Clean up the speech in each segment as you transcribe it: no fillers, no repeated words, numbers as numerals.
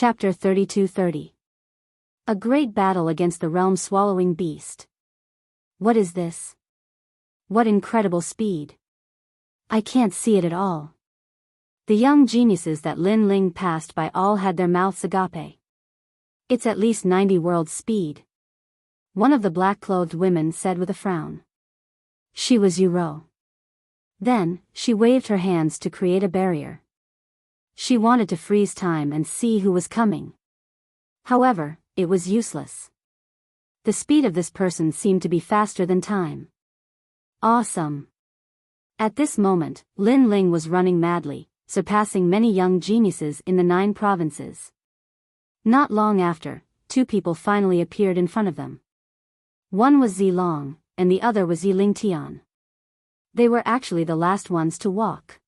Chapter 32-30. A great battle against the realm-swallowing beast. What is this? What incredible speed! I can't see it at all. The young geniuses that Lin Ling passed by all had their mouths agape. It's at least 90 world speed. One of the black-clothed women said with a frown. She was Yuro. Then, she waved her hands to create a barrier. She wanted to freeze time and see who was coming. However, it was useless. The speed of this person seemed to be faster than time. Awesome! At this moment, Lin Ling was running madly, surpassing many young geniuses in the 9 provinces. Not long after, 2 people finally appeared in front of them. One was Zilong, and the other was Yiling Tian. They were actually the last ones to walk.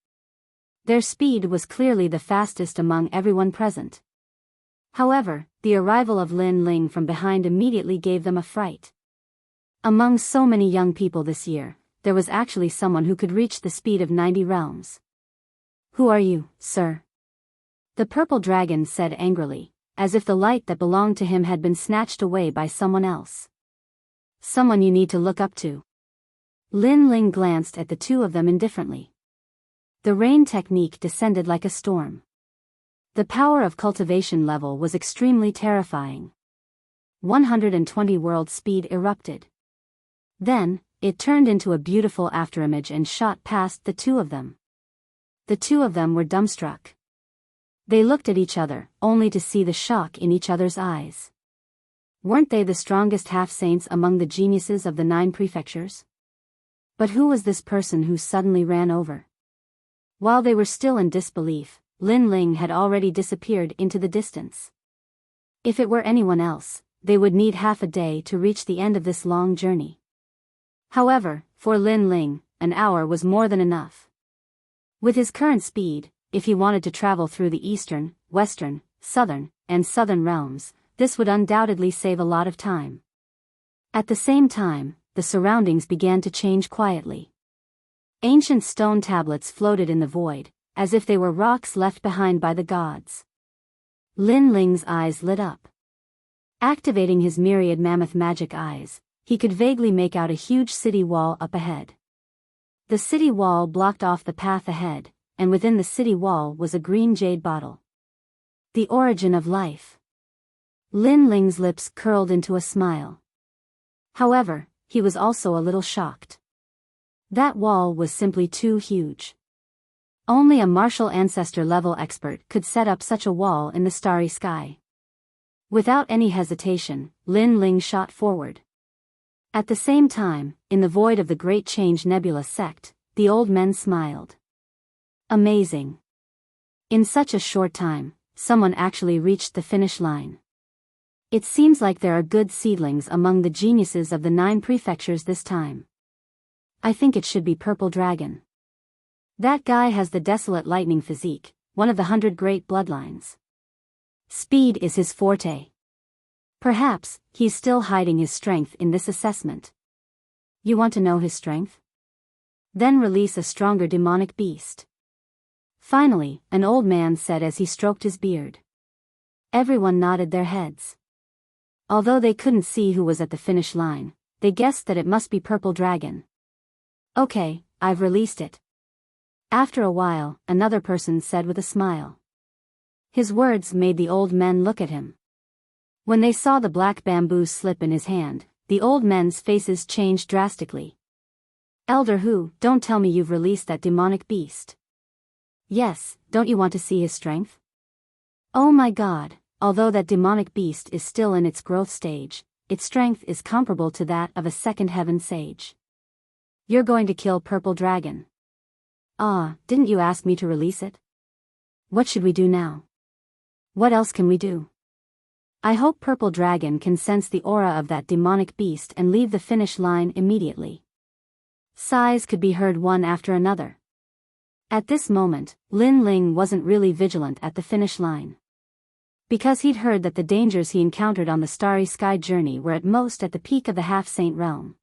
Their speed was clearly the fastest among everyone present. However, the arrival of Lin Ling from behind immediately gave them a fright. Among so many young people this year, there was actually someone who could reach the speed of 90 realms. Who are you, sir? The purple dragon said angrily, as if the light that belonged to him had been snatched away by someone else. Someone you need to look up to. Lin Ling glanced at the 2 of them indifferently. The rain technique descended like a storm. The power of cultivation level was extremely terrifying. 120 world speed erupted. Then, it turned into a beautiful afterimage and shot past the 2 of them. The 2 of them were dumbstruck. They looked at each other, only to see the shock in each other's eyes. Weren't they the strongest half-saints among the geniuses of the 9 prefectures? But who was this person who suddenly ran over? While they were still in disbelief, Lin Ling had already disappeared into the distance. If it were anyone else, they would need half a day to reach the end of this long journey. However, for Lin Ling, an hour was more than enough. With his current speed, if he wanted to travel through the eastern, western, southern, and southern realms, this would undoubtedly save a lot of time. At the same time, the surroundings began to change quietly. Ancient stone tablets floated in the void, as if they were rocks left behind by the gods. Lin Ling's eyes lit up. Activating his myriad mammoth magic eyes, he could vaguely make out a huge city wall up ahead. The city wall blocked off the path ahead, and within the city wall was a green jade bottle. The origin of life. Lin Ling's lips curled into a smile. However, he was also a little shocked. That wall was simply too huge. Only a martial ancestor level expert could set up such a wall in the starry sky. Without any hesitation, Lin Ling shot forward. At the same time, in the void of the Great Change Nebula sect, the old men smiled. Amazing. In such a short time, someone actually reached the finish line. It seems like there are good seedlings among the geniuses of the 9 prefectures this time. I think it should be Purple Dragon. That guy has the desolate lightning physique, one of the 100 great bloodlines. Speed is his forte. Perhaps, he's still hiding his strength in this assessment. You want to know his strength? Then release a stronger demonic beast. Finally, an old man said as he stroked his beard. Everyone nodded their heads. Although they couldn't see who was at the finish line, they guessed that it must be Purple Dragon. Okay, I've released it. After a while, another person said with a smile. His words made the old men look at him. When they saw the black bamboo slip in his hand, the old men's faces changed drastically. Elder Hu, don't tell me you've released that demonic beast. Yes, don't you want to see his strength? Oh my god, although that demonic beast is still in its growth stage, its strength is comparable to that of a second heaven sage. You're going to kill Purple Dragon. Ah, didn't you ask me to release it? What should we do now? What else can we do? I hope Purple Dragon can sense the aura of that demonic beast and leave the finish line immediately. Sighs could be heard one after another. At this moment, Lin Ling wasn't really vigilant at the finish line. Because he'd heard that the dangers he encountered on the starry sky journey were at most at the peak of the half-saint realm.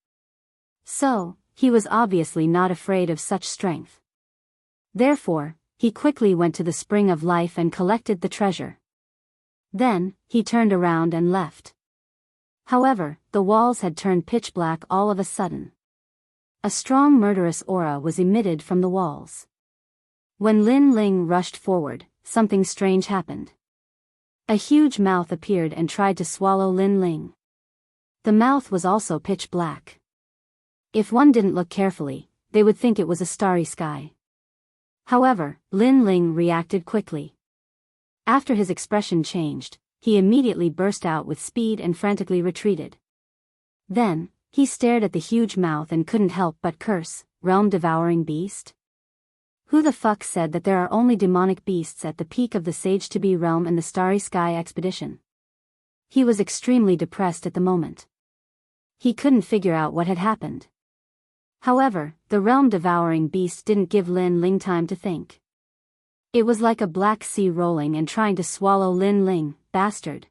So, he was obviously not afraid of such strength. Therefore, he quickly went to the spring of life and collected the treasure. Then, he turned around and left. However, the walls had turned pitch black all of a sudden. A strong murderous aura was emitted from the walls. When Lin Ling rushed forward, something strange happened. A huge mouth appeared and tried to swallow Lin Ling. The mouth was also pitch black. If one didn't look carefully, they would think it was a starry sky. However, Lin Ling reacted quickly. After his expression changed, he immediately burst out with speed and frantically retreated. Then, he stared at the huge mouth and couldn't help but curse, realm-devouring beast? Who the fuck said that there are only demonic beasts at the peak of the Sage-to-Be realm and the Starry Sky expedition? He was extremely depressed at the moment. He couldn't figure out what had happened. However, the realm-devouring beast didn't give Lin Ling time to think. It was like a black sea rolling and trying to swallow Lin Ling, bastard.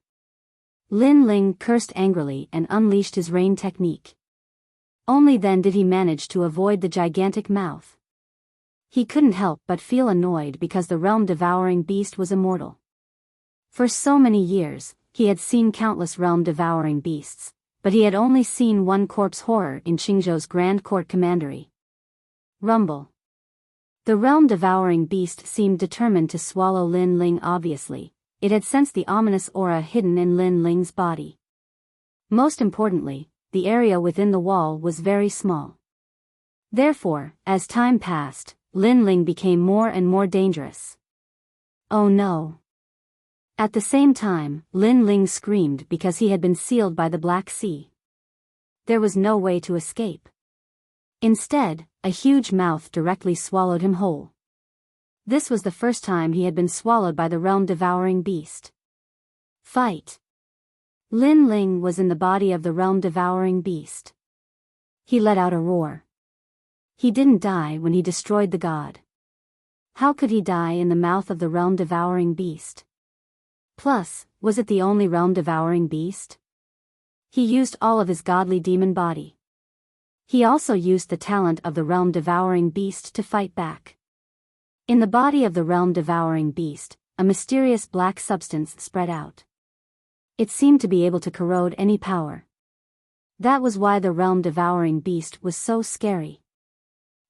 Lin Ling cursed angrily and unleashed his rain technique. Only then did he manage to avoid the gigantic mouth. He couldn't help but feel annoyed because the realm-devouring beast was immortal. For so many years, he had seen countless realm-devouring beasts, but he had only seen one corpse horror in Qingzhou's Grand Court Commandery. Rumble. The realm-devouring beast seemed determined to swallow Lin Ling. Obviously, it had sensed the ominous aura hidden in Lin Ling's body. Most importantly, the area within the wall was very small. Therefore, as time passed, Lin Ling became more and more dangerous. Oh no. At the same time, Lin Ling screamed because he had been sealed by the Black Sea. There was no way to escape. Instead, a huge mouth directly swallowed him whole. This was the first time he had been swallowed by the realm-devouring beast. Fight! Lin Ling was in the body of the realm-devouring beast. He let out a roar. He didn't die when he destroyed the god. How could he die in the mouth of the realm-devouring beast? Plus, was it the only realm-devouring beast? He used all of his godly demon body. He also used the talent of the realm-devouring beast to fight back. In the body of the realm-devouring beast, a mysterious black substance spread out. It seemed to be able to corrode any power. That was why the realm-devouring beast was so scary.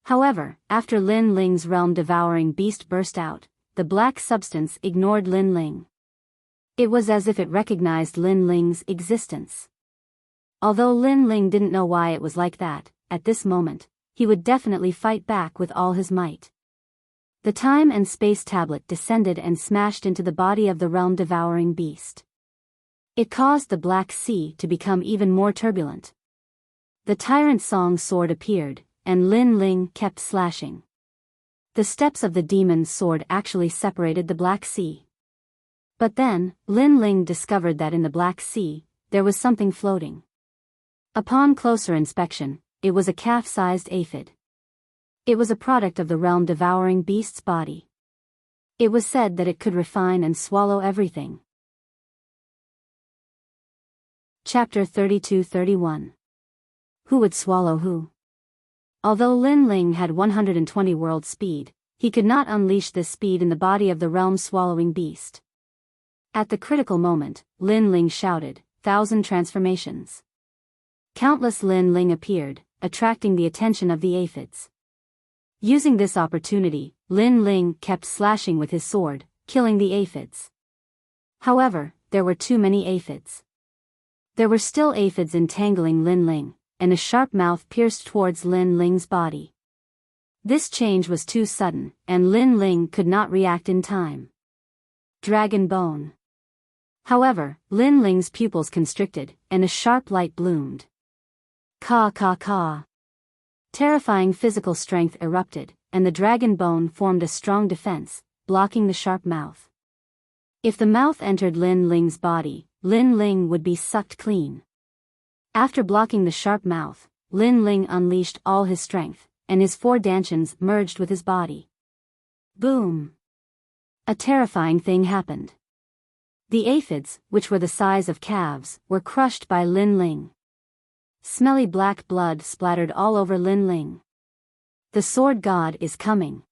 However, after Lin Ling's realm-devouring beast burst out, the black substance ignored Lin Ling. It was as if it recognized Lin Ling's existence. Although Lin Ling didn't know why it was like that, at this moment, he would definitely fight back with all his might. The time and space tablet descended and smashed into the body of the realm-devouring beast. It caused the Black Sea to become even more turbulent. The Tyrant Song sword appeared, and Lin Ling kept slashing. The steps of the demon's sword actually separated the Black Sea. But then, Lin Ling discovered that in the Black Sea, there was something floating. Upon closer inspection, it was a calf-sized aphid. It was a product of the realm-devouring beast's body. It was said that it could refine and swallow everything. Chapter 32-31. Who would swallow who? Although Lin Ling had 120 world speed, he could not unleash this speed in the body of the realm-swallowing beast. At the critical moment, Lin Ling shouted, "1,000 transformations." Countless Lin Ling appeared, attracting the attention of the aphids. Using this opportunity, Lin Ling kept slashing with his sword, killing the aphids. However, there were too many aphids. There were still aphids entangling Lin Ling, and a sharp mouth pierced towards Lin Ling's body. This change was too sudden, and Lin Ling could not react in time. Dragon Bone. However, Lin Ling's pupils constricted, and a sharp light bloomed. Ka ka ka. Terrifying physical strength erupted, and the dragon bone formed a strong defense, blocking the sharp mouth. If the mouth entered Lin Ling's body, Lin Ling would be sucked clean. After blocking the sharp mouth, Lin Ling unleashed all his strength, and his 4 dantians merged with his body. Boom! A terrifying thing happened. The aphids, which were the size of calves, were crushed by Lin Ling. Smelly black blood splattered all over Lin Ling. The sword god is coming.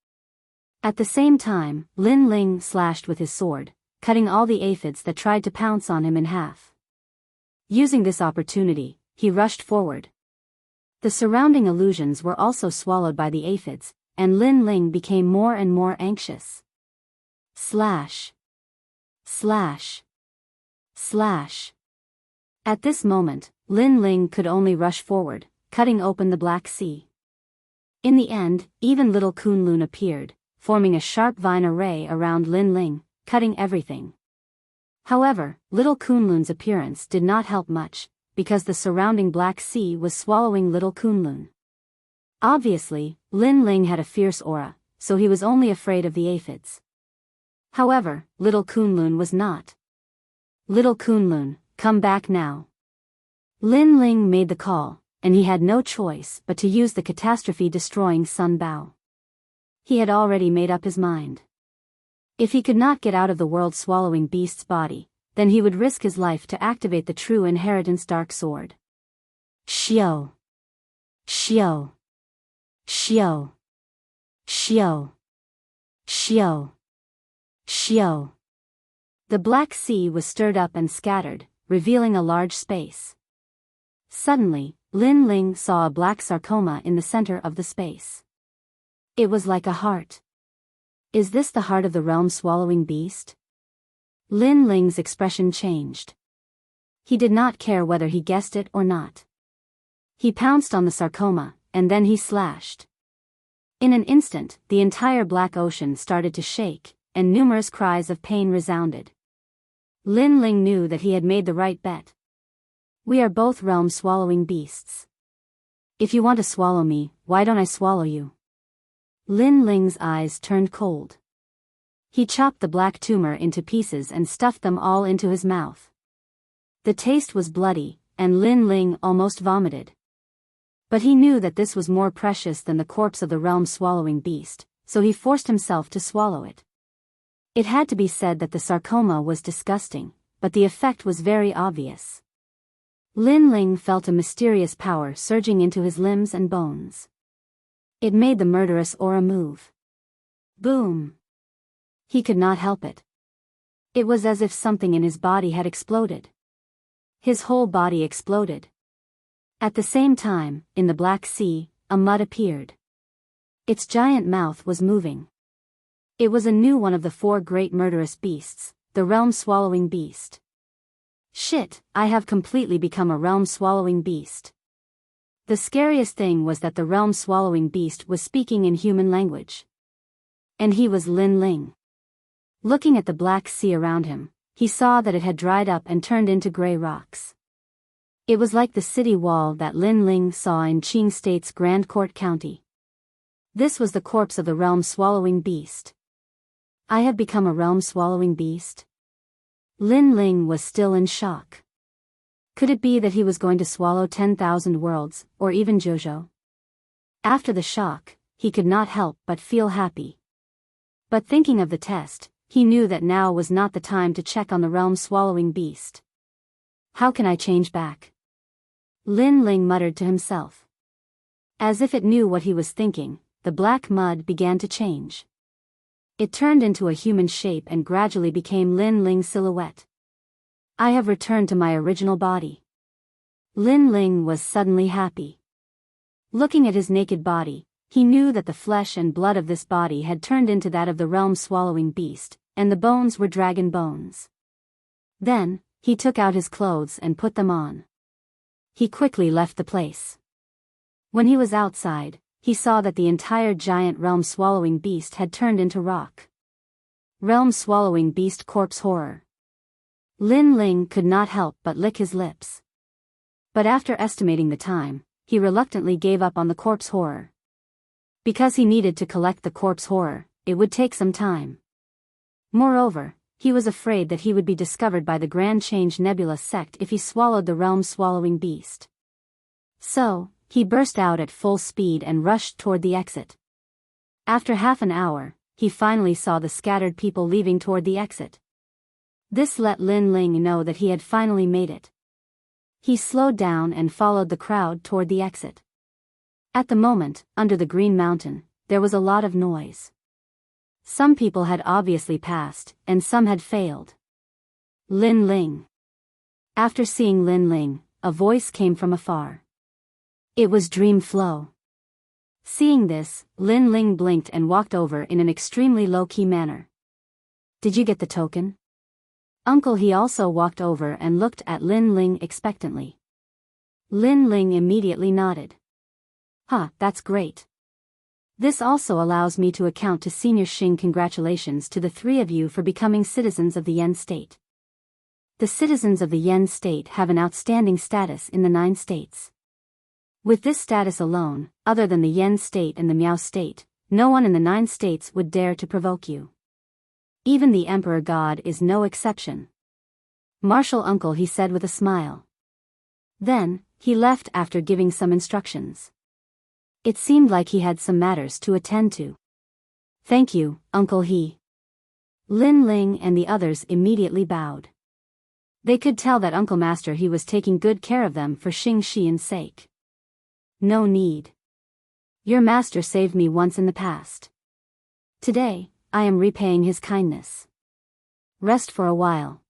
At the same time, Lin Ling slashed with his sword, cutting all the aphids that tried to pounce on him in half. Using this opportunity, he rushed forward. The surrounding illusions were also swallowed by the aphids, and Lin Ling became more and more anxious. Slash. Slash. Slash. At this moment, Lin Ling could only rush forward, cutting open the Black Sea. In the end, even little Kunlun appeared, forming a sharp vine array around Lin Ling, cutting everything. However, little Kunlun's appearance did not help much, because the surrounding Black Sea was swallowing little Kunlun. Obviously, Lin Ling had a fierce aura, so he was only afraid of the aphids. However, little Kunlun was not. Little Kunlun, come back now. Lin Ling made the call, and he had no choice but to use the catastrophe-destroying Sun Bao. He had already made up his mind. If he could not get out of the world-swallowing beast's body, then he would risk his life to activate the true inheritance Dark Sword. Xiao. Xiao. Xiao. Xiao. Xiao. Xiao. The Black Sea was stirred up and scattered, revealing a large space. Suddenly, Lin Ling saw a black sarcoma in the center of the space. It was like a heart. Is this the heart of the realm-swallowing beast? Lin Ling's expression changed. He did not care whether he guessed it or not. He pounced on the sarcoma, and then he slashed. In an instant, the entire black ocean started to shake, and numerous cries of pain resounded. Lin Ling knew that he had made the right bet. We are both realm-swallowing beasts. If you want to swallow me, why don't I swallow you? Lin Ling's eyes turned cold. He chopped the black tumor into pieces and stuffed them all into his mouth. The taste was bloody, and Lin Ling almost vomited. But he knew that this was more precious than the corpse of the realm-swallowing beast, so he forced himself to swallow it. It had to be said that the sarcoma was disgusting, but the effect was very obvious. Lin Ling felt a mysterious power surging into his limbs and bones. It made the murderous aura move. Boom! He could not help it. It was as if something in his body had exploded. His whole body exploded. At the same time, in the Black Sea, a mud appeared. Its giant mouth was moving. It was a new one of the 4 great murderous beasts, the realm-swallowing beast. Shit, I have completely become a realm-swallowing beast. The scariest thing was that the realm-swallowing beast was speaking in human language. And he was Lin Ling. Looking at the Black Sea around him, he saw that it had dried up and turned into gray rocks. It was like the city wall that Lin Ling saw in Qing State's Grand Court County. This was the corpse of the realm-swallowing beast. I have become a realm-swallowing beast? Lin Ling was still in shock. Could it be that he was going to swallow 10,000 worlds, or even Jojo? After the shock, he could not help but feel happy. But thinking of the test, he knew that now was not the time to check on the realm-swallowing beast. How can I change back? Lin Ling muttered to himself. As if it knew what he was thinking, the black mud began to change. It turned into a human shape and gradually became Lin Ling's silhouette. I have returned to my original body. Lin Ling was suddenly happy. Looking at his naked body, he knew that the flesh and blood of this body had turned into that of the realm-swallowing beast, and the bones were dragon bones. Then, he took out his clothes and put them on. He quickly left the place. When he was outside, he saw that the entire giant realm-swallowing beast had turned into rock. Realm-swallowing beast corpse horror. Lin Ling could not help but lick his lips. But after estimating the time, he reluctantly gave up on the corpse horror. Because he needed to collect the corpse horror, it would take some time. Moreover, he was afraid that he would be discovered by the Grand Change Nebula sect if he swallowed the realm-swallowing beast. So, he burst out at full speed and rushed toward the exit. After half an hour, he finally saw the scattered people leaving toward the exit. This let Lin Ling know that he had finally made it. He slowed down and followed the crowd toward the exit. At the moment, under the Green Mountain, there was a lot of noise. Some people had obviously passed, and some had failed. Lin Ling. After seeing Lin Ling, a voice came from afar. It was Dream Flow. Seeing this, Lin Ling blinked and walked over in an extremely low-key manner. Did you get the token? Uncle He also walked over and looked at Lin Ling expectantly. Lin Ling immediately nodded. Huh, that's great. This also allows me to account to Senior Xing. Congratulations to the three of you for becoming citizens of the Yen State. The citizens of the Yen State have an outstanding status in the 9 states. With this status alone, other than the Yen State and the Miao State, no one in the 9 states would dare to provoke you. Even the Emperor God is no exception. Martial Uncle He said with a smile. Then, he left after giving some instructions. It seemed like he had some matters to attend to. Thank you, Uncle He. Lin Ling and the others immediately bowed. They could tell that Uncle Master He was taking good care of them for Xing Xian's sake. No need. Your master saved me once in the past. Today, I am repaying his kindness. Rest for a while.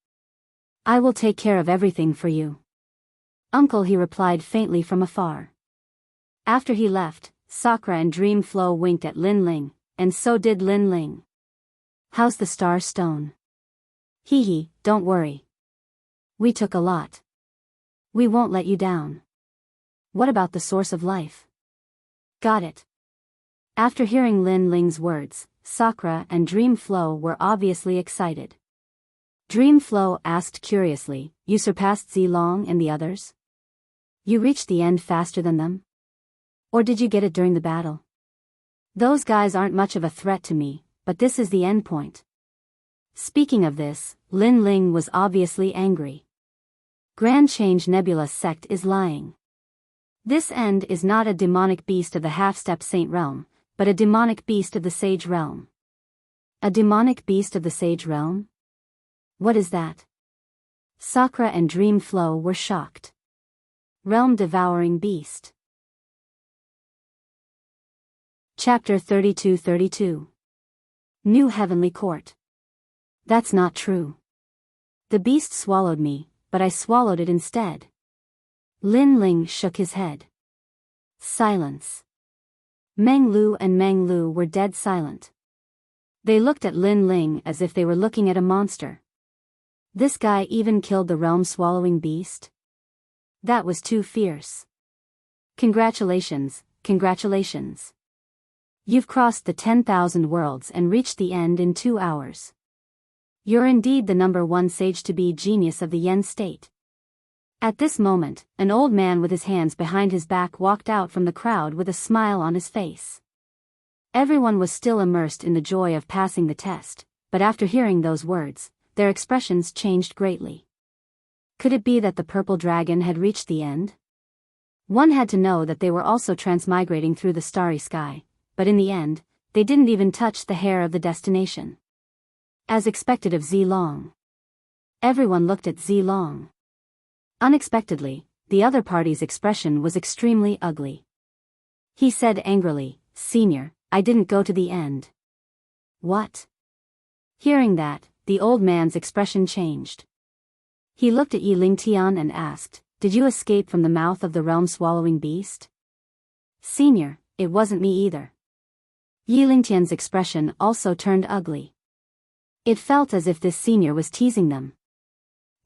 I will take care of everything for you. Uncle He replied faintly from afar. After he left, Sakura and Dream Flow winked at Lin Ling, and so did Lin Ling. How's the Star Stone? Hee, don't worry. We took a lot. We won't let you down. What about the Source of Life? Got it. After hearing Lin Ling's words, Sakura and Dream Flow were obviously excited. Dream Flow asked curiously, You surpassed Zilong and the others? You reached the end faster than them? Or did you get it during the battle? Those guys aren't much of a threat to me, but this is the end point. Speaking of this, Lin Ling was obviously angry. Grand Change Nebula sect is lying. This end is not a demonic beast of the half-step saint realm, but a demonic beast of the sage realm. A demonic beast of the sage realm? What is that? Sakura and Dream Flow were shocked. Realm-devouring beast. Chapter 32. New Heavenly Court. That's not true. The beast swallowed me, but I swallowed it instead. Lin Ling shook his head. Silence. Meng Lu and Meng Lu were dead silent. They looked at Lin Ling as if they were looking at a monster. This guy even killed the realm-swallowing beast? That was too fierce. Congratulations. You've crossed the 10,000 worlds and reached the end in 2 hours. You're indeed the #1 sage-to-be genius of the Yen State. At this moment, an old man with his hands behind his back walked out from the crowd with a smile on his face. Everyone was still immersed in the joy of passing the test, but after hearing those words, their expressions changed greatly. Could it be that the purple dragon had reached the end? One had to know that they were also transmigrating through the starry sky, but in the end, they didn't even touch the hair of the destination. As expected of Zilong. Everyone looked at Zilong. Unexpectedly, the other party's expression was extremely ugly. He said angrily, Senior, I didn't go to the end. What? Hearing that, the old man's expression changed. He looked at Yi Lingtian and asked, Did you escape from the mouth of the realm-swallowing beast? Senior, it wasn't me either. Yi Lingtian's expression also turned ugly. It felt as if this senior was teasing them.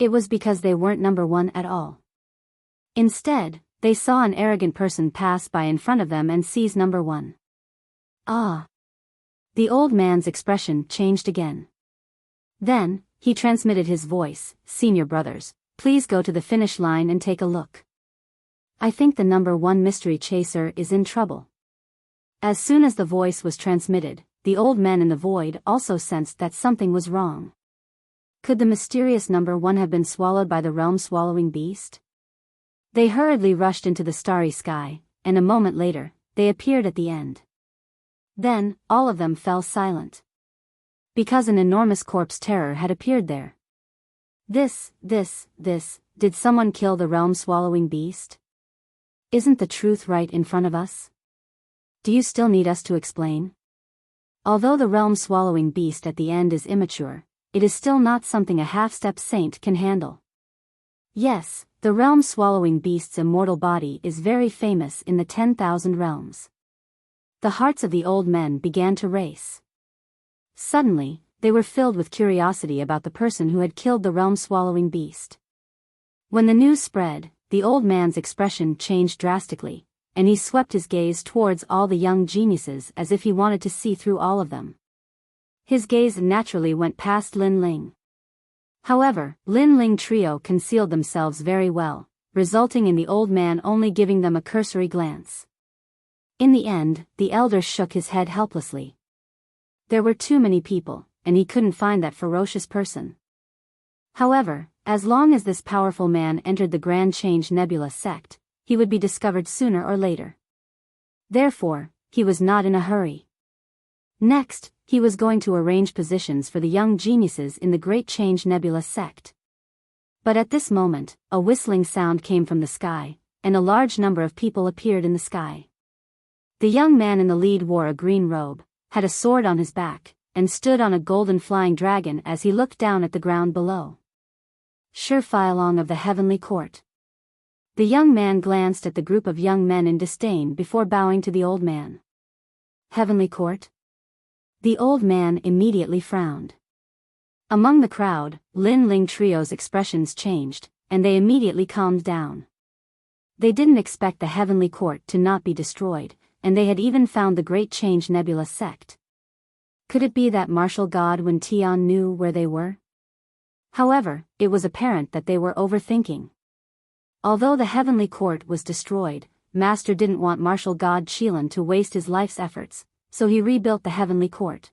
It was because they weren't #1 at all. Instead, they saw an arrogant person pass by in front of them and seize #1. Ah! The old man's expression changed again. Then, he transmitted his voice, Senior brothers, please go to the finish line and take a look. I think the #1 mystery chaser is in trouble. As soon as the voice was transmitted, the old men in the void also sensed that something was wrong. Could the mysterious #1 have been swallowed by the realm-swallowing beast? They hurriedly rushed into the starry sky, and a moment later, they appeared at the end. Then, all of them fell silent. Because an enormous corpse terror had appeared there. Did someone kill the realm-swallowing beast? Isn't the truth right in front of us? Do you still need us to explain? Although the realm-swallowing beast at the end is immature, it is still not something a half-step saint can handle. Yes, the realm-swallowing beast's immortal body is very famous in the 10,000 realms. The hearts of the old men began to race. Suddenly, they were filled with curiosity about the person who had killed the realm-swallowing beast. When the news spread, the old man's expression changed drastically, and he swept his gaze towards all the young geniuses as if he wanted to see through all of them. His gaze naturally went past Lin Ling. However, Lin Ling trio concealed themselves very well, resulting in the old man only giving them a cursory glance. In the end, the elder shook his head helplessly. There were too many people, and he couldn't find that ferocious person. However, as long as this powerful man entered the Grand Change Nebula sect, he would be discovered sooner or later. Therefore, he was not in a hurry. Next, he was going to arrange positions for the young geniuses in the Great Change Nebula sect. But at this moment, a whistling sound came from the sky, and a large number of people appeared in the sky. The young man in the lead wore a green robe, had a sword on his back, and stood on a golden flying dragon as he looked down at the ground below. Shurfylong of the Heavenly Court. The young man glanced at the group of young men in disdain before bowing to the old man. Heavenly Court? The old man immediately frowned. Among the crowd, Lin Ling trio's expressions changed, and they immediately calmed down. They didn't expect the Heavenly Court to not be destroyed, and they had even found the Great Change Nebula sect. Could it be that martial god Wen Tian knew where they were? However, it was apparent that they were overthinking. Although the Heavenly Court was destroyed, Master didn't want martial god Qilin to waste his life's efforts, so he rebuilt the Heavenly Court.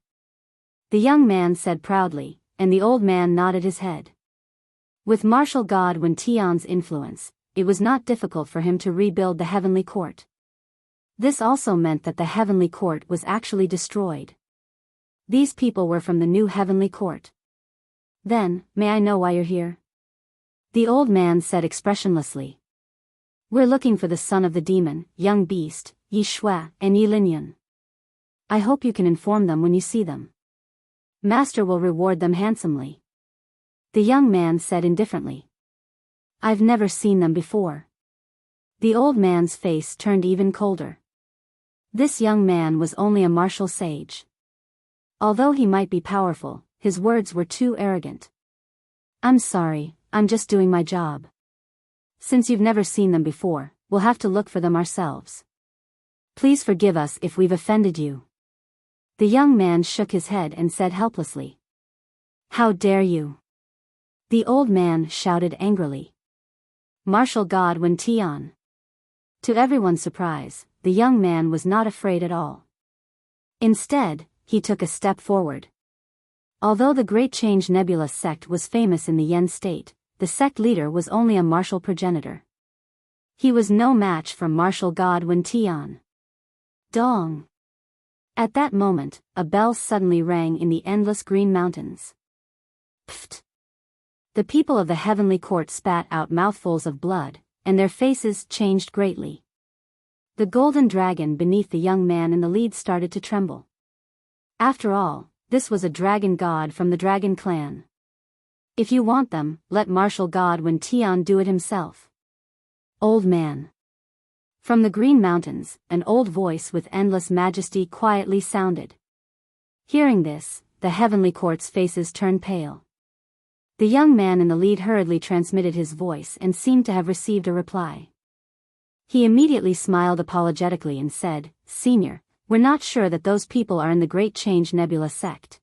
The young man said proudly, and the old man nodded his head. With martial god Wen Tian's influence, it was not difficult for him to rebuild the Heavenly Court. This also meant that the Heavenly Court was actually destroyed. These people were from the new Heavenly Court. Then, may I know why you're here? The old man said expressionlessly. We're looking for the son of the demon, young beast, Yi Shui, and Yi Linyun. I hope you can inform them when you see them. Master will reward them handsomely. The young man said indifferently. I've never seen them before. The old man's face turned even colder. This young man was only a martial sage. Although he might be powerful, his words were too arrogant. I'm sorry, I'm just doing my job. Since you've never seen them before, we'll have to look for them ourselves. Please forgive us if we've offended you. The young man shook his head and said helplessly. How dare you? The old man shouted angrily. Martial god Wen Tian. To everyone's surprise, the young man was not afraid at all. Instead, he took a step forward. Although the Great Change Nebula sect was famous in the Yen state, the sect leader was only a martial progenitor. He was no match for martial god Wen Tian. Dong! At that moment, a bell suddenly rang in the endless green mountains. Pfft! The people of the Heavenly Court spat out mouthfuls of blood, and their faces changed greatly. The golden dragon beneath the young man in the lead started to tremble. After all, this was a dragon god from the dragon clan. If you want them, let martial god Wen Tian do it himself. Old man. From the green mountains, an old voice with endless majesty quietly sounded. Hearing this, the Heavenly Court's faces turned pale. The young man in the lead hurriedly transmitted his voice and seemed to have received a reply. He immediately smiled apologetically and said, Senior, we're not sure that those people are in the Great Change Nebula sect.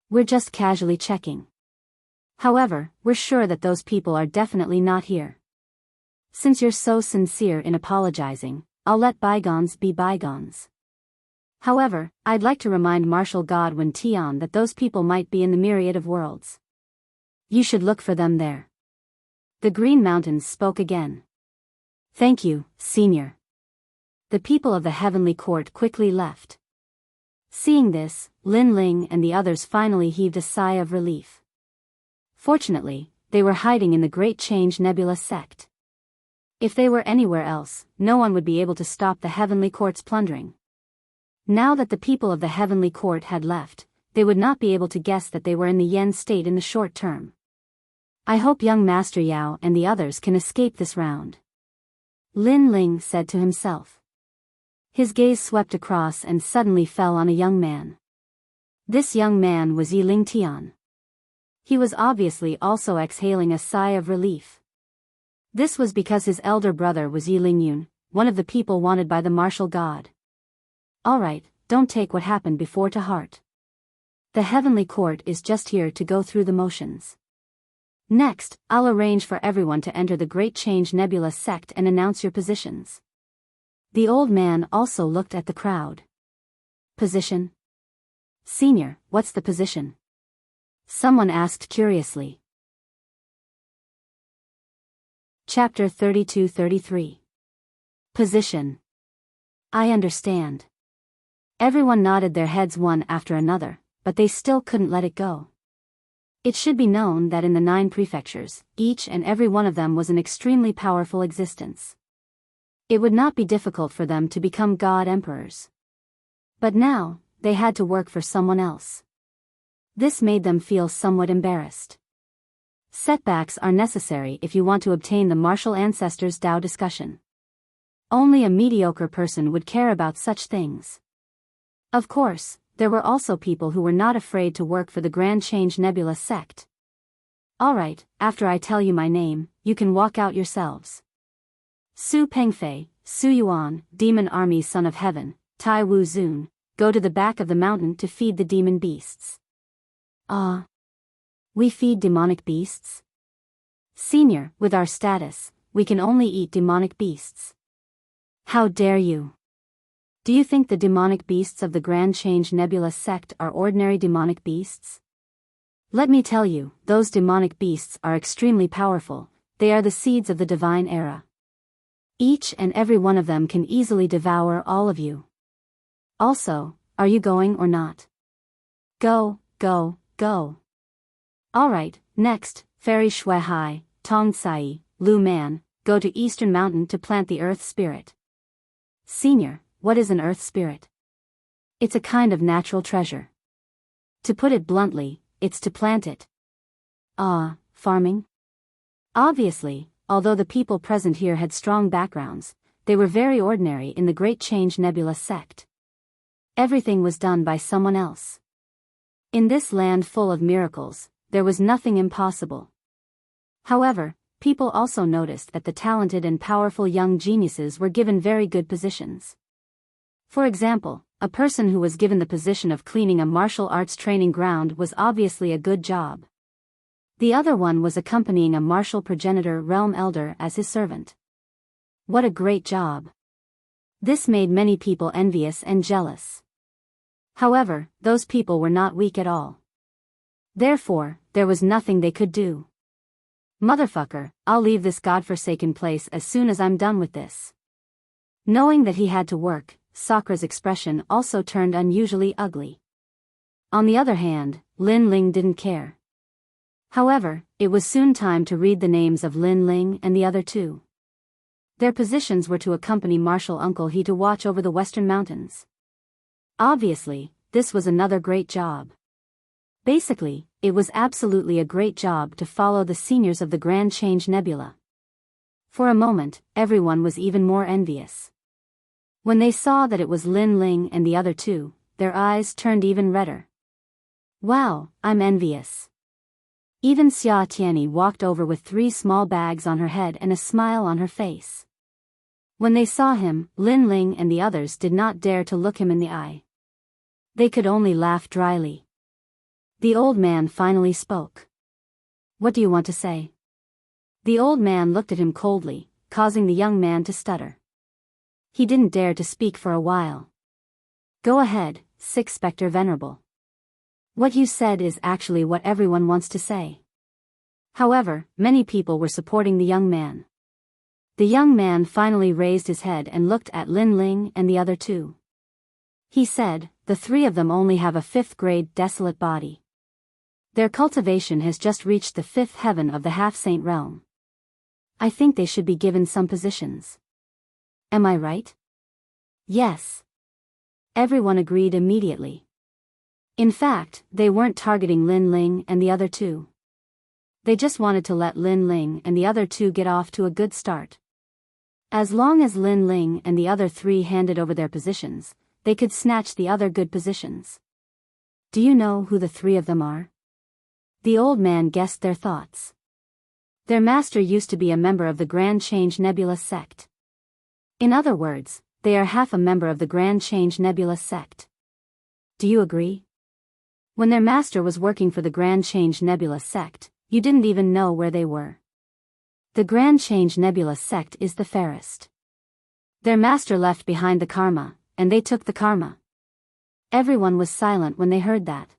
We're just casually checking. However, we're sure that those people are definitely not here. Since you're so sincere in apologizing, I'll let bygones be bygones. However, I'd like to remind martial god Wen Tian that those people might be in the myriad of worlds. You should look for them there. The Green Mountains spoke again. Thank you, Senior. The people of the Heavenly Court quickly left. Seeing this, Lin Ling and the others finally heaved a sigh of relief. Fortunately, they were hiding in the Great Change Nebula sect. If they were anywhere else, no one would be able to stop the Heavenly Court's plundering. Now that the people of the heavenly court had left, they would not be able to guess that they were in the yen state in the short term. I hope young Master Yao and the others can escape this round, Lin Ling said to himself. His gaze swept across and suddenly fell on a young man. This young man was Yi Ling Tian. He was obviously also exhaling a sigh of relief. This was because his elder brother was Yi Ling Yun, one of the people wanted by the martial god. Alright, don't take what happened before to heart. The heavenly court is just here to go through the motions. Next, I'll arrange for everyone to enter the Great Change Nebula sect and announce your positions. The old man also looked at the crowd. Position? Senior, what's the position? Someone asked curiously. Chapter 32-33. Position. I understand. Everyone nodded their heads one after another, but they still couldn't let it go. It should be known that in the 9 prefectures, each and every one of them was an extremely powerful existence. It would not be difficult for them to become god emperors. But now, they had to work for someone else. This made them feel somewhat embarrassed. Setbacks are necessary if you want to obtain the martial ancestors' Tao discussion. Only a mediocre person would care about such things. Of course, there were also people who were not afraid to work for the Grand Change Nebula sect. Alright, after I tell you my name, you can walk out yourselves. Su Pengfei, Su Yuan, Demon Army Son of Heaven, Tai Wu Zun, go to the back of the mountain to feed the demon beasts. We feed demonic beasts? Senior, with our status, we can only eat demonic beasts. How dare you? Do you think the demonic beasts of the Grand Change Nebula sect are ordinary demonic beasts? Let me tell you, those demonic beasts are extremely powerful, they are the seeds of the divine era. Each and every one of them can easily devour all of you. Also, are you going or not? Go, go, go. Alright, next, Fairy Shui Hai, Tong Sai, Lu Man, go to Eastern Mountain to plant the Earth Spirit. Senior, what is an Earth Spirit? It's a kind of natural treasure. To put it bluntly, it's to plant it. Farming? Obviously, although the people present here had strong backgrounds, they were very ordinary in the Great Change Nebula sect. Everything was done by someone else. In this land full of miracles, there was nothing impossible. However, people also noticed that the talented and powerful young geniuses were given very good positions. For example, a person who was given the position of cleaning a martial arts training ground was obviously a good job. The other one was accompanying a martial progenitor realm elder as his servant. What a great job! This made many people envious and jealous. However, those people were not weak at all. Therefore, there was nothing they could do. Motherfucker, I'll leave this godforsaken place as soon as I'm done with this. Knowing that he had to work, Sakra's expression also turned unusually ugly. On the other hand, Lin Ling didn't care. However, it was soon time to read the names of Lin Ling and the other 2. Their positions were to accompany Martial Uncle He to watch over the Western Mountains. Obviously, this was another great job. Basically, it was absolutely a great job to follow the seniors of the Grand Change Nebula. For a moment, everyone was even more envious. When they saw that it was Lin Ling and the other 2, their eyes turned even redder. Wow, I'm envious. Even Xia Tianyi walked over with 3 small bags on her head and a smile on her face. When they saw him, Lin Ling and the others did not dare to look him in the eye. They could only laugh dryly. The old man finally spoke. What do you want to say? The old man looked at him coldly, causing the young man to stutter. He didn't dare to speak for a while. Go ahead, Sixth Spectre Venerable. What you said is actually what everyone wants to say. However, many people were supporting the young man. The young man finally raised his head and looked at Lin Ling and the other 2. He said, the 3 of them only have a 5th grade desolate body. Their cultivation has just reached the 5th heaven of the half-saint realm. I think they should be given some positions. Am I right? Yes. Everyone agreed immediately. In fact, they weren't targeting Lin Ling and the other two. They just wanted to let Lin Ling and the other two get off to a good start. As long as Lin Ling and the other three handed over their positions, they could snatch the other good positions. Do you know who the three of them are? The old man guessed their thoughts. Their master used to be a member of the Grand Change Nebula sect. In other words, they are half a member of the Grand Change Nebula sect. Do you agree? When their master was working for the Grand Change Nebula sect, you didn't even know where they were. The Grand Change Nebula sect is the fairest. Their master left behind the karma, and they took the karma. Everyone was silent when they heard that.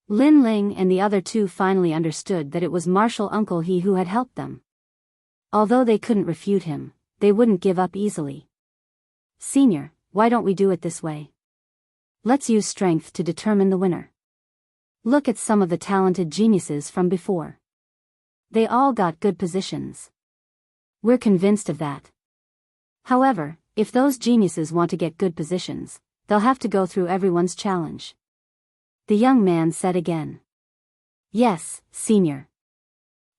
Lin Ling and the other two finally understood that it was Martial Uncle He who had helped them. Although they couldn't refute him, they wouldn't give up easily. Senior, why don't we do it this way? Let's use strength to determine the winner. Look at some of the talented geniuses from before. They all got good positions. We're convinced of that. However, if those geniuses want to get good positions, they'll have to go through everyone's challenge. The young man said again. Yes, Senior.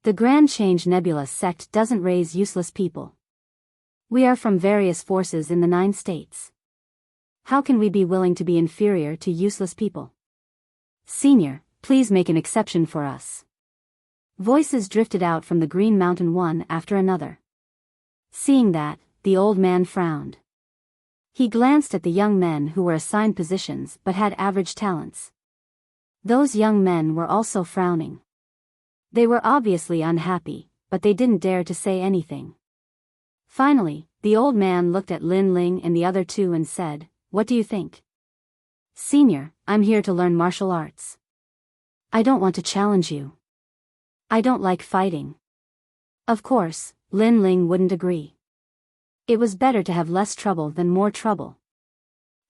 The Grand Change Nebula sect doesn't raise useless people. We are from various forces in the 9 states. How can we be willing to be inferior to useless people? Senior, please make an exception for us. Voices drifted out from the Green Mountain one after another. Seeing that, the old man frowned. He glanced at the young men who were assigned positions but had average talents. Those young men were also frowning. They were obviously unhappy, but they didn't dare to say anything. Finally, the old man looked at Lin Ling and the other two and said, "What do you think?" "Senior, I'm here to learn martial arts. I don't want to challenge you. I don't like fighting." Of course, Lin Ling wouldn't agree. It was better to have less trouble than more trouble.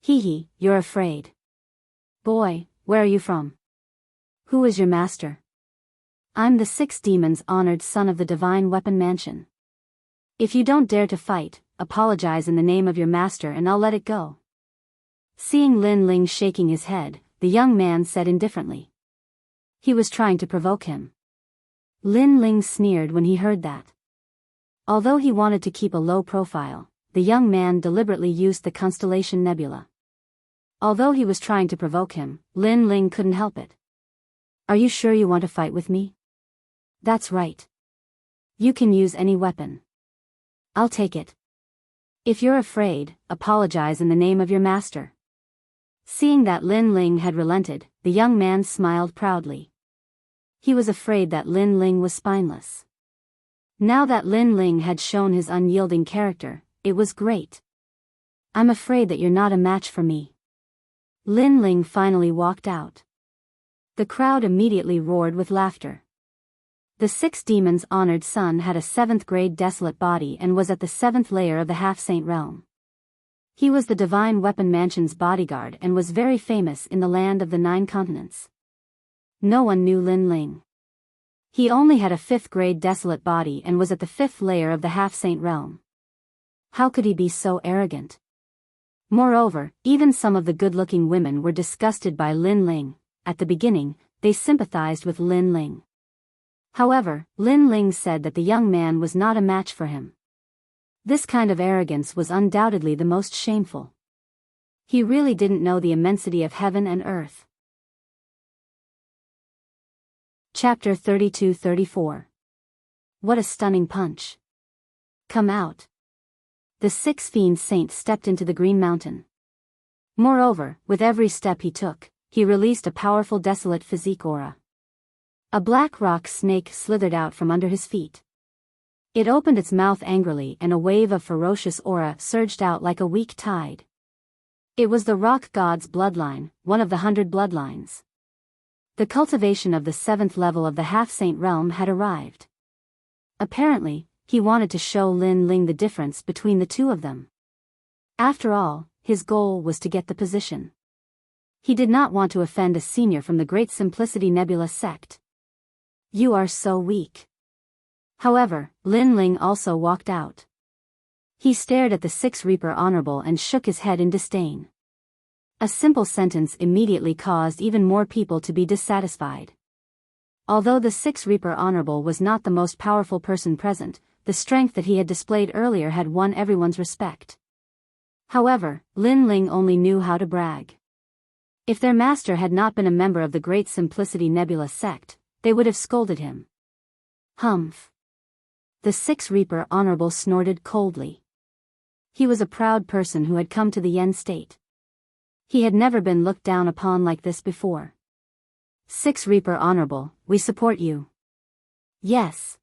Hee, you're afraid. Boy, where are you from? Who is your master? I'm the 6 demons' honored son of the Divine Weapon Mansion. If you don't dare to fight, apologize in the name of your master and I'll let it go. Seeing Lin Ling shaking his head, the young man said indifferently. He was trying to provoke him. Lin Ling sneered when he heard that. Although he wanted to keep a low profile, the young man deliberately used the constellation nebula. Although he was trying to provoke him, Lin Ling couldn't help it. Are you sure you want to fight with me? That's right. You can use any weapon. I'll take it. If you're afraid, apologize in the name of your master. Seeing that Lin Ling had relented, the young man smiled proudly. He was afraid that Lin Ling was spineless. Now that Lin Ling had shown his unyielding character, it was great. I'm afraid that you're not a match for me. Lin Ling finally walked out. The crowd immediately roared with laughter. The 6 demons' honored son had a 7th grade desolate body and was at the 7th layer of the half-saint realm. He was the Divine Weapon Mansion's bodyguard and was very famous in the land of the 9 continents. No one knew Lin Ling. He only had a 5th grade desolate body and was at the 5th layer of the half-saint realm. How could he be so arrogant? Moreover, even some of the good-looking women were disgusted by Lin Ling. At the beginning, they sympathized with Lin Ling. However, Lin Ling said that the young man was not a match for him. This kind of arrogance was undoubtedly the most shameful. He really didn't know the immensity of heaven and earth. Chapter 32-34. What a stunning punch. Come out. The 6 fiend saints stepped into the Green Mountain. Moreover, with every step he took, he released a powerful desolate physique aura. A black rock snake slithered out from under his feet. It opened its mouth angrily and a wave of ferocious aura surged out like a weak tide. It was the rock god's bloodline, one of the 100 bloodlines. The cultivation of the 7th level of the half-saint realm had arrived. Apparently, he wanted to show Lin Ling the difference between the two of them. After all, his goal was to get the position. He did not want to offend a senior from the Great Simplicity Nebula sect. You are so weak. However, Lin Ling also walked out. He stared at the 6 Reaper Honorable and shook his head in disdain. A simple sentence immediately caused even more people to be dissatisfied. Although the Six Reaper Honorable was not the most powerful person present, the strength that he had displayed earlier had won everyone's respect. However, Lin Ling only knew how to brag. If their master had not been a member of the Great Simplicity Nebula sect, they would have scolded him. Humph. The Six Reaper Honorable snorted coldly. He was a proud person who had come to the Yen state. He had never been looked down upon like this before. Six Reaper Honorable, we support you. Yes.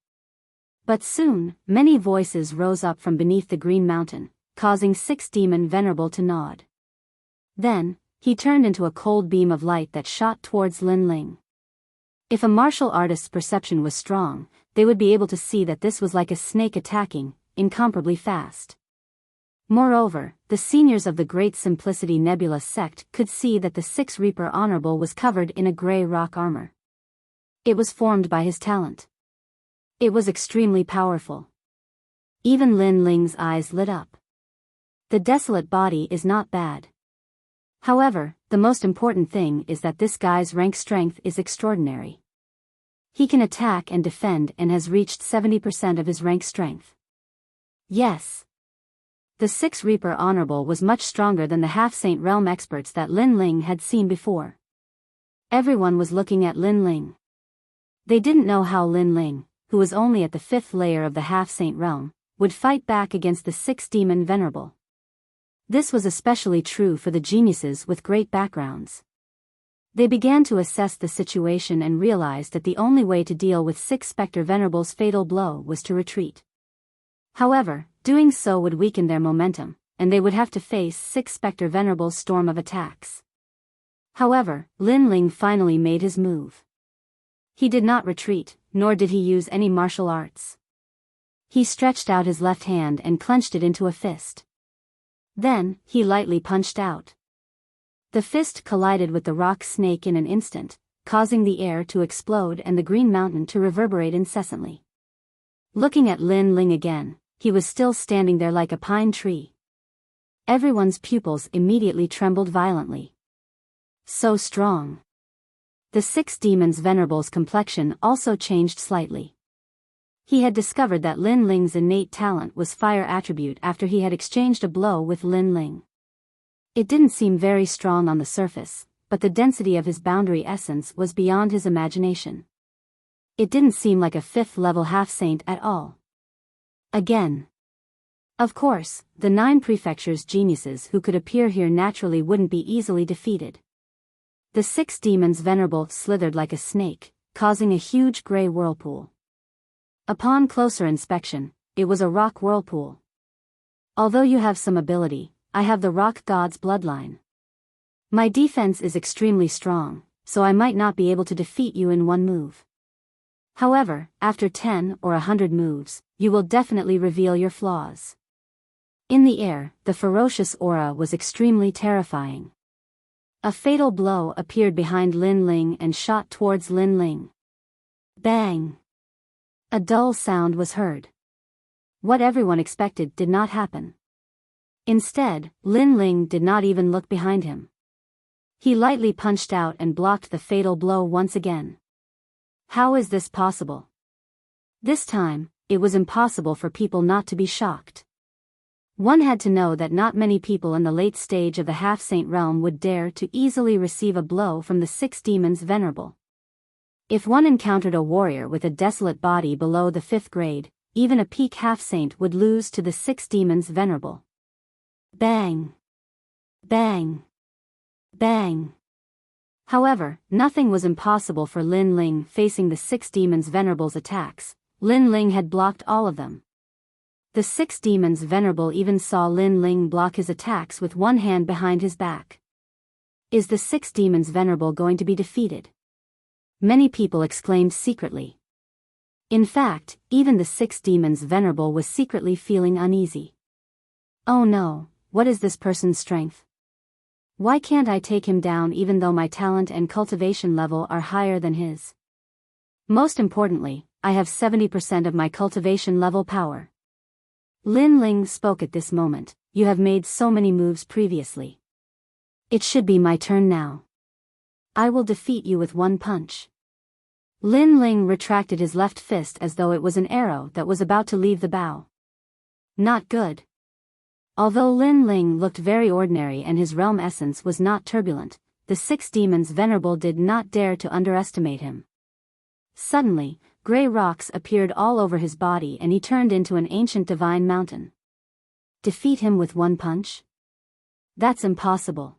But soon, many voices rose up from beneath the Green Mountain, causing Six Demon Venerable to nod. Then, he turned into a cold beam of light that shot towards Lin Ling. If a martial artist's perception was strong, they would be able to see that this was like a snake attacking, incomparably fast. Moreover, the seniors of the Great Simplicity Nebula sect could see that the Six Reaper Honorable was covered in a gray rock armor. It was formed by his talent. It was extremely powerful. Even Lin Ling's eyes lit up. The desolate body is not bad. However, the most important thing is that this guy's rank strength is extraordinary. He can attack and defend and has reached 70% of his rank strength. Yes. The Six Reaper Honorable was much stronger than the Half-Saint Realm experts that Lin Ling had seen before. Everyone was looking at Lin Ling. They didn't know how Lin Ling, who was only at the 5th layer of the Half-Saint Realm, would fight back against the Six Demon Venerable. This was especially true for the geniuses with great backgrounds. They began to assess the situation and realized that the only way to deal with Six Spectre Venerable's fatal blow was to retreat. However, doing so would weaken their momentum, and they would have to face Six Spectre Venerable's storm of attacks. However, Lin Ling finally made his move. He did not retreat, nor did he use any martial arts. He stretched out his left hand and clenched it into a fist. Then, he lightly punched out. The fist collided with the rock snake in an instant, causing the air to explode and the Green Mountain to reverberate incessantly. Looking at Lin Ling again, he was still standing there like a pine tree. Everyone's pupils immediately trembled violently. So strong. The Six Demons Venerable's complexion also changed slightly. He had discovered that Lin Ling's innate talent was fire attribute after he had exchanged a blow with Lin Ling. It didn't seem very strong on the surface, but the density of his boundary essence was beyond his imagination. It didn't seem like a 5th level half-saint at all. Again. Of course, the 9 prefectures' geniuses who could appear here naturally wouldn't be easily defeated. The Six Demons Venerable slithered like a snake, causing a huge gray whirlpool. Upon closer inspection, it was a rock whirlpool. Although you have some ability, I have the rock god's bloodline. My defense is extremely strong, so I might not be able to defeat you in one move. However, after 10 or 100 moves, you will definitely reveal your flaws. In the air, the ferocious aura was extremely terrifying. A fatal blow appeared behind Lin Ling and shot towards Lin Ling. Bang! A dull sound was heard. What everyone expected did not happen. Instead, Lin Ling did not even look behind him. He lightly punched out and blocked the fatal blow once again. How is this possible? This time, it was impossible for people not to be shocked. One had to know that not many people in the late stage of the Half-Saint Realm would dare to easily receive a blow from the Six Demons Venerable. If one encountered a warrior with a desolate body below the 5th grade, even a peak half-saint would lose to the Six Demons Venerable. Bang! Bang! Bang! However, nothing was impossible for Lin Ling facing the Six Demons Venerable's attacks. Lin Ling had blocked all of them. The Six Demons Venerable even saw Lin Ling block his attacks with one hand behind his back. Is the Six Demons Venerable going to be defeated? Many people exclaimed secretly. In fact, even the Six Demons Venerable was secretly feeling uneasy. Oh no, what is this person's strength? Why can't I take him down even though my talent and cultivation level are higher than his? Most importantly, I have 70% of my cultivation level power. Lin Ling spoke at this moment. You have made so many moves previously. It should be my turn now. I will defeat you with one punch. Lin Ling retracted his left fist as though it was an arrow that was about to leave the bow. Not good. Although Lin Ling looked very ordinary and his realm essence was not turbulent, the six demons venerable did not dare to underestimate him. Suddenly, gray rocks appeared all over his body and he turned into an ancient divine mountain. Defeat him with one punch? That's impossible.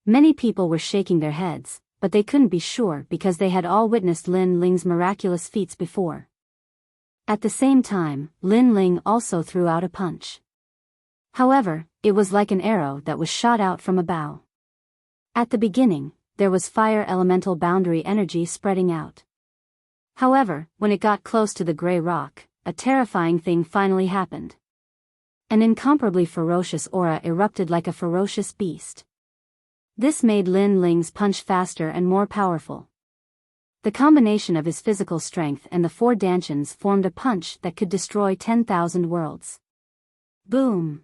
Many people were shaking their heads, but they couldn't be sure because they had all witnessed Lin Ling's miraculous feats before. At the same time, Lin Ling also threw out a punch. However, it was like an arrow that was shot out from a bow. At the beginning, there was fire elemental boundary energy spreading out. However, when it got close to the gray rock, a terrifying thing finally happened. An incomparably ferocious aura erupted like a ferocious beast. This made Lin Ling's punch faster and more powerful. The combination of his physical strength and the four dantians formed a punch that could destroy 10,000 worlds. Boom!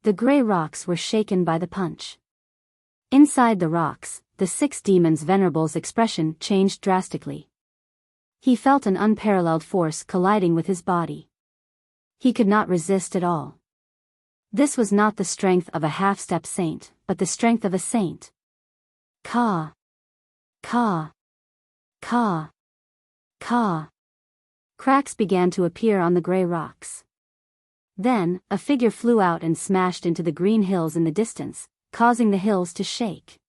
The gray rocks were shaken by the punch. Inside the rocks, the six demons' venerable's expression changed drastically. He felt an unparalleled force colliding with his body. He could not resist at all. This was not the strength of a half-step saint, but the strength of a saint. Ka. Ka. Ka. Ka. Cracks began to appear on the gray rocks. Then, a figure flew out and smashed into the green hills in the distance, causing the hills to shake.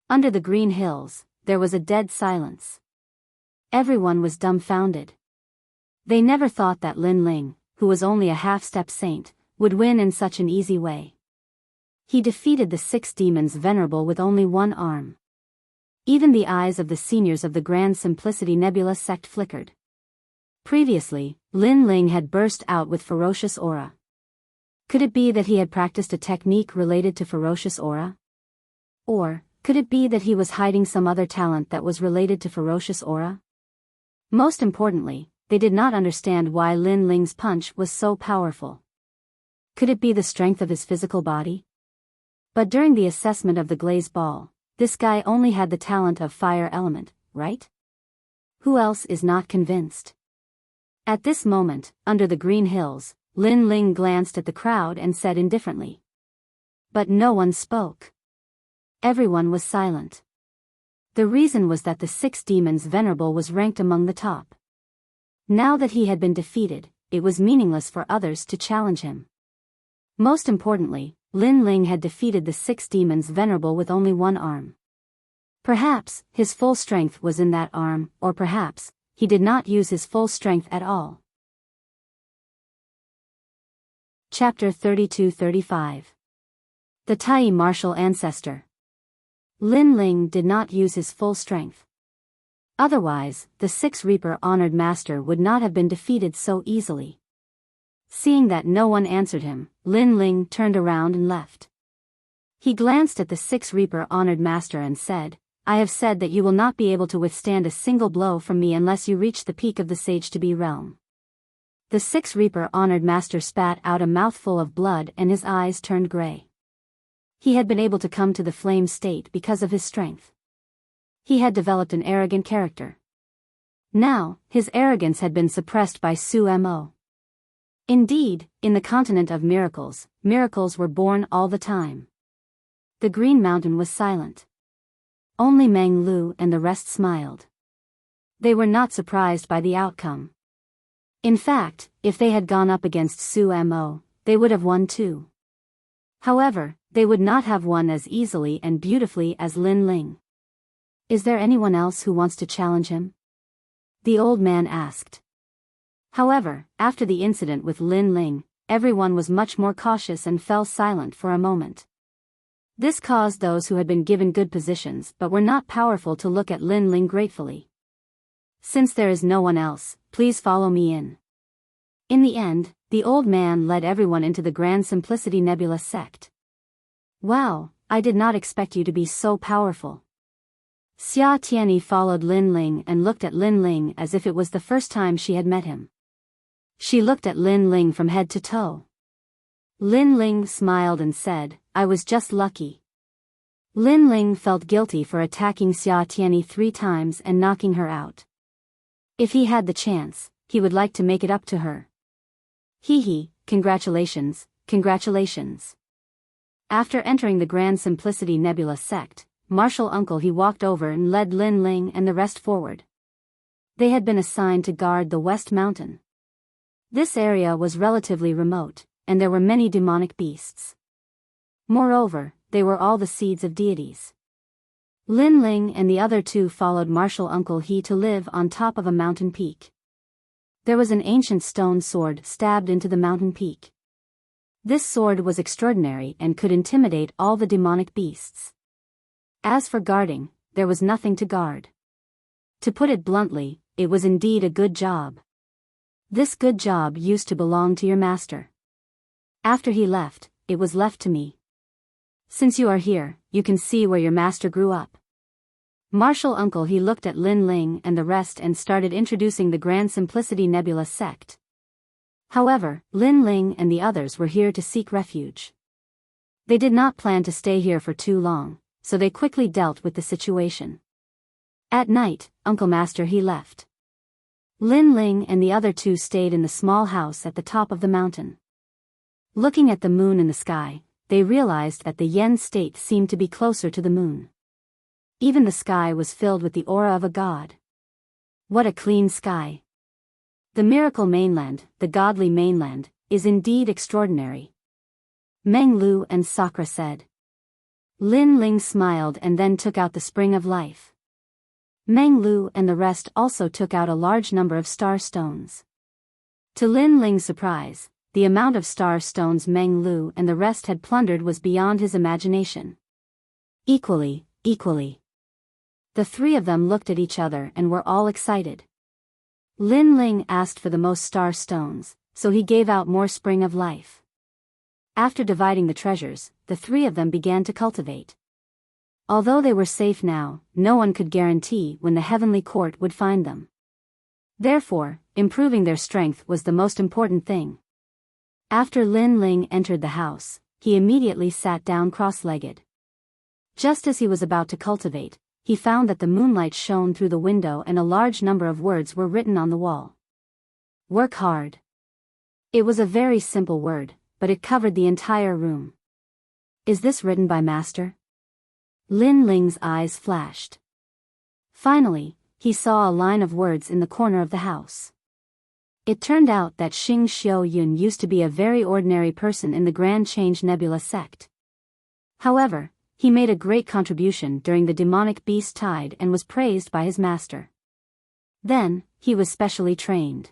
Under the green hills, there was a dead silence. Everyone was dumbfounded. They never thought that Lin Ling, who was only a half-step saint, would win in such an easy way. He defeated the six demons venerable with only one arm. Even the eyes of the seniors of the Grand Simplicity Nebula sect flickered. Previously, Lin Ling had burst out with ferocious aura. Could it be that he had practiced a technique related to ferocious aura? Or, could it be that he was hiding some other talent that was related to ferocious aura? Most importantly, they did not understand why Lin Ling's punch was so powerful. Could it be the strength of his physical body? But during the assessment of the glaze ball, this guy only had the talent of fire element, right? Who else is not convinced? At this moment, under the green hills, Lin Ling glanced at the crowd and said indifferently. But no one spoke. Everyone was silent. The reason was that the six demons venerable was ranked among the top. Now that he had been defeated, it was meaningless for others to challenge him. Most importantly, Lin Ling had defeated the six demons venerable with only one arm. Perhaps, his full strength was in that arm, or perhaps, he did not use his full strength at all. Chapter 32-35. The Tai Martial Ancestor. Lin Ling did not use his full strength. Otherwise, the Six Reaper Honored Master would not have been defeated so easily. Seeing that no one answered him, Lin Ling turned around and left. He glanced at the Six Reaper Honored Master and said, I have said that you will not be able to withstand a single blow from me unless you reach the peak of the Sage-to-Be realm. The Six Reaper Honored Master spat out a mouthful of blood and his eyes turned gray. He had been able to come to the flame state because of his strength. He had developed an arrogant character. Now, his arrogance had been suppressed by Sumo. Indeed, in the continent of miracles, miracles were born all the time. The Green Mountain was silent. Only Meng Lu and the rest smiled. They were not surprised by the outcome. In fact, if they had gone up against Sumo, they would have won too. However, they would not have won as easily and beautifully as Lin Ling. Is there anyone else who wants to challenge him? The old man asked. However, after the incident with Lin Ling, everyone was much more cautious and fell silent for a moment. This caused those who had been given good positions but were not powerful to look at Lin Ling gratefully. Since there is no one else, please follow me in. In the end, the old man led everyone into the Grand Simplicity Nebula sect. Wow, I did not expect you to be so powerful. Xia Tianyi followed Lin Ling and looked at Lin Ling as if it was the first time she had met him. She looked at Lin Ling from head to toe. Lin Ling smiled and said, I was just lucky. Lin Ling felt guilty for attacking Xia Tianyi 3 times and knocking her out. If he had the chance, he would like to make it up to her. Hee, congratulations, congratulations. After entering the Grand Simplicity Nebula sect, Martial Uncle he walked over and led Lin Ling and the rest forward. They had been assigned to guard the West Mountain. This area was relatively remote, and there were many demonic beasts. Moreover, they were all the seeds of deities. Lin Ling and the other two followed Martial Uncle He to live on top of a mountain peak. There was an ancient stone sword stabbed into the mountain peak. This sword was extraordinary and could intimidate all the demonic beasts. As for guarding, there was nothing to guard. To put it bluntly, it was indeed a good job. This good job used to belong to your master. After he left, it was left to me. Since you are here, you can see where your master grew up. Martial Uncle he looked at Lin Ling and the rest and started introducing the Grand Simplicity Nebula sect. However, Lin Ling and the others were here to seek refuge. They did not plan to stay here for too long, so they quickly dealt with the situation. At night, Uncle Master he left. Lin Ling and the other two stayed in the small house at the top of the mountain. Looking at the moon in the sky, they realized that the Yen state seemed to be closer to the moon. Even the sky was filled with the aura of a god. What a clean sky! The miracle mainland, the godly mainland, is indeed extraordinary. Meng Lu and Sakura said. Lin Ling smiled and then took out the spring of life. Meng Lu and the rest also took out a large number of star stones. To Lin Ling's surprise, the amount of star stones Meng Lu and the rest had plundered was beyond his imagination. Equally. The three of them looked at each other and were all excited. Lin Ling asked for the most star stones, so he gave out more spring of life. After dividing the treasures, the three of them began to cultivate. Although they were safe now, no one could guarantee when the heavenly court would find them. Therefore, improving their strength was the most important thing. After Lin Ling entered the house, he immediately sat down cross-legged. Just as he was about to cultivate, he found that the moonlight shone through the window and a large number of words were written on the wall. Work hard. It was a very simple word, but it covered the entire room. Is this written by Master? Lin Ling's eyes flashed. Finally, he saw a line of words in the corner of the house. It turned out that Xing Xiu Yun used to be a very ordinary person in the Grand Change Nebula sect. However, he made a great contribution during the demonic beast tide and was praised by his master. Then, he was specially trained.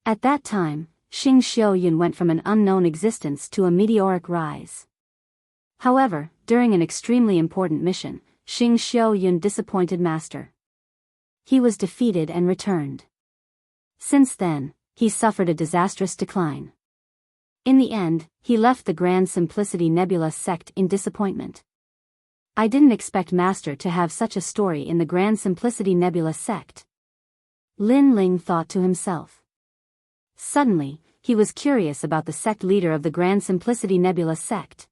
At that time, Xing Xiu Yun went from an unknown existence to a meteoric rise. However, during an extremely important mission, Xing Xiu Yun disappointed Master. He was defeated and returned. Since then, he suffered a disastrous decline. In the end, he left the Grand Simplicity Nebula sect in disappointment. I didn't expect Master to have such a story in the Grand Simplicity Nebula sect. Lin Ling thought to himself. Suddenly, he was curious about the sect leader of the Grand Simplicity Nebula sect.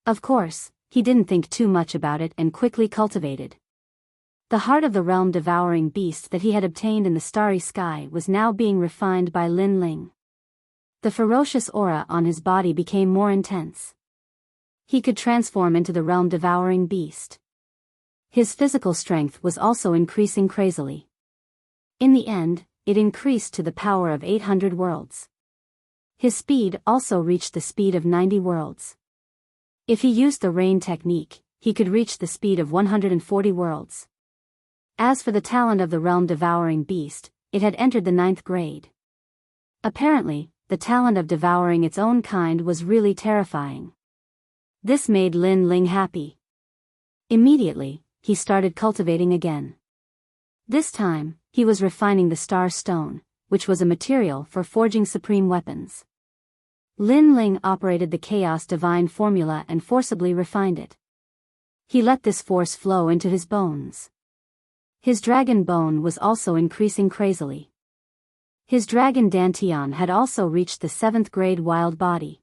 Of course, he didn't think too much about it and quickly cultivated. The heart of the realm-devouring beast that he had obtained in the starry sky was now being refined by Lin Ling. The ferocious aura on his body became more intense. He could transform into the realm-devouring beast. His physical strength was also increasing crazily. In the end, it increased to the power of 800 worlds. His speed also reached the speed of 90 worlds. If he used the rain technique, he could reach the speed of 140 worlds. As for the talent of the realm-devouring beast, it had entered the 9th grade. Apparently, the talent of devouring its own kind was really terrifying. This made Lin Ling happy. Immediately, he started cultivating again. This time, he was refining the star stone, which was a material for forging supreme weapons. Lin Ling operated the Chaos Divine formula and forcibly refined it. He let this force flow into his bones. His dragon bone was also increasing crazily. His dragon Dantian had also reached the 7th grade wild body.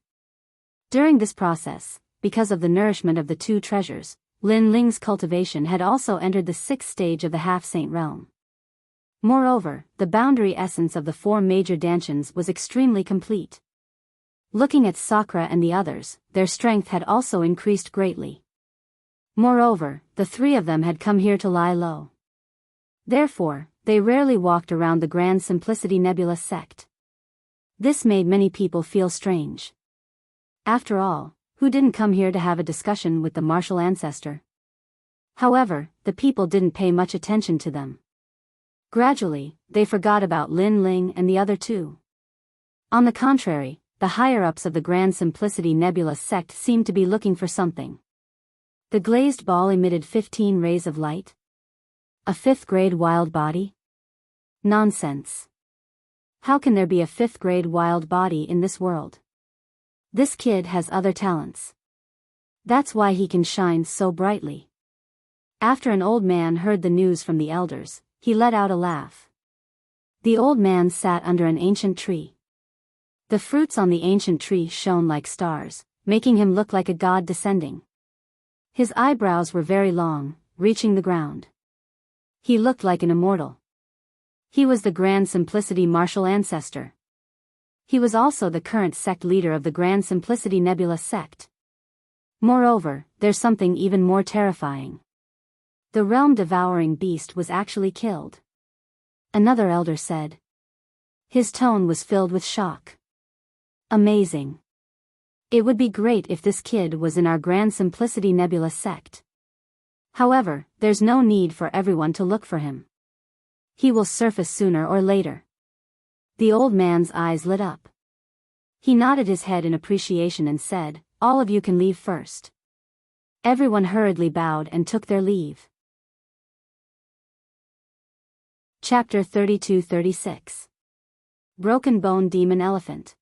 During this process, because of the nourishment of the two treasures, Lin Ling's cultivation had also entered the 6th stage of the half-saint realm. Moreover, the boundary essence of the 4 major dantians was extremely complete. Looking at Sakura and the others, their strength had also increased greatly. Moreover, the 3 of them had come here to lie low. Therefore, they rarely walked around the Grand Simplicity Nebula sect. This made many people feel strange. After all, who didn't come here to have a discussion with the martial ancestor? However, the people didn't pay much attention to them. Gradually, they forgot about Lin Ling and the other 2. On the contrary, the higher-ups of the Grand Simplicity Nebula sect seemed to be looking for something. The glazed ball emitted 15 rays of light. A 5th-grade wild body? Nonsense. How can there be a 5th-grade wild body in this world? This kid has other talents. That's why he can shine so brightly. After an old man heard the news from the elders, he let out a laugh. The old man sat under an ancient tree. The fruits on the ancient tree shone like stars, making him look like a god descending. His eyebrows were very long, reaching the ground. He looked like an immortal. He was the Grand Simplicity martial ancestor. He was also the current sect leader of the Grand Simplicity Nebula sect. Moreover, there's something even more terrifying. The realm-devouring beast was actually killed. Another elder said. His tone was filled with shock. Amazing. It would be great if this kid was in our Grand Simplicity Nebula sect. However, there's no need for everyone to look for him. He will surface sooner or later. The old man's eyes lit up. He nodded his head in appreciation and said, "All of you can leave first." Everyone hurriedly bowed and took their leave. Chapter 32-36. Broken Bone Demon Elephant.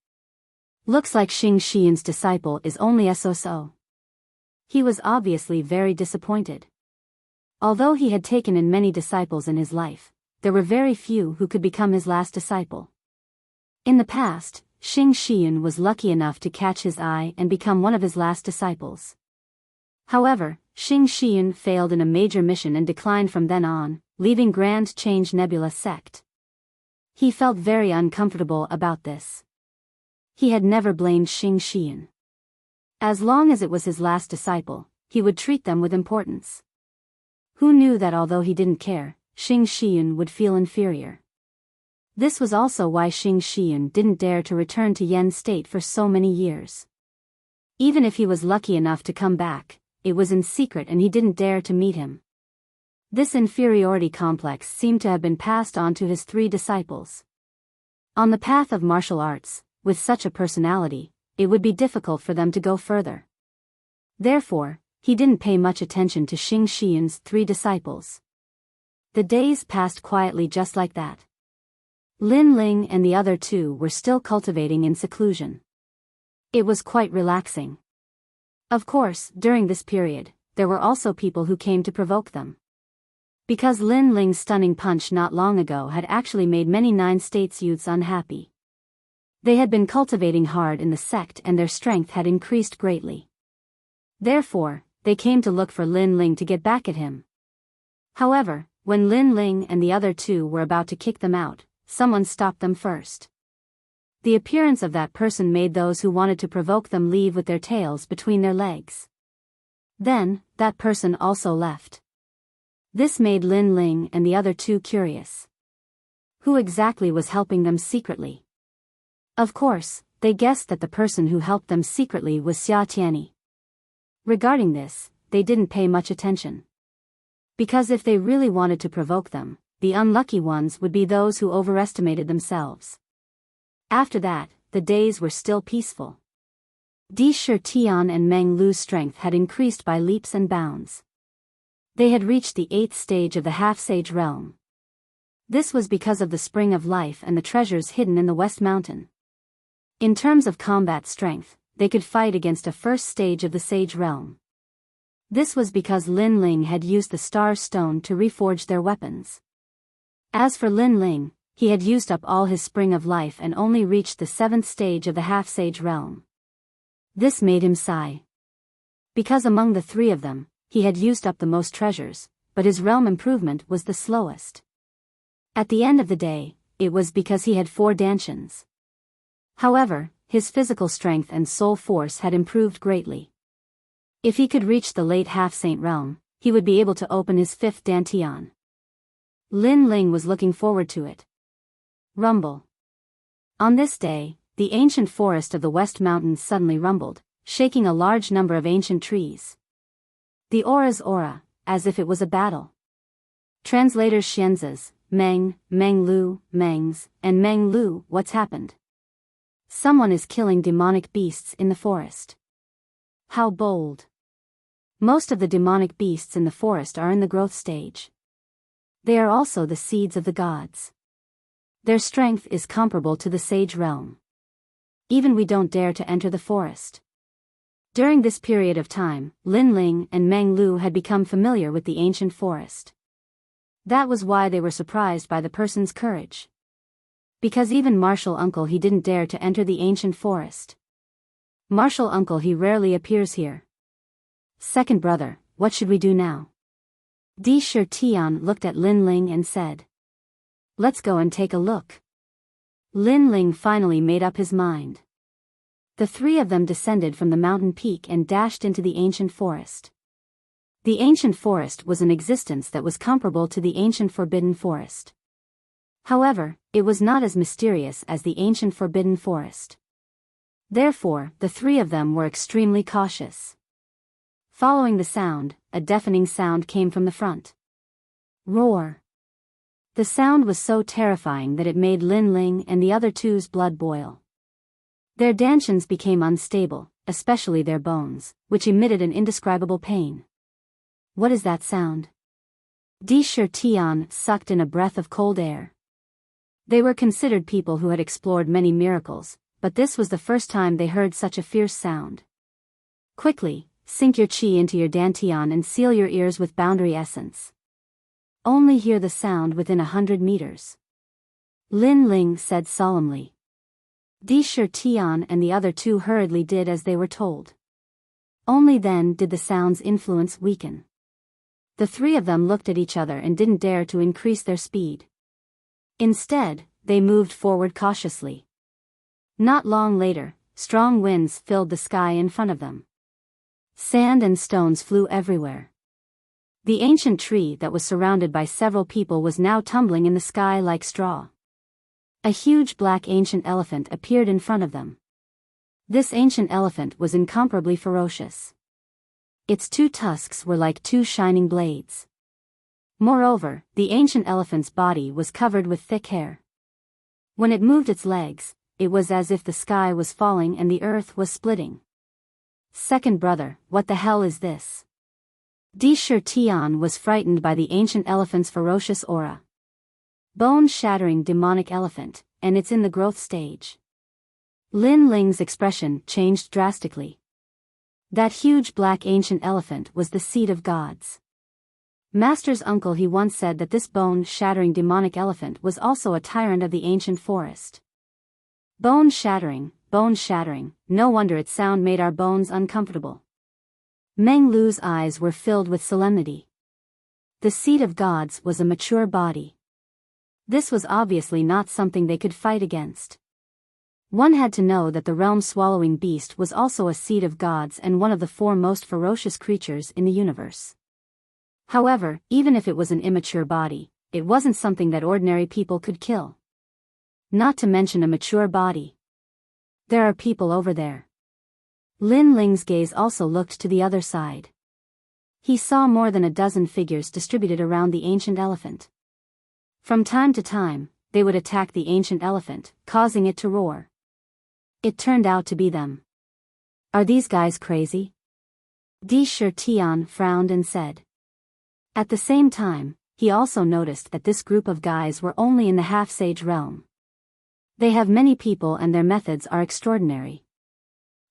Looks like Xing Xian's disciple is only so. He was obviously very disappointed. Although he had taken in many disciples in his life, there were very few who could become his last disciple. In the past, Xing Xian was lucky enough to catch his eye and become one of his last disciples. However, Xing Xian failed in a major mission and declined from then on, leaving Grand Change Nebula sect. He felt very uncomfortable about this. He had never blamed Xing Xian. As long as it was his last disciple, he would treat them with importance. Who knew that although he didn't care, Xing Xian would feel inferior? This was also why Xing Xian didn't dare to return to Yen State for so many years. Even if he was lucky enough to come back, it was in secret and he didn't dare to meet him. This inferiority complex seemed to have been passed on to his 3 disciples. On the path of martial arts, with such a personality, it would be difficult for them to go further. Therefore, he didn't pay much attention to Xing Xian's 3 disciples. The days passed quietly just like that. Lin Ling and the other 2 were still cultivating in seclusion. It was quite relaxing. Of course, during this period, there were also people who came to provoke them. Because Lin Ling's stunning punch not long ago had actually made many 9 states youths unhappy. They had been cultivating hard in the sect and their strength had increased greatly. Therefore, they came to look for Lin Ling to get back at him. However, when Lin Ling and the other 2 were about to kick them out, someone stopped them first. The appearance of that person made those who wanted to provoke them leave with their tails between their legs. Then, that person also left. This made Lin Ling and the other 2 curious. Who exactly was helping them secretly? Of course, they guessed that the person who helped them secretly was Xia Tianyi. Regarding this, they didn't pay much attention. Because if they really wanted to provoke them, the unlucky ones would be those who overestimated themselves. After that, the days were still peaceful. Di Shi Tian and Meng Lu's strength had increased by leaps and bounds. They had reached the 8th stage of the half-sage realm. This was because of the spring of life and the treasures hidden in the West Mountain. In terms of combat strength, they could fight against a first stage of the sage realm. This was because Lin Ling had used the Star Stone to reforge their weapons. As for Lin Ling, he had used up all his spring of life and only reached the 7th stage of the half-sage realm. This made him sigh. Because among the 3 of them, he had used up the most treasures, but his realm improvement was the slowest. At the end of the day, it was because he had 4 dantians. However, his physical strength and soul force had improved greatly. If he could reach the late half-saint realm, he would be able to open his 5th dantian. Lin Ling was looking forward to it. Rumble. On this day, the ancient forest of the West Mountains suddenly rumbled, shaking a large number of ancient trees. The aura's aura, as if it was a battle. Translators Xianzas, Meng, Meng Lu, Mengs, and Meng Lu, what's happened? Someone is killing demonic beasts in the forest. How bold. Most of the demonic beasts in the forest are in the growth stage. They are also the seeds of the gods. Their strength is comparable to the sage realm. Even we don't dare to enter the forest. During this period of time, Lin Ling and Meng Lu had become familiar with the ancient forest. That was why they were surprised by the person's courage. Because even Martial Uncle he didn't dare to enter the ancient forest. Martial Uncle he rarely appears here. Second brother, what should we do now? Di Shi Tian looked at Lin Ling and said. Let's go and take a look. Lin Ling finally made up his mind. The 3 of them descended from the mountain peak and dashed into the ancient forest. The ancient forest was an existence that was comparable to the ancient forbidden forest. However, it was not as mysterious as the ancient forbidden forest. Therefore, the 3 of them were extremely cautious. Following the sound, a deafening sound came from the front. Roar. The sound was so terrifying that it made Lin Ling and the other 2's blood boil. Their dantians became unstable, especially their bones, which emitted an indescribable pain. What is that sound? Di Shi Tian sucked in a breath of cold air. They were considered people who had explored many miracles, but this was the first time they heard such a fierce sound. Quickly, sink your chi into your dantian and seal your ears with boundary essence. Only hear the sound within 100 meters. Lin Ling said solemnly. Di Shi Tian and the other 2 hurriedly did as they were told. Only then did the sound's influence weaken. The 3 of them looked at each other and didn't dare to increase their speed. Instead, they moved forward cautiously. Not long later, strong winds filled the sky in front of them. Sand and stones flew everywhere. The ancient tree that was surrounded by several people was now tumbling in the sky like straw. A huge black ancient elephant appeared in front of them. This ancient elephant was incomparably ferocious. Its 2 tusks were like 2 shining blades. Moreover, the ancient elephant's body was covered with thick hair. When it moved its legs, it was as if the sky was falling and the earth was splitting. Second brother, what the hell is this? Di Shi Tian was frightened by the ancient elephant's ferocious aura. Bone-shattering demonic elephant, and it's in the growth stage. Lin Ling's expression changed drastically. That huge black ancient elephant was the seed of gods. Master's uncle he once said that this bone-shattering demonic elephant was also a tyrant of the ancient forest. Bone-shattering, no wonder its sound made our bones uncomfortable. Meng Lu's eyes were filled with solemnity. The seed of gods was a mature body. This was obviously not something they could fight against. One had to know that the realm-swallowing beast was also a seed of gods and one of the 4 most ferocious creatures in the universe. However, even if it was an immature body, it wasn't something that ordinary people could kill. Not to mention a mature body. There are people over there. Lin Ling's gaze also looked to the other side. He saw more than a dozen figures distributed around the ancient elephant. From time to time, they would attack the ancient elephant, causing it to roar. It turned out to be them. Are these guys crazy? Di Shi Tian frowned and said. At the same time, he also noticed that this group of guys were only in the half-sage realm. They have many people and their methods are extraordinary.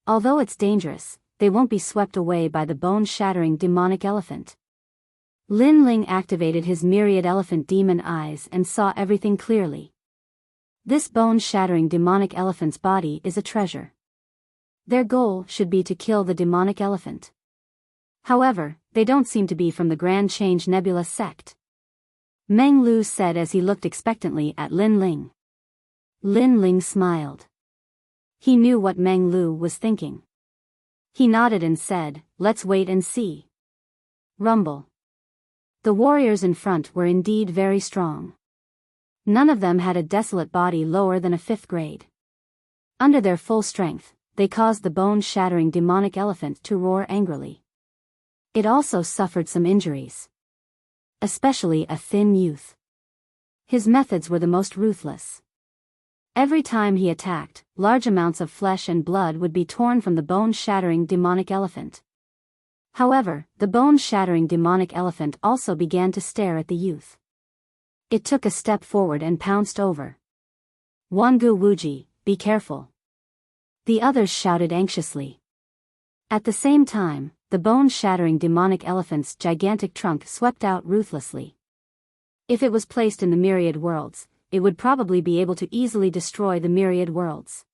Although it's dangerous, they won't be swept away by the bone-shattering demonic elephant. Lin Ling activated his myriad elephant demon eyes and saw everything clearly. This bone-shattering demonic elephant's body is a treasure. Their goal should be to kill the demonic elephant. However, They don't seem to be from the Grand Change Nebula sect. Meng Lu said as he looked expectantly at Lin Ling. Lin Ling smiled. He knew what Meng Lu was thinking. He nodded and said, "Let's wait and see." Rumble. The warriors in front were indeed very strong. None of them had a desolate body lower than a 5th grade. Under their full strength, they caused the bone-shattering demonic elephant to roar angrily. It also suffered some injuries. Especially a thin youth. His methods were the most ruthless. Every time he attacked, large amounts of flesh and blood would be torn from the bone-shattering demonic elephant. However, the bone-shattering demonic elephant also began to stare at the youth. It took a step forward and pounced over. "Wangu Wuji, be careful." The others shouted anxiously. At the same time, the bone-shattering demonic elephant's gigantic trunk swept out ruthlessly. If it was placed in the myriad worlds, it would probably be able to easily destroy the myriad worlds.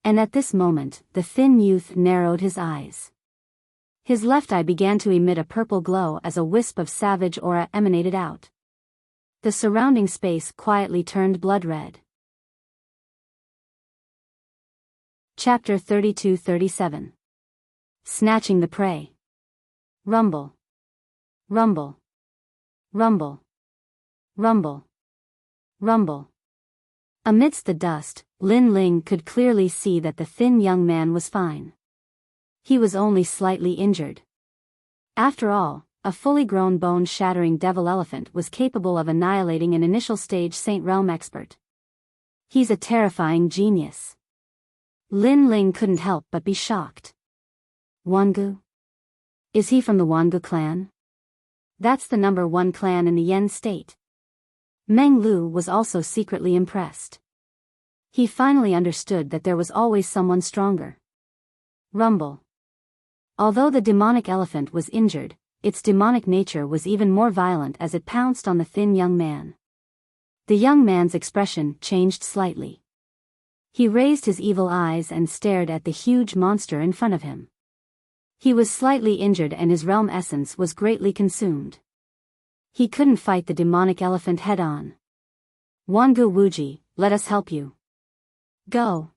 And at this moment, the thin youth narrowed his eyes. His left eye began to emit a purple glow as a wisp of savage aura emanated out. The surrounding space quietly turned blood red. Chapter 32-37. Snatching the Prey. Rumble. Rumble. Rumble. Rumble. Rumble. Amidst the dust, Lin Ling could clearly see that the thin young man was fine. He was only slightly injured. After all, a fully grown bone-shattering devil elephant was capable of annihilating an initial stage Saint Realm expert. He's a terrifying genius. Lin Ling couldn't help but be shocked. Wangu? Is he from the Wangu clan? That's the #1 clan in the Yen state. Meng Lu was also secretly impressed. He finally understood that there was always someone stronger. Rumble. Although the demonic elephant was injured, its demonic nature was even more violent as it pounced on the thin young man. The young man's expression changed slightly. He raised his evil eyes and stared at the huge monster in front of him. He was slightly injured and his realm essence was greatly consumed. He couldn't fight the demonic elephant head-on. "Wangu Wuji, let us help you." "Go."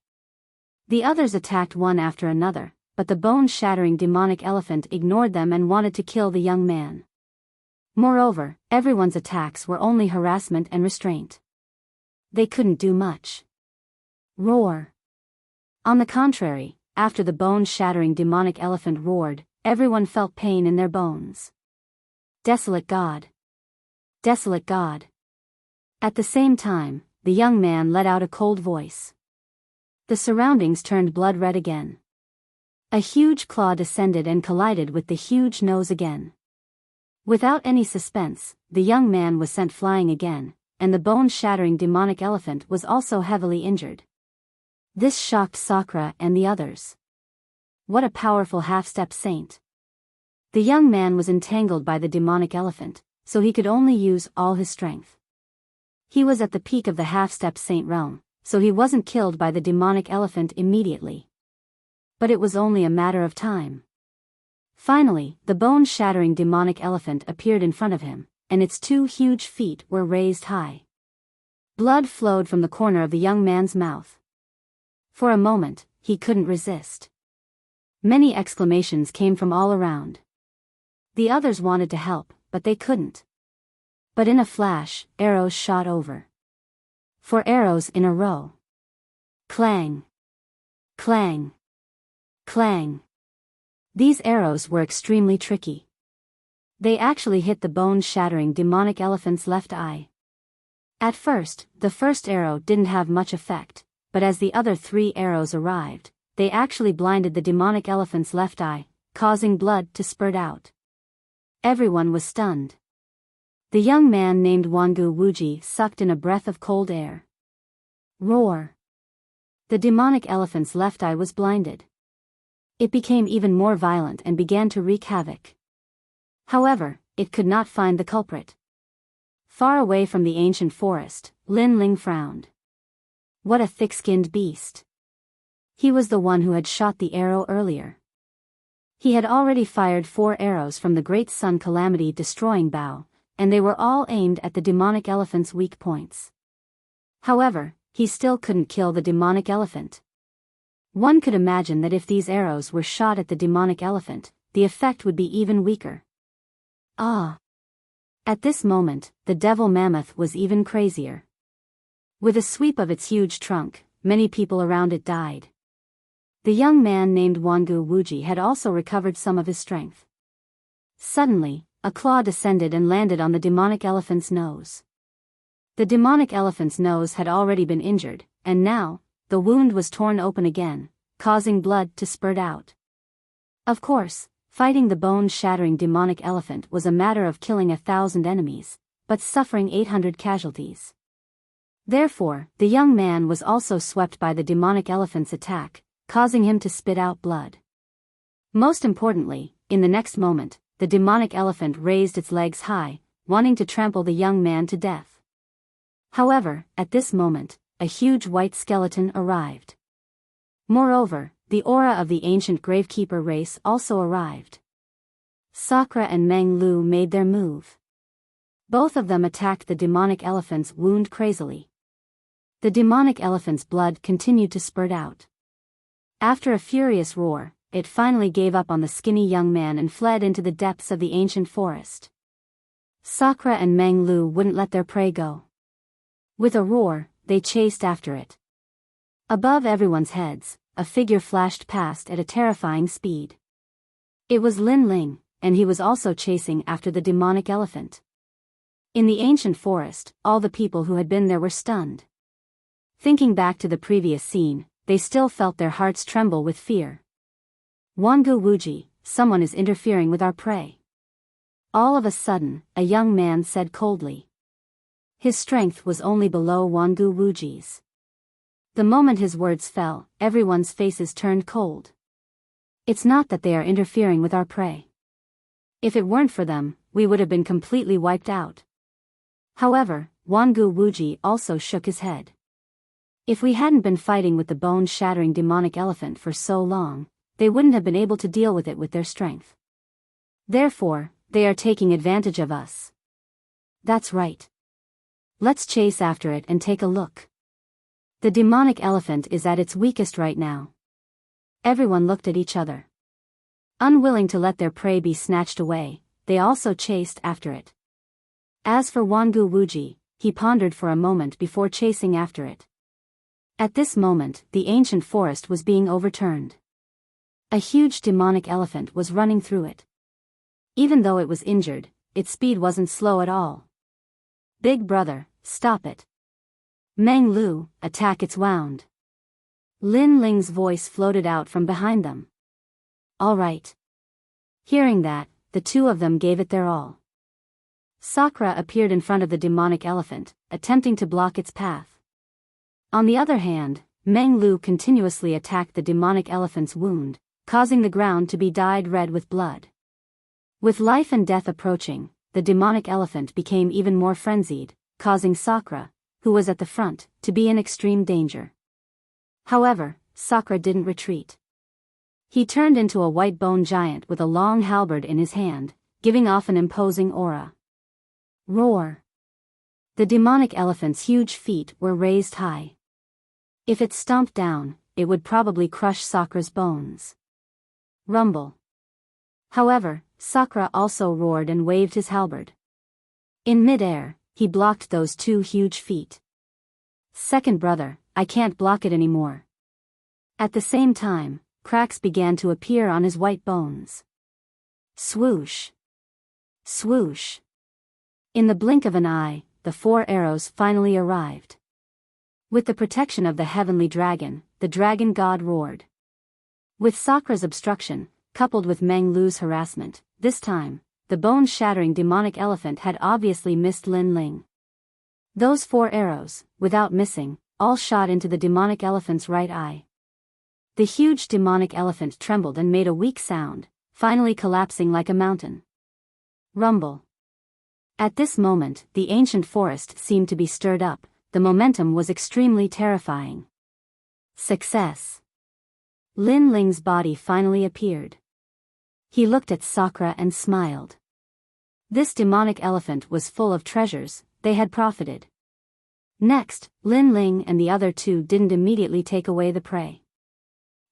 The others attacked one after another, but the bone-shattering demonic elephant ignored them and wanted to kill the young man. Moreover, everyone's attacks were only harassment and restraint. They couldn't do much. Roar. On the contrary, after the bone-shattering demonic elephant roared, everyone felt pain in their bones. Desolate God. Desolate God. At the same time, the young man let out a cold voice. The surroundings turned blood red again. A huge claw descended and collided with the huge nose again. Without any suspense, the young man was sent flying again, and the bone-shattering demonic elephant was also heavily injured. This shocked Sakura and the others. What a powerful half-step saint. The young man was entangled by the demonic elephant, so he could only use all his strength. He was at the peak of the half-step saint realm, so he wasn't killed by the demonic elephant immediately. But it was only a matter of time. Finally, the bone-shattering demonic elephant appeared in front of him, and its 2 huge feet were raised high. Blood flowed from the corner of the young man's mouth. For a moment, he couldn't resist. Many exclamations came from all around. The others wanted to help, but they couldn't. But in a flash, arrows shot over. 4 arrows in a row. Clang. Clang. Clang. These arrows were extremely tricky. They actually hit the bone-shattering demonic elephant's left eye. At first, the first arrow didn't have much effect, but as the other 3 arrows arrived, they actually blinded the demonic elephant's left eye, causing blood to spurt out. Everyone was stunned. The young man named Wangu Wuji sucked in a breath of cold air. Roar. The demonic elephant's left eye was blinded. It became even more violent and began to wreak havoc. However, it could not find the culprit. Far away from the ancient forest, Lin Ling frowned. What a thick-skinned beast. He was the one who had shot the arrow earlier. He had already fired 4 arrows from the great sun calamity destroying bow, and they were all aimed at the demonic elephant's weak points. However, he still couldn't kill the demonic elephant. One could imagine that if these arrows were shot at the demonic elephant, the effect would be even weaker. Ah! At this moment, the devil mammoth was even crazier. With a sweep of its huge trunk, many people around it died. The young man named Wangu Wuji had also recovered some of his strength. Suddenly, a claw descended and landed on the demonic elephant's nose. The demonic elephant's nose had already been injured, and now, the wound was torn open again, causing blood to spurt out. Of course, fighting the bone-shattering demonic elephant was a matter of killing 1,000 enemies, but suffering 800 casualties. Therefore, the young man was also swept by the demonic elephant's attack, causing him to spit out blood. Most importantly, in the next moment, the demonic elephant raised its legs high, wanting to trample the young man to death. However, at this moment, a huge white skeleton arrived. Moreover, the aura of the ancient gravekeeper race also arrived. Sakura and Meng Lu made their move. Both of them attacked the demonic elephant's wound crazily. The demonic elephant's blood continued to spurt out. After a furious roar, it finally gave up on the skinny young man and fled into the depths of the ancient forest. Sakura and Meng Lu wouldn't let their prey go. With a roar, they chased after it. Above everyone's heads, a figure flashed past at a terrifying speed. It was Lin Ling, and he was also chasing after the demonic elephant. In the ancient forest, all the people who had been there were stunned. Thinking back to the previous scene, they still felt their hearts tremble with fear. Wangu Wuji, someone is interfering with our prey. All of a sudden, a young man said coldly. His strength was only below Wangu Wuji's. The moment his words fell, everyone's faces turned cold. It's not that they are interfering with our prey. If it weren't for them, we would have been completely wiped out. However, Wangu Wuji also shook his head. If we hadn't been fighting with the bone-shattering demonic elephant for so long, they wouldn't have been able to deal with it with their strength. Therefore, they are taking advantage of us. That's right. Let's chase after it and take a look. The demonic elephant is at its weakest right now. Everyone looked at each other. Unwilling to let their prey be snatched away, they also chased after it. As for Wangu Wuji, he pondered for a moment before chasing after it. At this moment, the ancient forest was being overturned. A huge demonic elephant was running through it. Even though it was injured, its speed wasn't slow at all. Big brother, stop it. Meng Lu, attack its wound. Lin Ling's voice floated out from behind them. All right. Hearing that, the two of them gave it their all. Sakura appeared in front of the demonic elephant, attempting to block its path. On the other hand, Meng Lu continuously attacked the demonic elephant's wound, causing the ground to be dyed red with blood. With life and death approaching, the demonic elephant became even more frenzied, causing Sakura, who was at the front, to be in extreme danger. However, Sakura didn't retreat. He turned into a white bone giant with a long halberd in his hand, giving off an imposing aura. Roar! The demonic elephant's huge feet were raised high. If it stomped down, it would probably crush Sakura's bones. Rumble. However, Sakura also roared and waved his halberd. In mid-air, he blocked those 2 huge feet. Second brother, I can't block it anymore. At the same time, cracks began to appear on his white bones. Swoosh! Swoosh! In the blink of an eye, the 4 arrows finally arrived. With the protection of the heavenly dragon, the dragon god roared. With Sakura's obstruction, coupled with Meng Lu's harassment, this time, the bone-shattering demonic elephant had obviously missed Lin Ling. Those 4 arrows, without missing, all shot into the demonic elephant's right eye. The huge demonic elephant trembled and made a weak sound, finally collapsing like a mountain. Rumble. At this moment, the ancient forest seemed to be stirred up. The momentum was extremely terrifying. Success. Lin Ling's body finally appeared. He looked at Sakura and smiled. This demonic elephant was full of treasures, they had profited. Next, Lin Ling and the other two didn't immediately take away the prey.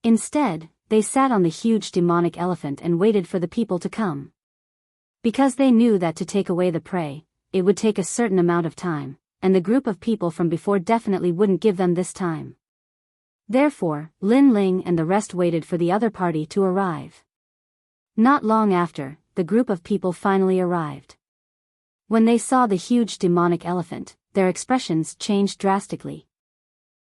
Instead, they sat on the huge demonic elephant and waited for the people to come. Because they knew that to take away the prey, it would take a certain amount of time, and the group of people from before definitely wouldn't give them this time. Therefore, Lin Ling and the rest waited for the other party to arrive. Not long after, the group of people finally arrived. When they saw the huge demonic elephant, their expressions changed drastically.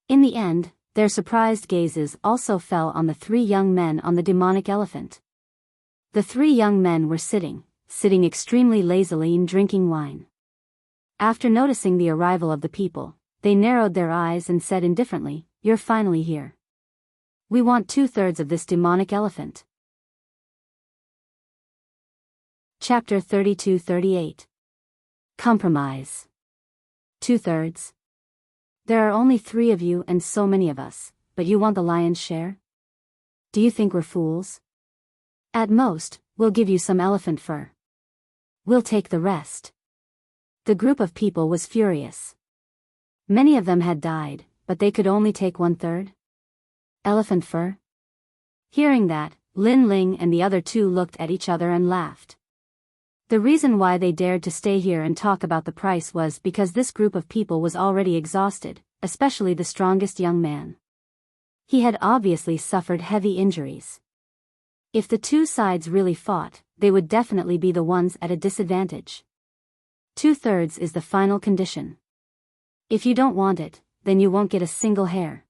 In the end, their surprised gazes also fell on the three young men on the demonic elephant. The three young men were sitting extremely lazily and drinking wine. After noticing the arrival of the people, they narrowed their eyes and said indifferently, "You're finally here. We want 2/3 of this demonic elephant." Chapter 32-38. Compromise. 2/3. There are only 3 of you and so many of us, but you want the lion's share? Do you think we're fools? At most, we'll give you some elephant fur. We'll take the rest. The group of people was furious. Many of them had died, but they could only take 1/3. Elephant fur? Hearing that, Lin Ling and the other two looked at each other and laughed. The reason why they dared to stay here and talk about the price was because this group of people was already exhausted, especially the strongest young man. He had obviously suffered heavy injuries. If the two sides really fought, they would definitely be the ones at a disadvantage. 2/3 is the final condition. If you don't want it, then you won't get a single hair.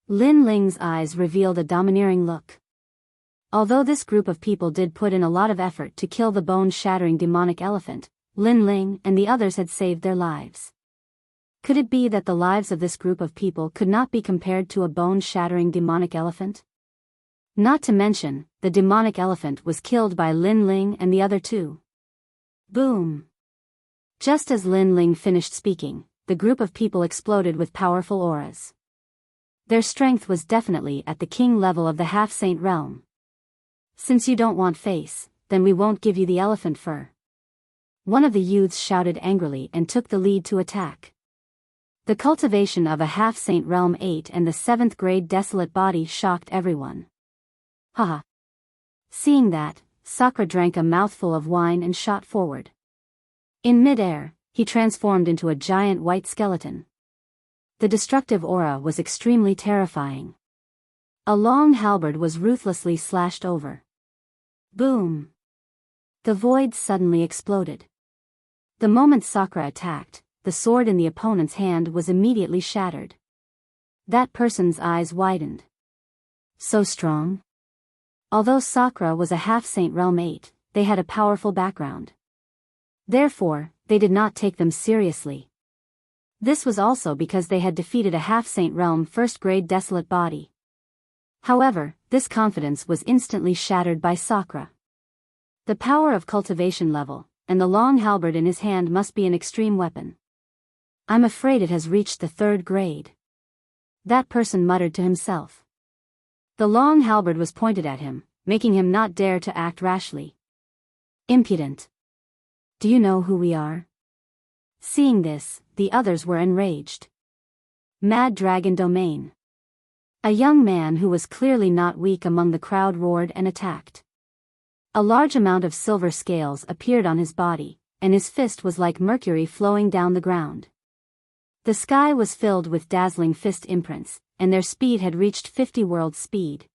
Lin Ling's eyes revealed a domineering look. Although this group of people did put in a lot of effort to kill the bone-shattering demonic elephant, Lin Ling and the others had saved their lives. Could it be that the lives of this group of people could not be compared to a bone-shattering demonic elephant? Not to mention, the demonic elephant was killed by Lin Ling and the other two. Boom! Just as Lin Ling finished speaking, the group of people exploded with powerful auras. Their strength was definitely at the king level of the half-saint realm. "Since you don't want face, then we won't give you the elephant fur." One of the youths shouted angrily and took the lead to attack. The cultivation of a half-saint realm 8 and the 7th grade desolate body shocked everyone. Haha. Seeing that, Sakura drank a mouthful of wine and shot forward. In mid-air, he transformed into a giant white skeleton. The destructive aura was extremely terrifying. A long halberd was ruthlessly slashed over. Boom! The void suddenly exploded. The moment Sakura attacked, the sword in the opponent's hand was immediately shattered. That person's eyes widened. So strong? Although Sakura was a half-saint realm 8, they had a powerful background. Therefore, they did not take them seriously. This was also because they had defeated a half-saint realm 1st grade desolate body. However, this confidence was instantly shattered by Sakura. The power of cultivation level, and the long halberd in his hand must be an extreme weapon. "I'm afraid it has reached the 3rd grade. That person muttered to himself. The long halberd was pointed at him, making him not dare to act rashly. Impudent! Do you know who we are? Seeing this, the others were enraged. Mad Dragon Domain. A young man who was clearly not weak among the crowd roared and attacked. A large amount of silver scales appeared on his body, and his fist was like mercury flowing down the ground. The sky was filled with dazzling fist imprints, and their speed had reached 50 world speed.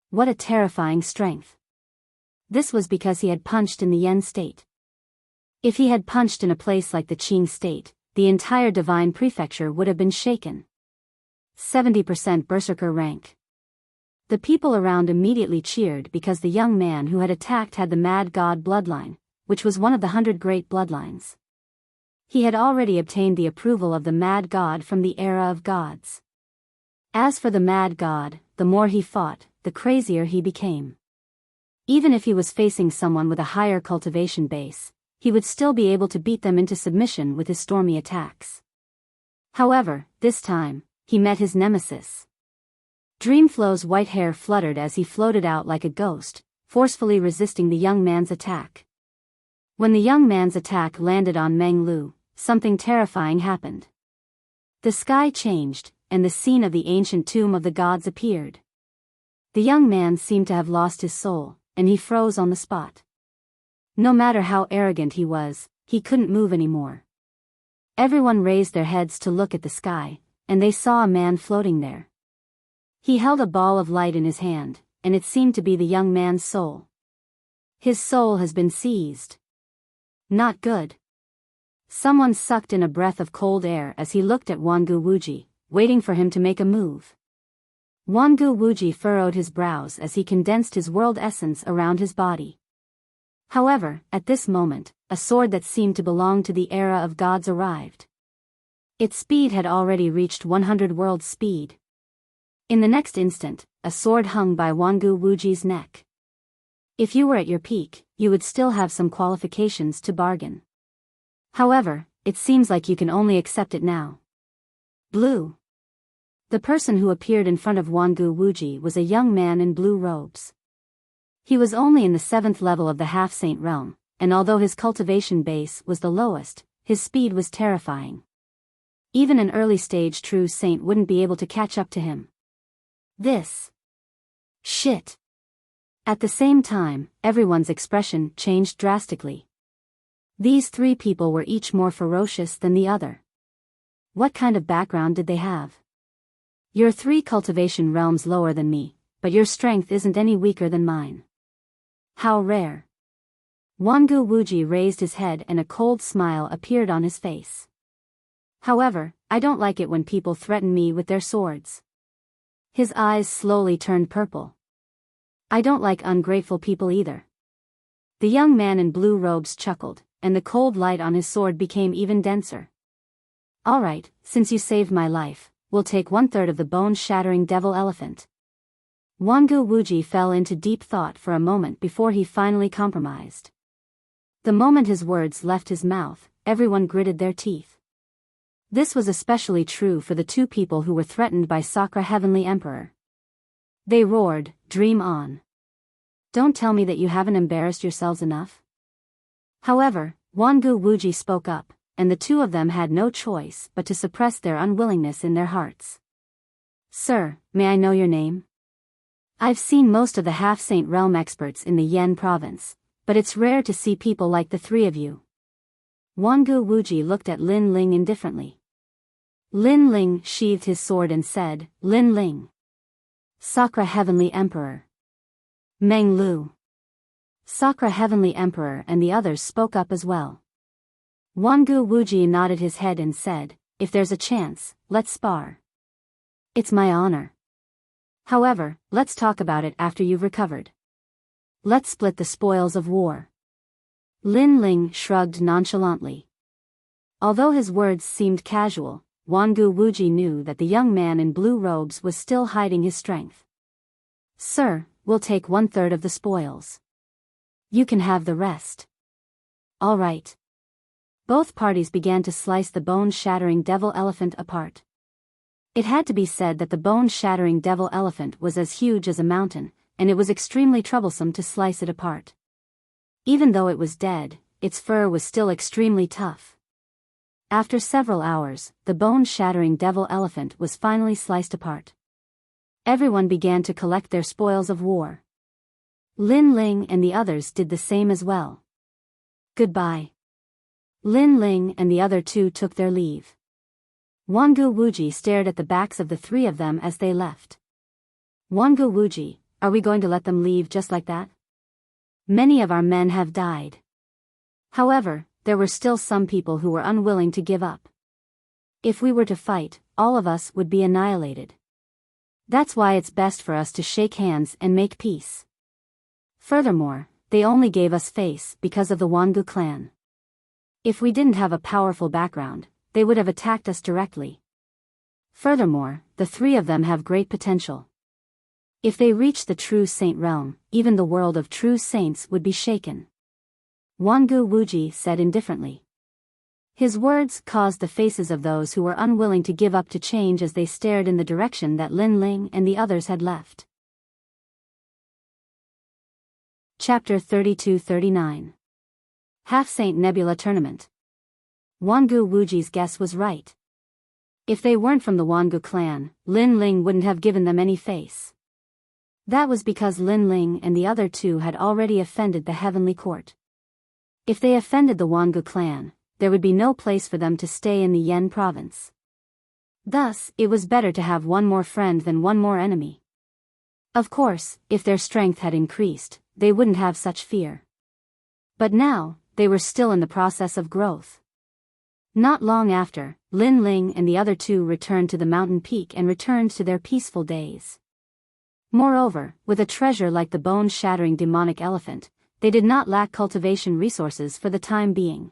What a terrifying strength. This was because he had punched in the Yen state. If he had punched in a place like the Qing state, the entire divine prefecture would have been shaken. 70% berserker rank. The people around immediately cheered because the young man who had attacked had the Mad God bloodline, which was one of the 100 great bloodlines. He had already obtained the approval of the Mad God from the era of gods. As for the Mad God, the more he fought, the crazier he became. Even if he was facing someone with a higher cultivation base, he would still be able to beat them into submission with his stormy attacks. However, this time, he met his nemesis. Dreamflow's white hair fluttered as he floated out like a ghost, forcefully resisting the young man's attack. When the young man's attack landed on Meng Lu, something terrifying happened. The sky changed, and the scene of the ancient tomb of the gods appeared. The young man seemed to have lost his soul, and he froze on the spot. No matter how arrogant he was, he couldn't move anymore. Everyone raised their heads to look at the sky, and they saw a man floating there. He held a ball of light in his hand, and it seemed to be the young man's soul. His soul has been seized. Not good. Someone sucked in a breath of cold air as he looked at Wangu Wuji, waiting for him to make a move. Wangu Wuji furrowed his brows as he condensed his world essence around his body. However, at this moment, a sword that seemed to belong to the era of gods arrived. Its speed had already reached 100 world speed. In the next instant, a sword hung by Wangu Wuji's neck. If you were at your peak, you would still have some qualifications to bargain. However, it seems like you can only accept it now. Blue. The person who appeared in front of Wangu Wuji was a young man in blue robes. He was only in the 7th level of the half-saint realm, and although his cultivation base was the lowest, his speed was terrifying. Even an early-stage true saint wouldn't be able to catch up to him. This. Shit. At the same time, everyone's expression changed drastically. These three people were each more ferocious than the other. What kind of background did they have? You're 3 cultivation realms lower than me, but your strength isn't any weaker than mine. How rare. Wangu Wuji raised his head and a cold smile appeared on his face. However, I don't like it when people threaten me with their swords. His eyes slowly turned purple. I don't like ungrateful people either. The young man in blue robes chuckled, and the cold light on his sword became even denser. Alright, since you saved my life, we'll take 1/3 of the bone-shattering devil elephant. Wangu Wuji fell into deep thought for a moment before he finally compromised. The moment his words left his mouth, everyone gritted their teeth. This was especially true for the 2 people who were threatened by Sakra Heavenly Emperor. They roared, "Dream on. Don't tell me that you haven't embarrassed yourselves enough." However, Wangu Wuji spoke up, and the 2 of them had no choice but to suppress their unwillingness in their hearts. "Sir, may I know your name? I've seen most of the half-saint realm experts in the Yen province, but it's rare to see people like the 3 of you." Wangu Wuji looked at Lin Ling indifferently. Lin Ling sheathed his sword and said, "Lin Ling. Sakra Heavenly Emperor. Meng Lu." Sakra Heavenly Emperor and the others spoke up as well. Wangu Wuji nodded his head and said, "If there's a chance, let's spar. It's my honor. However, let's talk about it after you've recovered. Let's split the spoils of war." Lin Ling shrugged nonchalantly. Although his words seemed casual, Wangu Wuji knew that the young man in blue robes was still hiding his strength. "Sir, we'll take 1/3 of the spoils. You can have the rest." "All right." Both parties began to slice the bone-shattering devil elephant apart. It had to be said that the bone-shattering devil elephant was as huge as a mountain, and it was extremely troublesome to slice it apart. Even though it was dead, its fur was still extremely tough. After several hours, the bone-shattering devil elephant was finally sliced apart. Everyone began to collect their spoils of war. Lin Ling and the others did the same as well. Goodbye. Lin Ling and the other 2 took their leave. Wangu Wuji stared at the backs of the 3 of them as they left. "Wangu Wuji, are we going to let them leave just like that? Many of our men have died." However, there were still some people who were unwilling to give up. "If we were to fight, all of us would be annihilated. That's why it's best for us to shake hands and make peace. Furthermore, they only gave us face because of the Wangu clan. If we didn't have a powerful background, they would have attacked us directly. Furthermore, the 3 of them have great potential. If they reach the true saint realm, even the world of true saints would be shaken." Wangu Wuji said indifferently. His words caused the faces of those who were unwilling to give up to change as they stared in the direction that Lin Ling and the others had left. Chapter 32-39. Half-Saint Nebula Tournament. Wangu Wuji's guess was right. If they weren't from the Wangu clan, Lin Ling wouldn't have given them any face. That was because Lin Ling and the other two had already offended the Heavenly Court. If they offended the Wangu clan, there would be no place for them to stay in the Yen province. Thus, it was better to have one more friend than one more enemy. Of course, if their strength had increased, they wouldn't have such fear. But now, they were still in the process of growth. Not long after, Lin Ling and the other two returned to the mountain peak and returned to their peaceful days. Moreover, with a treasure like the bone-shattering demonic elephant, they did not lack cultivation resources for the time being.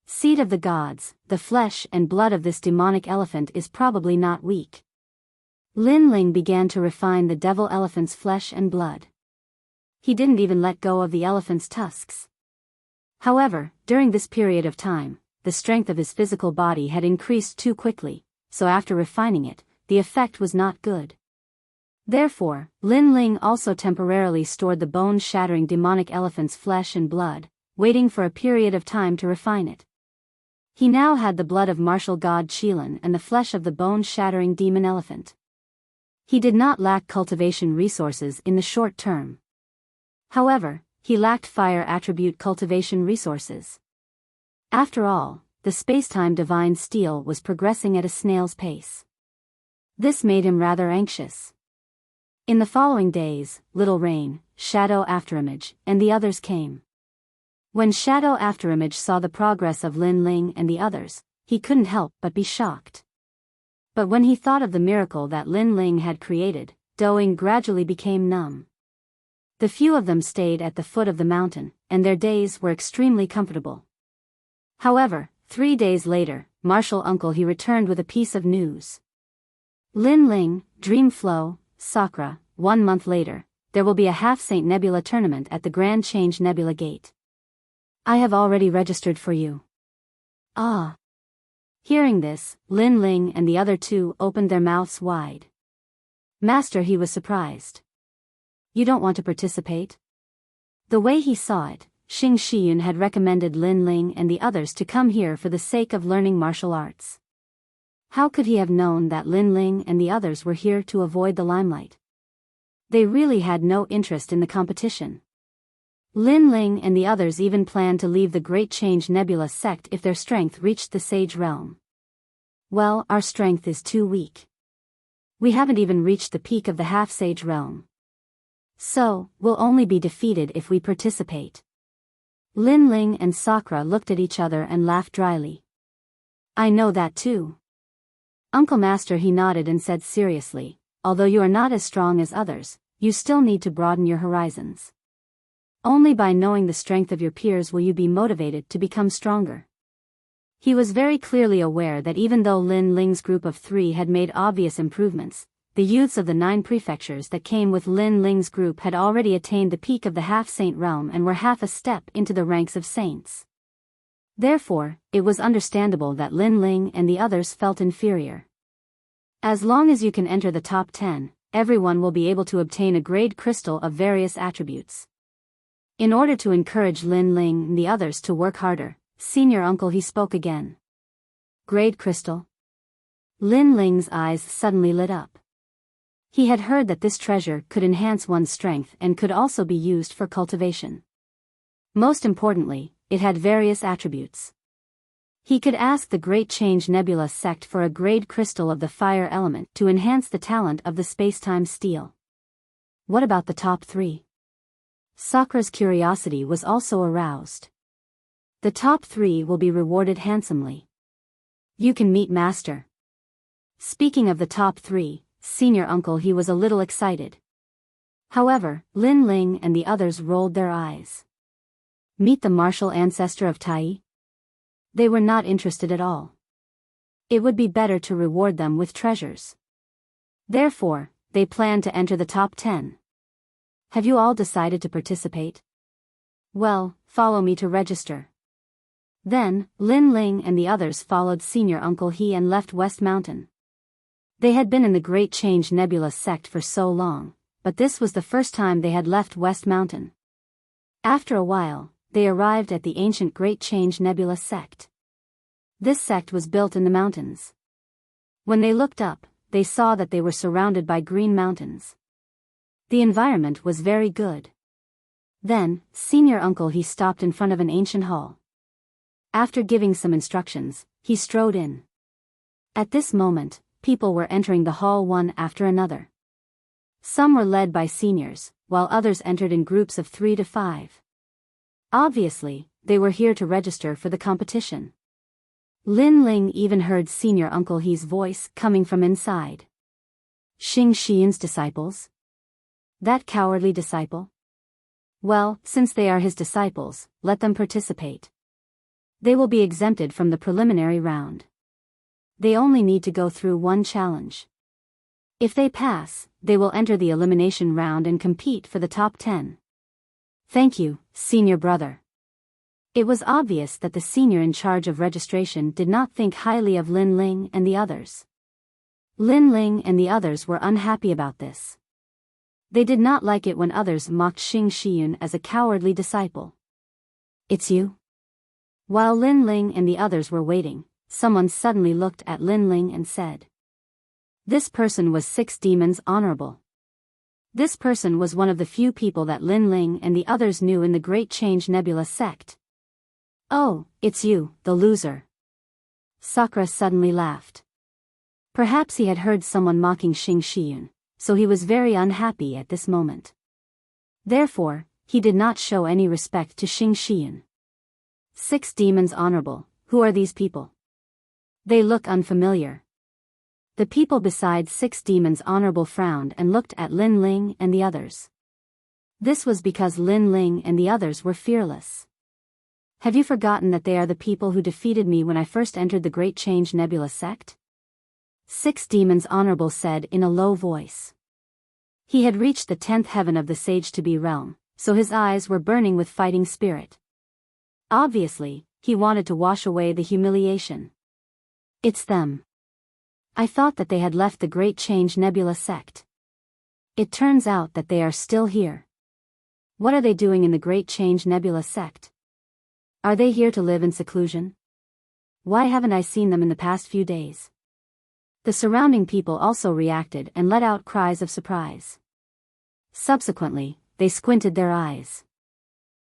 Seed of the gods, the flesh and blood of this demonic elephant is probably not weak. Lin Ling began to refine the devil elephant's flesh and blood. He didn't even let go of the elephant's tusks. However, during this period of time, the strength of his physical body had increased too quickly, so after refining it, the effect was not good. Therefore, Lin Ling also temporarily stored the bone-shattering demonic elephant's flesh and blood, waiting for a period of time to refine it. He now had the blood of martial god Qilin and the flesh of the bone-shattering demon elephant. He did not lack cultivation resources in the short term. However, he lacked fire attribute cultivation resources. After all, the spacetime divine steel was progressing at a snail's pace. This made him rather anxious. In the following days, Little Rain, Shadow Afterimage, and the others came. When Shadow Afterimage saw the progress of Lin Ling and the others, he couldn't help but be shocked. But when he thought of the miracle that Lin Ling had created, Doing gradually became numb. The few of them stayed at the foot of the mountain, and their days were extremely comfortable. However, 3 days later, Martial Uncle he returned with a piece of news. Lin Ling, Dreamflow, Sakura, 1 month later, there will be a Half-Saint Nebula tournament at the Grand Change Nebula Gate. I have already registered for you. Ah. Hearing this, Lin Ling and the other two opened their mouths wide. Master, he was surprised. You don't want to participate? The way he saw it, Xing Shiyun had recommended Lin Ling and the others to come here for the sake of learning martial arts. How could he have known that Lin Ling and the others were here to avoid the limelight? They really had no interest in the competition. Lin Ling and the others even planned to leave the Great Change Nebula sect if their strength reached the Sage Realm. Well, our strength is too weak. We haven't even reached the peak of the Half-Sage Realm. So, we'll only be defeated if we participate. Lin Ling and Sakura looked at each other and laughed dryly. I know that too. Uncle Master, he nodded and said seriously, although you are not as strong as others, you still need to broaden your horizons. Only by knowing the strength of your peers will you be motivated to become stronger. He was very clearly aware that even though Lin Ling's group of 3 had made obvious improvements, the youths of the 9 prefectures that came with Lin Ling's group had already attained the peak of the half-saint realm and were half a step into the ranks of saints. Therefore, it was understandable that Lin Ling and the others felt inferior. As long as you can enter the top 10, everyone will be able to obtain a grade crystal of various attributes. In order to encourage Lin Ling and the others to work harder, Senior Uncle he spoke again. Grade crystal? Lin Ling's eyes suddenly lit up. He had heard that this treasure could enhance one's strength and could also be used for cultivation. Most importantly, it had various attributes. He could ask the Great Change Nebula sect for a grade crystal of the fire element to enhance the talent of the spacetime steel. What about the top 3? Sakura's curiosity was also aroused. The top 3 will be rewarded handsomely. You can meet Master. Speaking of the top 3, Senior Uncle he was a little excited. However, Lin Ling and the others rolled their eyes. Meet the martial ancestor of Tai? They were not interested at all. It would be better to reward them with treasures. Therefore, they planned to enter the top 10. Have you all decided to participate? Well, follow me to register. Then, Lin Ling and the others followed Senior Uncle he and left West Mountain. They had been in the Great Change Nebula sect for so long, but this was the first time they had left West Mountain. After a while, they arrived at the ancient Great Change Nebula sect. This sect was built in the mountains. When they looked up, they saw that they were surrounded by green mountains. The environment was very good. Then, Senior Uncle He stopped in front of an ancient hall. After giving some instructions, he strode in. At this moment, people were entering the hall one after another. Some were led by seniors, while others entered in groups of 3 to 5. Obviously, they were here to register for the competition. Lin Ling even heard Senior Uncle He's voice coming from inside. Xing Xian's disciples? That cowardly disciple? Well, since they are his disciples, let them participate. They will be exempted from the preliminary round. They only need to go through one challenge. If they pass, they will enter the elimination round and compete for the top 10. Thank you, senior brother. It was obvious that the senior in charge of registration did not think highly of Lin Ling and the others. Lin Ling and the others were unhappy about this. They did not like it when others mocked Xing Xian as a cowardly disciple. It's you? While Lin Ling and the others were waiting, someone suddenly looked at Lin Ling and said. This person was 6 Demons Honorable. This person was one of the few people that Lin Ling and the others knew in the Great Change Nebula sect. Oh, it's you, the loser. Sakura suddenly laughed. Perhaps he had heard someone mocking Xing Xian, so he was very unhappy at this moment. Therefore, he did not show any respect to Xing Xian. 6 Demons Honorable, who are these people? They look unfamiliar. The people beside 6 Demons Honorable frowned and looked at Lin Ling and the others. This was because Lin Ling and the others were fearless. Have you forgotten that they are the people who defeated me when I first entered the Great Change Nebula sect? 6 Demons Honorable said in a low voice. He had reached the 10th heaven of the Sage-to-Be realm, so his eyes were burning with fighting spirit. Obviously, he wanted to wash away the humiliation. It's them. I thought that they had left the Great Change Nebula sect. It turns out that they are still here. What are they doing in the Great Change Nebula sect? Are they here to live in seclusion? Why haven't I seen them in the past few days? The surrounding people also reacted and let out cries of surprise. Subsequently, they squinted their eyes.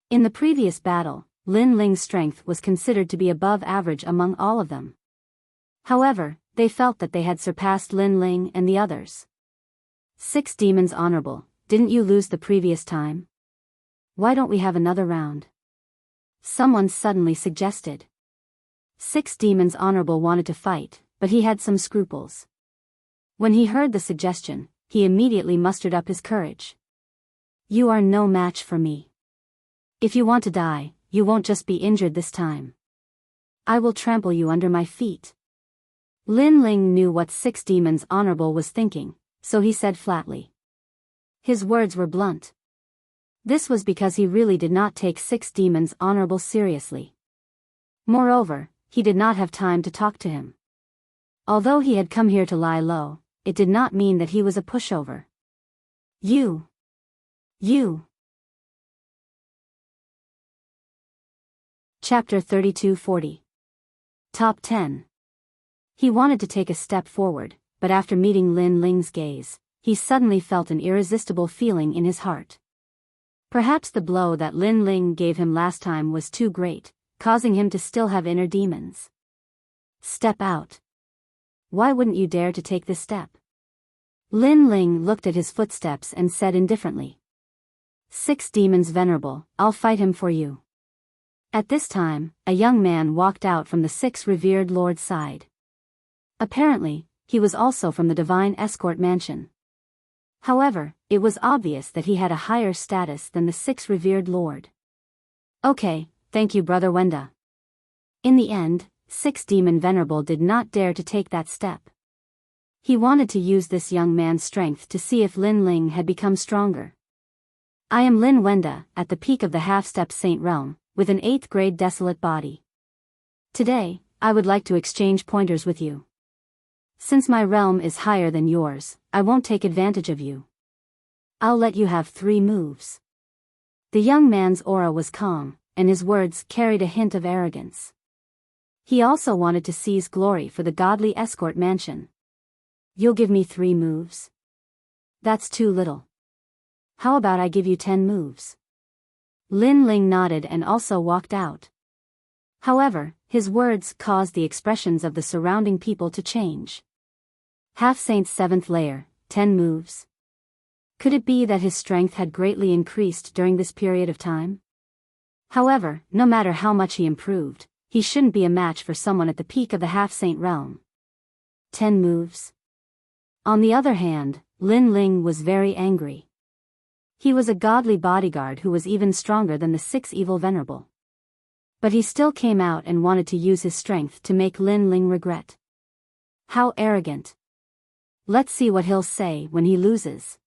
In the previous battle, Lin Ling's strength was considered to be above average among all of them. However, they felt that they had surpassed Lin Ling and the others. 6 Demons Honorable, didn't you lose the previous time? Why don't we have another round? Someone suddenly suggested. 6 Demons Honorable wanted to fight, but he had some scruples. When he heard the suggestion, he immediately mustered up his courage. You are no match for me. If you want to die, you won't just be injured this time. I will trample you under my feet. Lin Ling knew what 6 Demons Honorable was thinking, so he said flatly. His words were blunt. This was because he really did not take 6 Demons Honorable seriously. Moreover, he did not have time to talk to him. Although he had come here to lie low, it did not mean that he was a pushover. You. Chapter 3240. Top 10. He wanted to take a step forward, but after meeting Lin Ling's gaze, he suddenly felt an irresistible feeling in his heart. Perhaps the blow that Lin Ling gave him last time was too great, causing him to still have inner demons. Step out. Why wouldn't you dare to take this step? Lin Ling looked at his footsteps and said indifferently. 6 Demons Venerable, I'll fight him for you. At this time, a young man walked out from the 6 Revered Lord's side. Apparently, he was also from the Divine Escort Mansion. However, it was obvious that he had a higher status than the 6 Revered Lord. Okay, thank you Brother Wenda. In the end, 6 Demon Venerable did not dare to take that step. He wanted to use this young man's strength to see if Lin Ling had become stronger. I am Lin Wenda, at the peak of the half-step Saint Realm, with an 8th grade desolate body. Today, I would like to exchange pointers with you. Since my realm is higher than yours, I won't take advantage of you. I'll let you have 3 moves. The young man's aura was calm, and his words carried a hint of arrogance. He also wanted to seize glory for the godly escort mansion. You'll give me 3 moves? That's too little. How about I give you 10 moves? Lin Ling nodded and also walked out. However, his words caused the expressions of the surrounding people to change. Half-Saint's 7th layer, 10 moves. Could it be that his strength had greatly increased during this period of time? However, no matter how much he improved, he shouldn't be a match for someone at the peak of the Half-Saint realm. 10 moves. On the other hand, Lin Ling was very angry. He was a godly bodyguard who was even stronger than the 6 evil venerable. But he still came out and wanted to use his strength to make Lin Ling regret. How arrogant. Let's see what he'll say when he loses.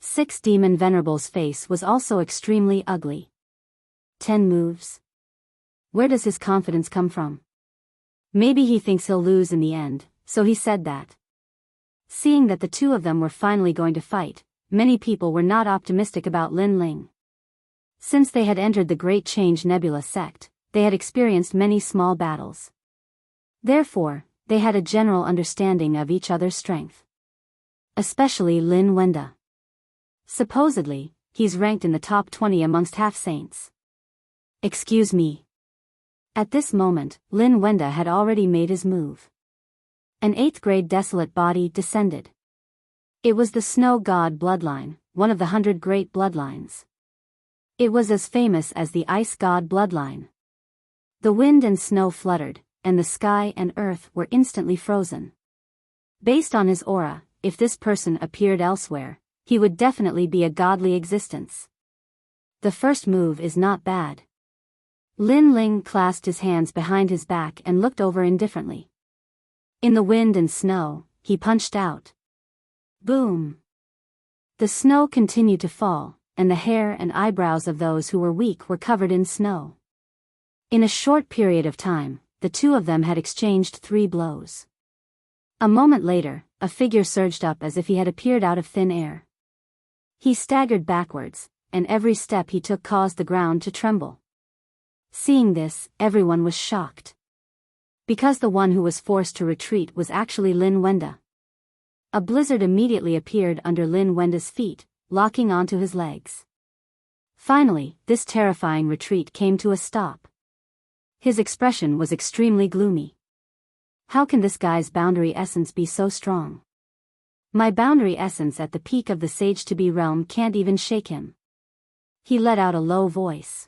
6 demon venerable's face was also extremely ugly. 10 moves. Where does his confidence come from? Maybe he thinks he'll lose in the end, so he said that. Seeing that the 2 of them were finally going to fight, many people were not optimistic about Lin Ling. Since they had entered the Great Change Nebula sect, they had experienced many small battles. Therefore, they had a general understanding of each other's strength. Especially Lin Wenda. Supposedly, he's ranked in the top 20 amongst half-saints. Excuse me. At this moment, Lin Wenda had already made his move. An 8th grade desolate body descended. It was the Snow God bloodline, one of the 100 great bloodlines. It was as famous as the Ice God bloodline. The wind and snow fluttered, and the sky and earth were instantly frozen. Based on his aura, if this person appeared elsewhere, he would definitely be a godly existence. The first move is not bad. Lin Ling clasped his hands behind his back and looked over indifferently. In the wind and snow, he punched out. Boom! The snow continued to fall, and the hair and eyebrows of those who were weak were covered in snow. In a short period of time, the 2 of them had exchanged 3 blows. A moment later, a figure surged up as if he had appeared out of thin air. He staggered backwards, and every step he took caused the ground to tremble. Seeing this, everyone was shocked. Because the one who was forced to retreat was actually Lin Wenda. A blizzard immediately appeared under Lin Wenda's feet, locking onto his legs. Finally, this terrifying retreat came to a stop. His expression was extremely gloomy. How can this guy's boundary essence be so strong? My boundary essence at the peak of the Sage-to-Be realm can't even shake him. He let out a low voice.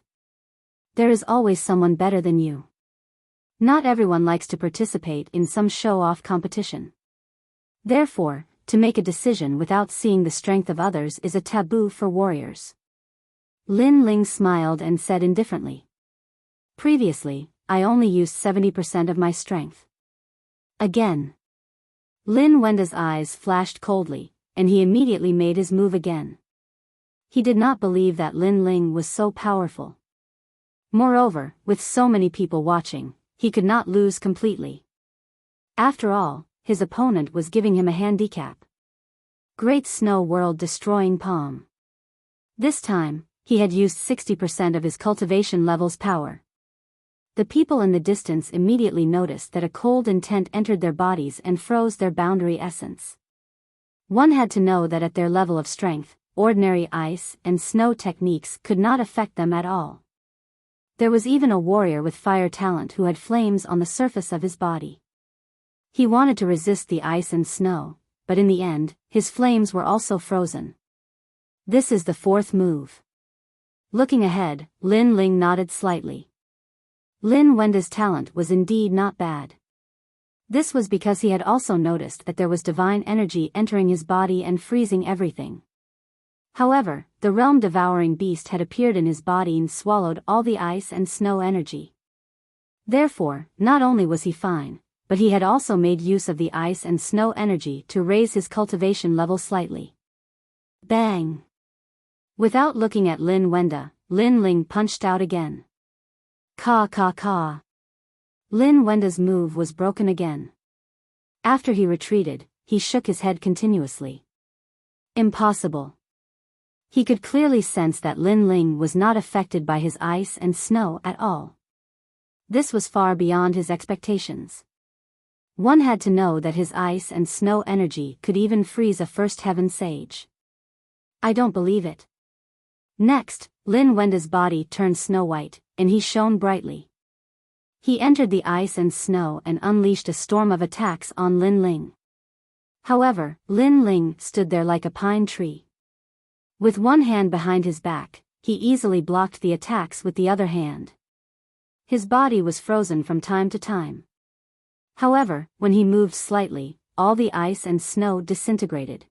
There is always someone better than you. Not everyone likes to participate in some show-off competition. Therefore, to make a decision without seeing the strength of others is a taboo for warriors. Lin Ling smiled and said indifferently. Previously, I only used 70% of my strength. Again. Lin Wenda's eyes flashed coldly, and he immediately made his move again. He did not believe that Lin Ling was so powerful. Moreover, with so many people watching, he could not lose completely. After all, his opponent was giving him a handicap. Great Snow World destroying palm. This time, he had used 60% of his cultivation level's power. The people in the distance immediately noticed that a cold intent entered their bodies and froze their boundary essence. One had to know that at their level of strength, ordinary ice and snow techniques could not affect them at all. There was even a warrior with fire talent who had flames on the surface of his body. He wanted to resist the ice and snow, but in the end, his flames were also frozen. This is the 4th move. Looking ahead, Lin Ling nodded slightly. Lin Wenda's talent was indeed not bad. This was because he had also noticed that there was divine energy entering his body and freezing everything. However, the realm-devouring beast had appeared in his body and swallowed all the ice and snow energy. Therefore, not only was he fine, but he had also made use of the ice and snow energy to raise his cultivation level slightly. Bang! Without looking at Lin Wenda, Lin Ling punched out again. Ka ka ka. Lin Wenda's move was broken again. After he retreated, he shook his head continuously. Impossible. He could clearly sense that Lin Ling was not affected by his ice and snow at all. This was far beyond his expectations. One had to know that his ice and snow energy could even freeze a first heaven sage. I don't believe it. Next, Lin Wenda's body turned snow-white, and he shone brightly. He entered the ice and snow and unleashed a storm of attacks on Lin Ling. However, Lin Ling stood there like a pine tree. With one hand behind his back, he easily blocked the attacks with the other hand. His body was frozen from time to time. However, when he moved slightly, all the ice and snow disintegrated.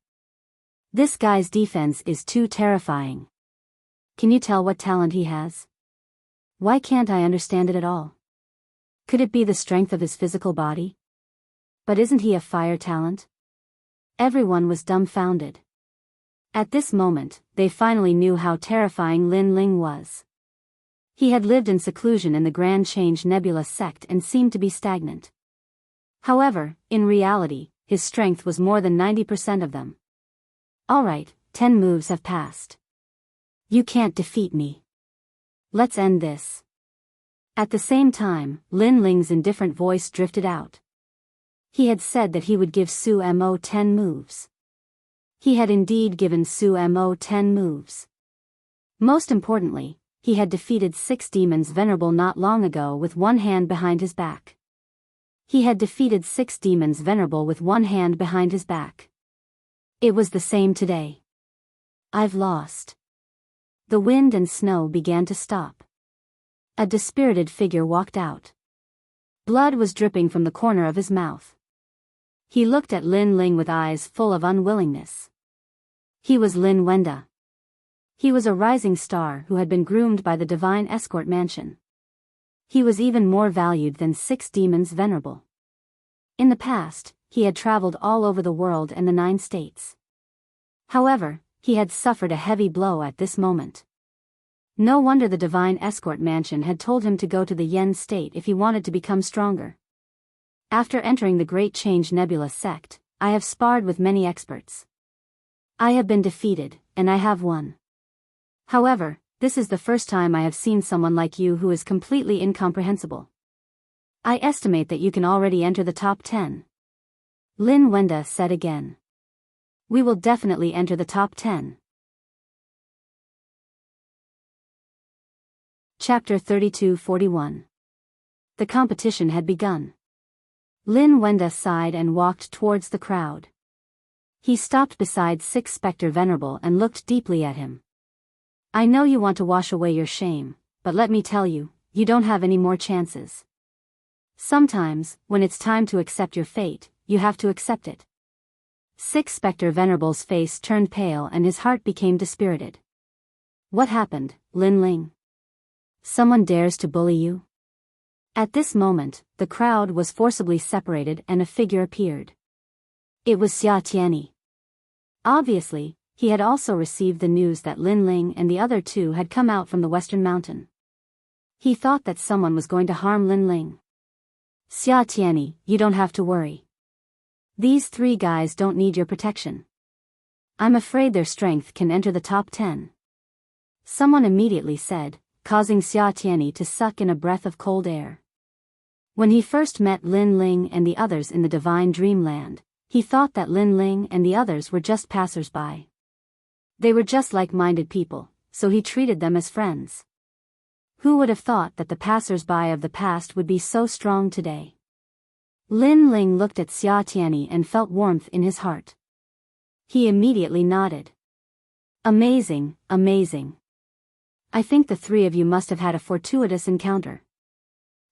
This guy's defense is too terrifying. Can you tell what talent he has? Why can't I understand it at all? Could it be the strength of his physical body? But isn't he a fire talent? Everyone was dumbfounded. At this moment, they finally knew how terrifying Lin Ling was. He had lived in seclusion in the Grand Change Nebula sect and seemed to be stagnant. However, in reality, his strength was more than 90% of them. Alright, 10 moves have passed. You can't defeat me. Let's end this. At the same time, Lin Ling's indifferent voice drifted out. He had said that he would give Su Mo 10 moves. He had indeed given Su Mo 10 moves. Most importantly, he had defeated 6 demons venerable not long ago with one hand behind his back. He had defeated 6 demons venerable with one hand behind his back. It was the same today. I've lost. The wind and snow began to stop. A dispirited figure walked out. Blood was dripping from the corner of his mouth. He looked at Lin Ling with eyes full of unwillingness. He was Lin Wenda. He was a rising star who had been groomed by the divine escort mansion. He was even more valued than 6 demons venerable. In the past, he had traveled all over the world and the 9 states. However, he had suffered a heavy blow at this moment. No wonder the divine escort mansion had told him to go to the Yen state if he wanted to become stronger. After entering the Great Change Nebula sect, I have sparred with many experts. I have been defeated, and I have won. However, this is the first time I have seen someone like you who is completely incomprehensible. I estimate that you can already enter the top 10. Lin Wenda said again. We will definitely enter the top 10. Chapter 32-41. The competition had begun. Lin Wenda sighed and walked towards the crowd. He stopped beside 6 Spectre Venerable and looked deeply at him. I know you want to wash away your shame, but let me tell you, you don't have any more chances. Sometimes, when it's time to accept your fate, you have to accept it. 6 Spectre Venerable's face turned pale and his heart became dispirited. What happened, Lin Ling? Someone dares to bully you? At this moment, the crowd was forcibly separated and a figure appeared. It was Xia Tianyi. Obviously, he had also received the news that Lin Ling and the other 2 had come out from the Western Mountain. He thought that someone was going to harm Lin Ling. Xia Tianyi, you don't have to worry. These 3 guys don't need your protection. I'm afraid their strength can enter the top 10. Someone immediately said, causing Xia Tianyi to suck in a breath of cold air. When he first met Lin Ling and the others in the Divine Dreamland, he thought that Lin Ling and the others were just passers-by. They were just like-minded people, so he treated them as friends. Who would have thought that the passers-by of the past would be so strong today? Lin Ling looked at Xia Tianyi and felt warmth in his heart. He immediately nodded. Amazing, amazing. I think the 3 of you must have had a fortuitous encounter.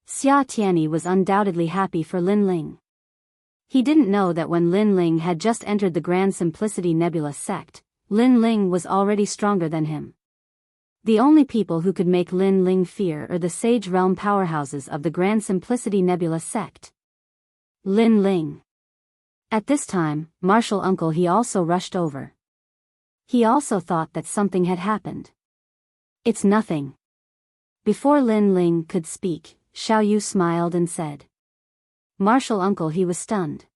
Xia Tianyi was undoubtedly happy for Lin Ling. He didn't know that when Lin Ling had just entered the Grand Simplicity Nebula sect, Lin Ling was already stronger than him. The only people who could make Lin Ling fear are the Sage Realm powerhouses of the Grand Simplicity Nebula sect. Lin Ling. At this time, Martial Uncle He also rushed over. He also thought that something had happened. It's nothing. Before Lin Ling could speak, Xiao Yu smiled and said. Martial Uncle He was stunned.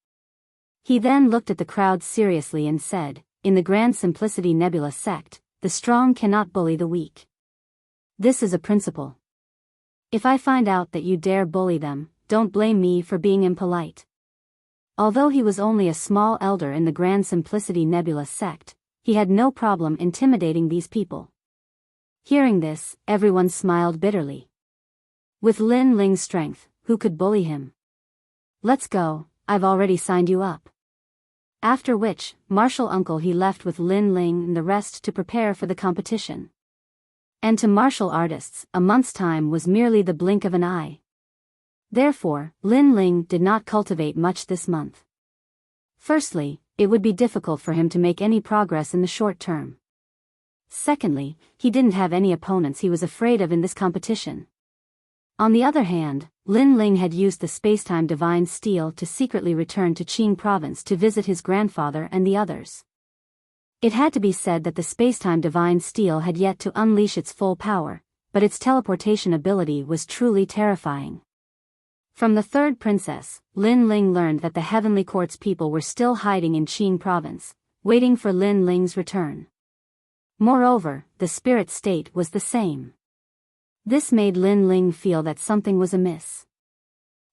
He then looked at the crowd seriously and said, in the Grand Simplicity Nebula sect, the strong cannot bully the weak. This is a principle. If I find out that you dare bully them, don't blame me for being impolite. Although he was only a small elder in the Grand Simplicity Nebula sect, he had no problem intimidating these people. Hearing this, everyone smiled bitterly. With Lin Ling's strength, who could bully him? Let's go, I've already signed you up. After which, martial uncle he left with Lin Ling and the rest to prepare for the competition. And to martial artists, a month's time was merely the blink of an eye. Therefore, Lin Ling did not cultivate much this month. Firstly, it would be difficult for him to make any progress in the short term. Secondly, he didn't have any opponents he was afraid of in this competition. On the other hand, Lin Ling had used the spacetime divine steel to secretly return to Qing province to visit his grandfather and the others. It had to be said that the spacetime divine steel had yet to unleash its full power, but its teleportation ability was truly terrifying. From the third princess, Lin Ling learned that the Heavenly Court's people were still hiding in Qing province, waiting for Lin Ling's return. Moreover, the spirit state was the same. This made Lin Ling feel that something was amiss.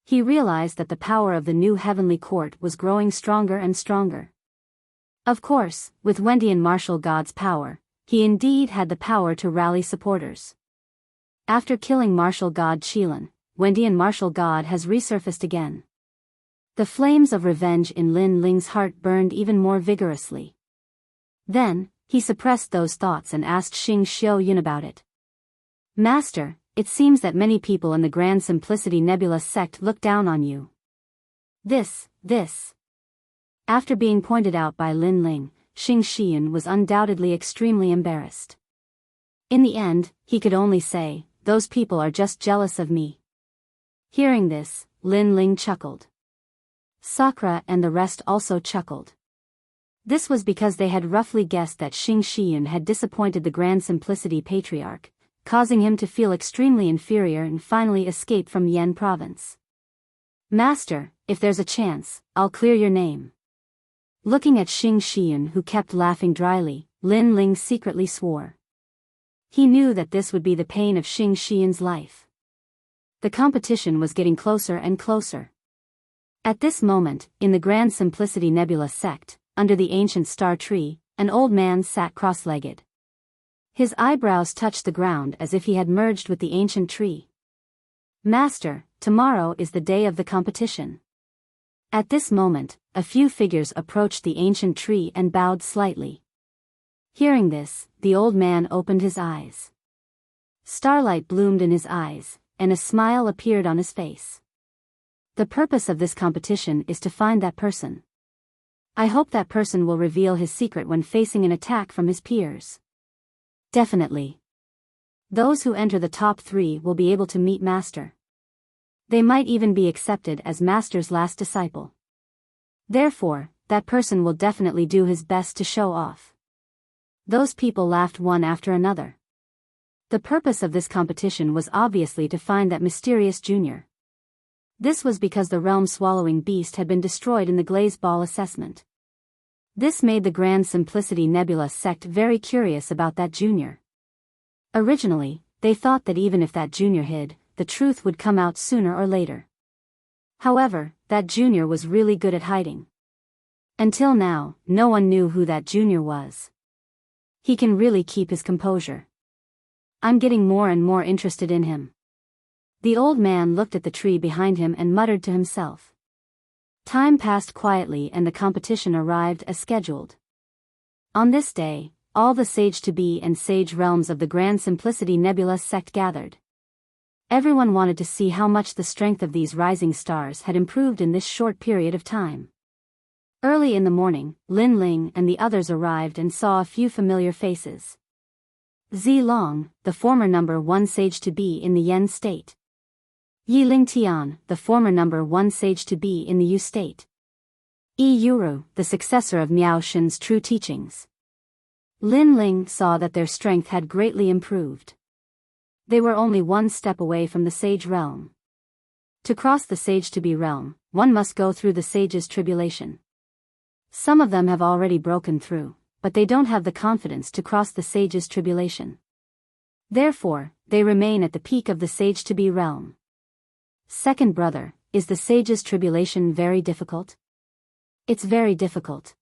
He realized that the power of the new Heavenly Court was growing stronger and stronger. Of course, with Wendian martial god's power, he indeed had the power to rally supporters. After killing martial god Qilin, Wendian martial god has resurfaced again. The flames of revenge in Lin Ling's heart burned even more vigorously. Then, he suppressed those thoughts and asked Xing Xiaoyun about it. Master, it seems that many people in the Grand Simplicity Nebula sect look down on you. This. After being pointed out by Lin Ling, Xing Xian was undoubtedly extremely embarrassed. In the end, he could only say, those people are just jealous of me. Hearing this, Lin Ling chuckled. Sakura and the rest also chuckled. This was because they had roughly guessed that Xing Xian had disappointed the Grand Simplicity Patriarch, causing him to feel extremely inferior and finally escape from Yen province. Master, if there's a chance, I'll clear your name. Looking at Xing Xian who kept laughing dryly, Lin Ling secretly swore. He knew that this would be the pain of Xing Xian's life. The competition was getting closer and closer. At this moment, in the Grand Simplicity Nebula sect, under the ancient star tree, an old man sat cross-legged. His eyebrows touched the ground as if he had merged with the ancient tree. Master, tomorrow is the day of the competition. At this moment, a few figures approached the ancient tree and bowed slightly. Hearing this, the old man opened his eyes. Starlight bloomed in his eyes, and a smile appeared on his face. The purpose of this competition is to find that person. I hope that person will reveal his secret when facing an attack from his peers. Definitely. Those who enter the top 3 will be able to meet Master. They might even be accepted as Master's last disciple. Therefore, that person will definitely do his best to show off. Those people laughed one after another. The purpose of this competition was obviously to find that mysterious junior. This was because the realm-swallowing beast had been destroyed in the glaze ball assessment. This made the Grand Simplicity Nebula sect very curious about that junior. Originally, they thought that even if that junior hid, the truth would come out sooner or later. However, that junior was really good at hiding. Until now, no one knew who that junior was. He can really keep his composure. I'm getting more and more interested in him. The old man looked at the tree behind him and muttered to himself. Time passed quietly and the competition arrived as scheduled. On this day, all the sage-to-be and sage realms of the Grand Simplicity Nebula sect gathered. Everyone wanted to see how much the strength of these rising stars had improved in this short period of time. Early in the morning, Lin Ling and the others arrived and saw a few familiar faces. Zi Long, the former number 1 sage-to-be in the Yen state. Yi Lingtian, the former number 1 sage-to-be in the Yu state. Yi Yuru, the successor of Miao Shen's true teachings. Lin Ling saw that their strength had greatly improved. They were only one step away from the sage realm. To cross the sage-to-be realm, one must go through the sage's tribulation. Some of them have already broken through, but they don't have the confidence to cross the sage's tribulation. Therefore, they remain at the peak of the sage-to-be realm. Second brother, is the sage's tribulation very difficult? It's very difficult.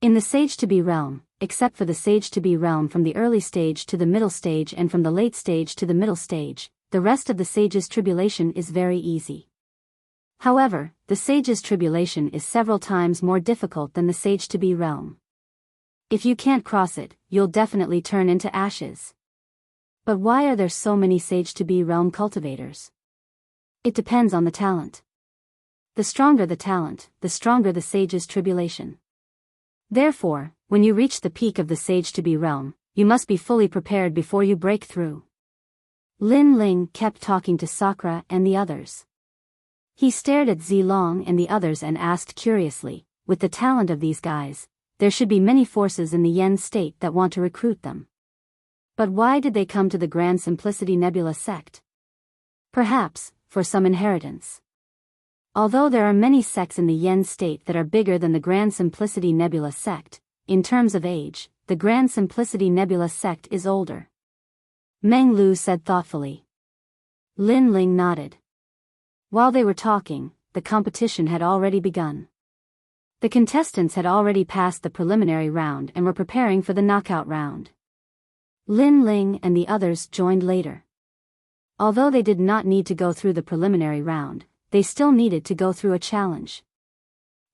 In the sage-to-be realm, except for the sage-to-be realm from the early stage to the middle stage and from the late stage to the middle stage, the rest of the sage's tribulation is very easy. However, the sage's tribulation is several times more difficult than the sage-to-be realm. If you can't cross it, you'll definitely turn into ashes. But why are there so many sage-to-be realm cultivators? It depends on the talent. The stronger the talent, the stronger the sage's tribulation. Therefore, when you reach the peak of the sage-to-be realm, you must be fully prepared before you break through. Lin Ling kept talking to Sakura and the others. He stared at Zilong and the others and asked curiously, with the talent of these guys, there should be many forces in the Yen state that want to recruit them. But why did they come to the Grand Simplicity Nebula sect? Perhaps, for some inheritance. Although there are many sects in the Yen state that are bigger than the Grand Simplicity Nebula sect, in terms of age, the Grand Simplicity Nebula sect is older. Meng Lu said thoughtfully. Lin Ling nodded. While they were talking, the competition had already begun. The contestants had already passed the preliminary round and were preparing for the knockout round. Lin Ling and the others joined later. Although they did not need to go through the preliminary round, they still needed to go through a challenge.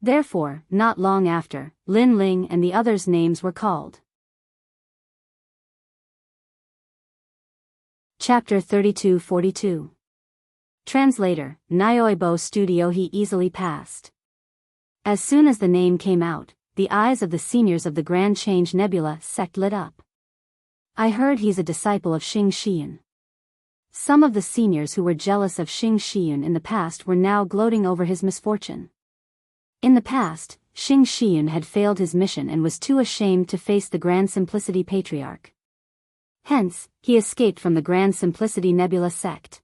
Therefore, not long after, Lin Ling and the others' names were called. Chapter 32-42. Translator, Nyoibo Studio. He easily passed. As soon as the name came out, the eyes of the seniors of the Grand Change Nebula sect lit up. I heard he's a disciple of Xing Xian. Some of the seniors who were jealous of Xing Xian in the past were now gloating over his misfortune. In the past, Xing Xian had failed his mission and was too ashamed to face the Grand Simplicity Patriarch. Hence, he escaped from the Grand Simplicity Nebula sect.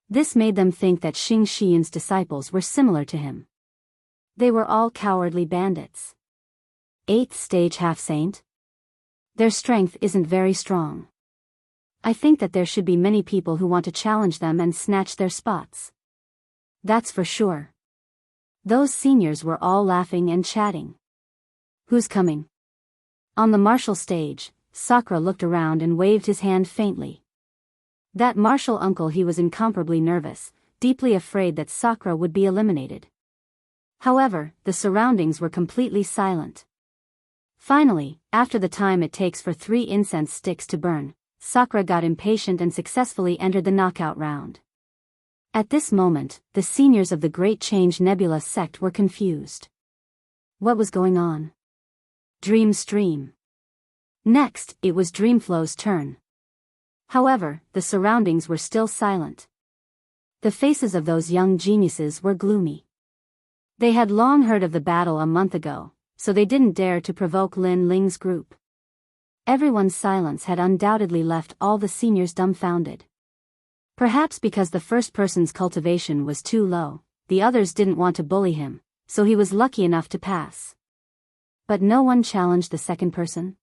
This made them think that Xing Xian's disciples were similar to him. They were all cowardly bandits. 8th stage half-saint? Their strength isn't very strong. I think that there should be many people who want to challenge them and snatch their spots. That's for sure. Those seniors were all laughing and chatting. Who's coming? On the martial stage, Sakura looked around and waved his hand faintly. That martial uncle, he was incomparably nervous, deeply afraid that Sakura would be eliminated. However, the surroundings were completely silent. Finally, after the time it takes for 3 incense sticks to burn, Sakura got impatient and successfully entered the knockout round. At this moment, the seniors of the Great Change Nebula sect were confused. What was going on? Dream Stream. Next, it was Dreamflow's turn. However, the surroundings were still silent. The faces of those young geniuses were gloomy. They had long heard of the battle a month ago, so they didn't dare to provoke Lin Ling's group. Everyone's silence had undoubtedly left all the seniors dumbfounded. Perhaps because the first person's cultivation was too low, the others didn't want to bully him, so he was lucky enough to pass. But no one challenged the second person?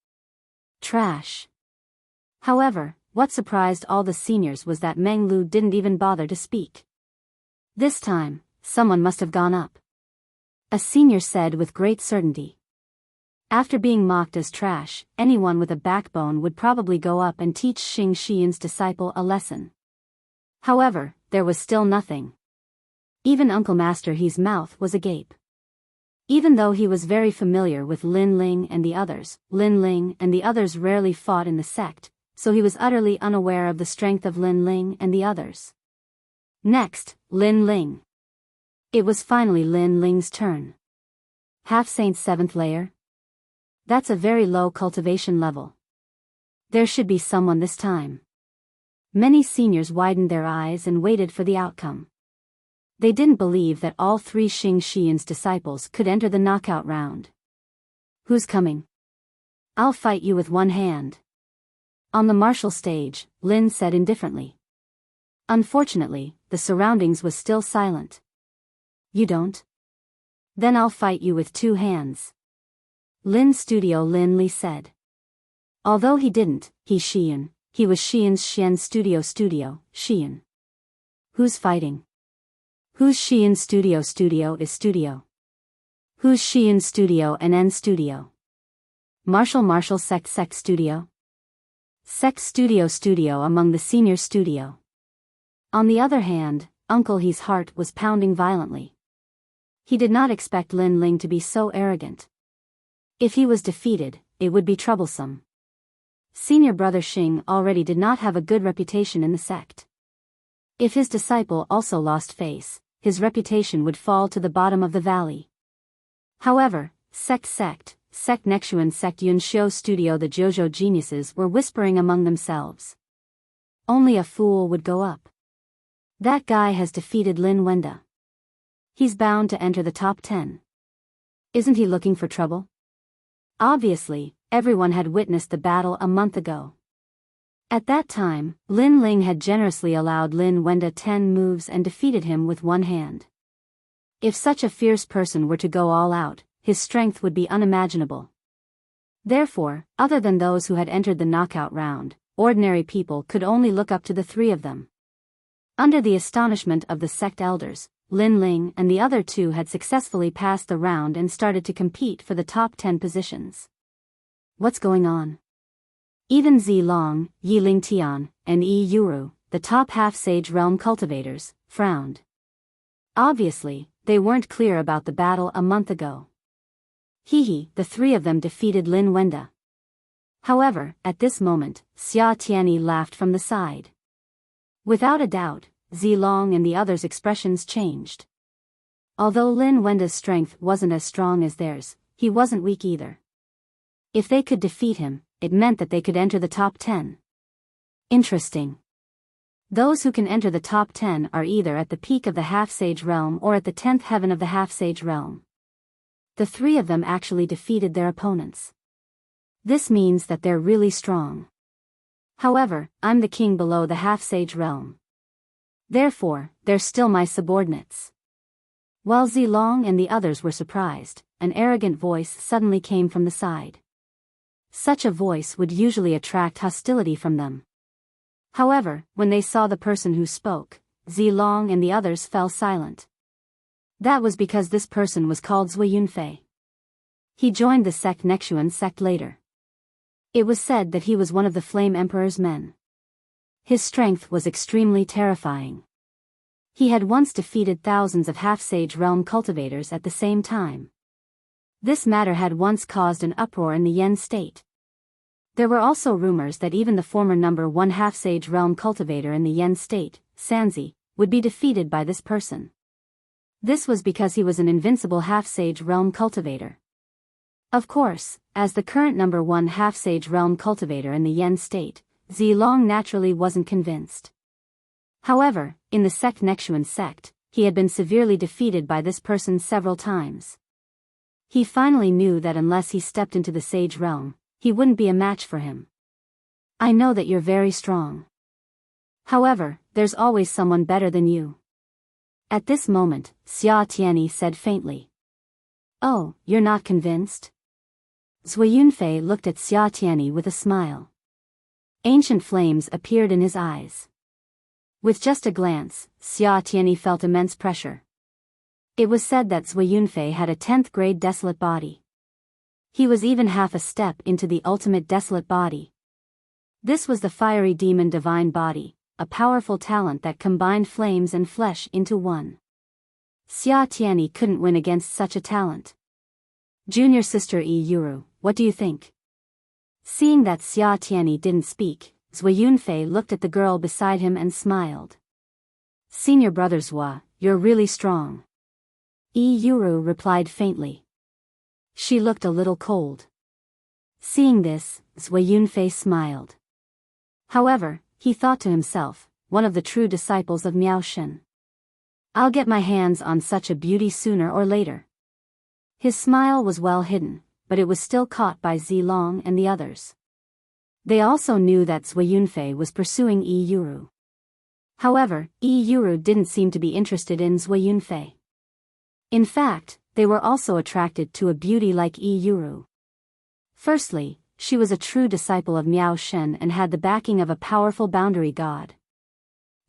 Trash. However, what surprised all the seniors was that Meng Lu didn't even bother to speak. This time, someone must have gone up. A senior said with great certainty. After being mocked as trash, anyone with a backbone would probably go up and teach Xing Xian's disciple a lesson. However, there was still nothing. Even Uncle Master He's mouth was agape. Even though he was very familiar with Lin Ling and the others, Lin Ling and the others rarely fought in the sect, so he was utterly unaware of the strength of Lin Ling and the others. Next, Lin Ling. It was finally Lin Ling's turn. Half-Saint 7th layer? That's a very low cultivation level. There should be someone this time. Many seniors widened their eyes and waited for the outcome. They didn't believe that all 3 Xing Xian's disciples could enter the knockout round. Who's coming? I'll fight you with one hand. On the martial stage, Lin said indifferently. Unfortunately, the surroundings was still silent. You don't? Then I'll fight you with 2 hands. Lin's studio, Lin Li said. Although he didn't, he was Xian's studio, Xian. Who's fighting? Who's Xian's studio is studio? Who's Xian's studio and studio? Martial sect studio? Sect studio among the senior studio. On the other hand, Uncle He's heart was pounding violently. He did not expect Lin Ling to be so arrogant. If he was defeated, it would be troublesome. Senior brother Xing already did not have a good reputation in the sect. If his disciple also lost face, his reputation would fall to the bottom of the valley. However, sect Nexuan sect Yunxiu studio, the Jojo geniuses were whispering among themselves. Only a fool would go up. That guy has defeated Lin Wenda. He's bound to enter the top 10. Isn't he looking for trouble? Obviously, everyone had witnessed the battle a month ago. At that time, Lin Ling had generously allowed Lin Wenda 10 moves and defeated him with one hand. If such a fierce person were to go all out, his strength would be unimaginable. Therefore, other than those who had entered the knockout round, ordinary people could only look up to the three of them. Under the astonishment of the sect elders, Lin Ling and the other two had successfully passed the round and started to compete for the top 10 positions. What's going on? Even Zilong, Yiling Tian, and Yi Yuru, the top half-sage realm cultivators, frowned. Obviously, they weren't clear about the battle a month ago. The three of them defeated Lin Wenda. However, at this moment, Xia Tianyi laughed from the side. Without a doubt, Zilong and the others' expressions changed. Although Lin Wenda's strength wasn't as strong as theirs, he wasn't weak either. If they could defeat him, it meant that they could enter the top 10. Interesting. Those who can enter the top 10 are either at the peak of the half-sage realm or at the 10th heaven of the half-sage realm. The three of them actually defeated their opponents. This means that they're really strong. However, I'm the king below the half-sage realm. Therefore, they're still my subordinates. While Zilong and the others were surprised, an arrogant voice suddenly came from the side. Such a voice would usually attract hostility from them. However, when they saw the person who spoke, Zilong and the others fell silent. That was because this person was called Zui Yunfei. He joined the sect Nexuan sect later. It was said that he was one of the Flame Emperor's men. His strength was extremely terrifying. He had once defeated thousands of half-sage realm cultivators at the same time. This matter had once caused an uproar in the Yen state. There were also rumors that even the former number 1 half-sage realm cultivator in the Yen state, Sanzi, would be defeated by this person. This was because he was an invincible half-sage realm cultivator. Of course, as the current number 1 half-sage realm cultivator in the Yen state, Zilong naturally wasn't convinced. However, in the sect Nexuan sect, he had been severely defeated by this person several times. He finally knew that unless he stepped into the sage realm, he wouldn't be a match for him. I know that you're very strong. However, there's always someone better than you. At this moment, Xia Tianyi said faintly. Oh, you're not convinced? Zui Yunfei looked at Xia Tianyi with a smile. Ancient flames appeared in his eyes. With just a glance, Xia Tianyi felt immense pressure. It was said that Zui Yunfei had a 10th grade desolate body. He was even half a step into the ultimate desolate body. This was the fiery demon divine body, a powerful talent that combined flames and flesh into one. Xia Tianyi couldn't win against such a talent. Junior sister Yi Yuru, what do you think? Seeing that Xia Tianyi didn't speak, Zui Yunfei looked at the girl beside him and smiled. Senior brother Zua, you're really strong. Yi Yuru replied faintly. She looked a little cold. Seeing this, Zui Yunfei smiled. However, he thought to himself, one of the true disciples of Miao Shen. I'll get my hands on such a beauty sooner or later. His smile was well hidden, but it was still caught by Zilong and the others. They also knew that Zui Yunfei was pursuing Yi Yuru. However, Yi Yuru didn't seem to be interested in Zui Yunfei. In fact, they were also attracted to a beauty like Yi Yuru. Firstly, she was a true disciple of Miao Shen and had the backing of a powerful boundary god.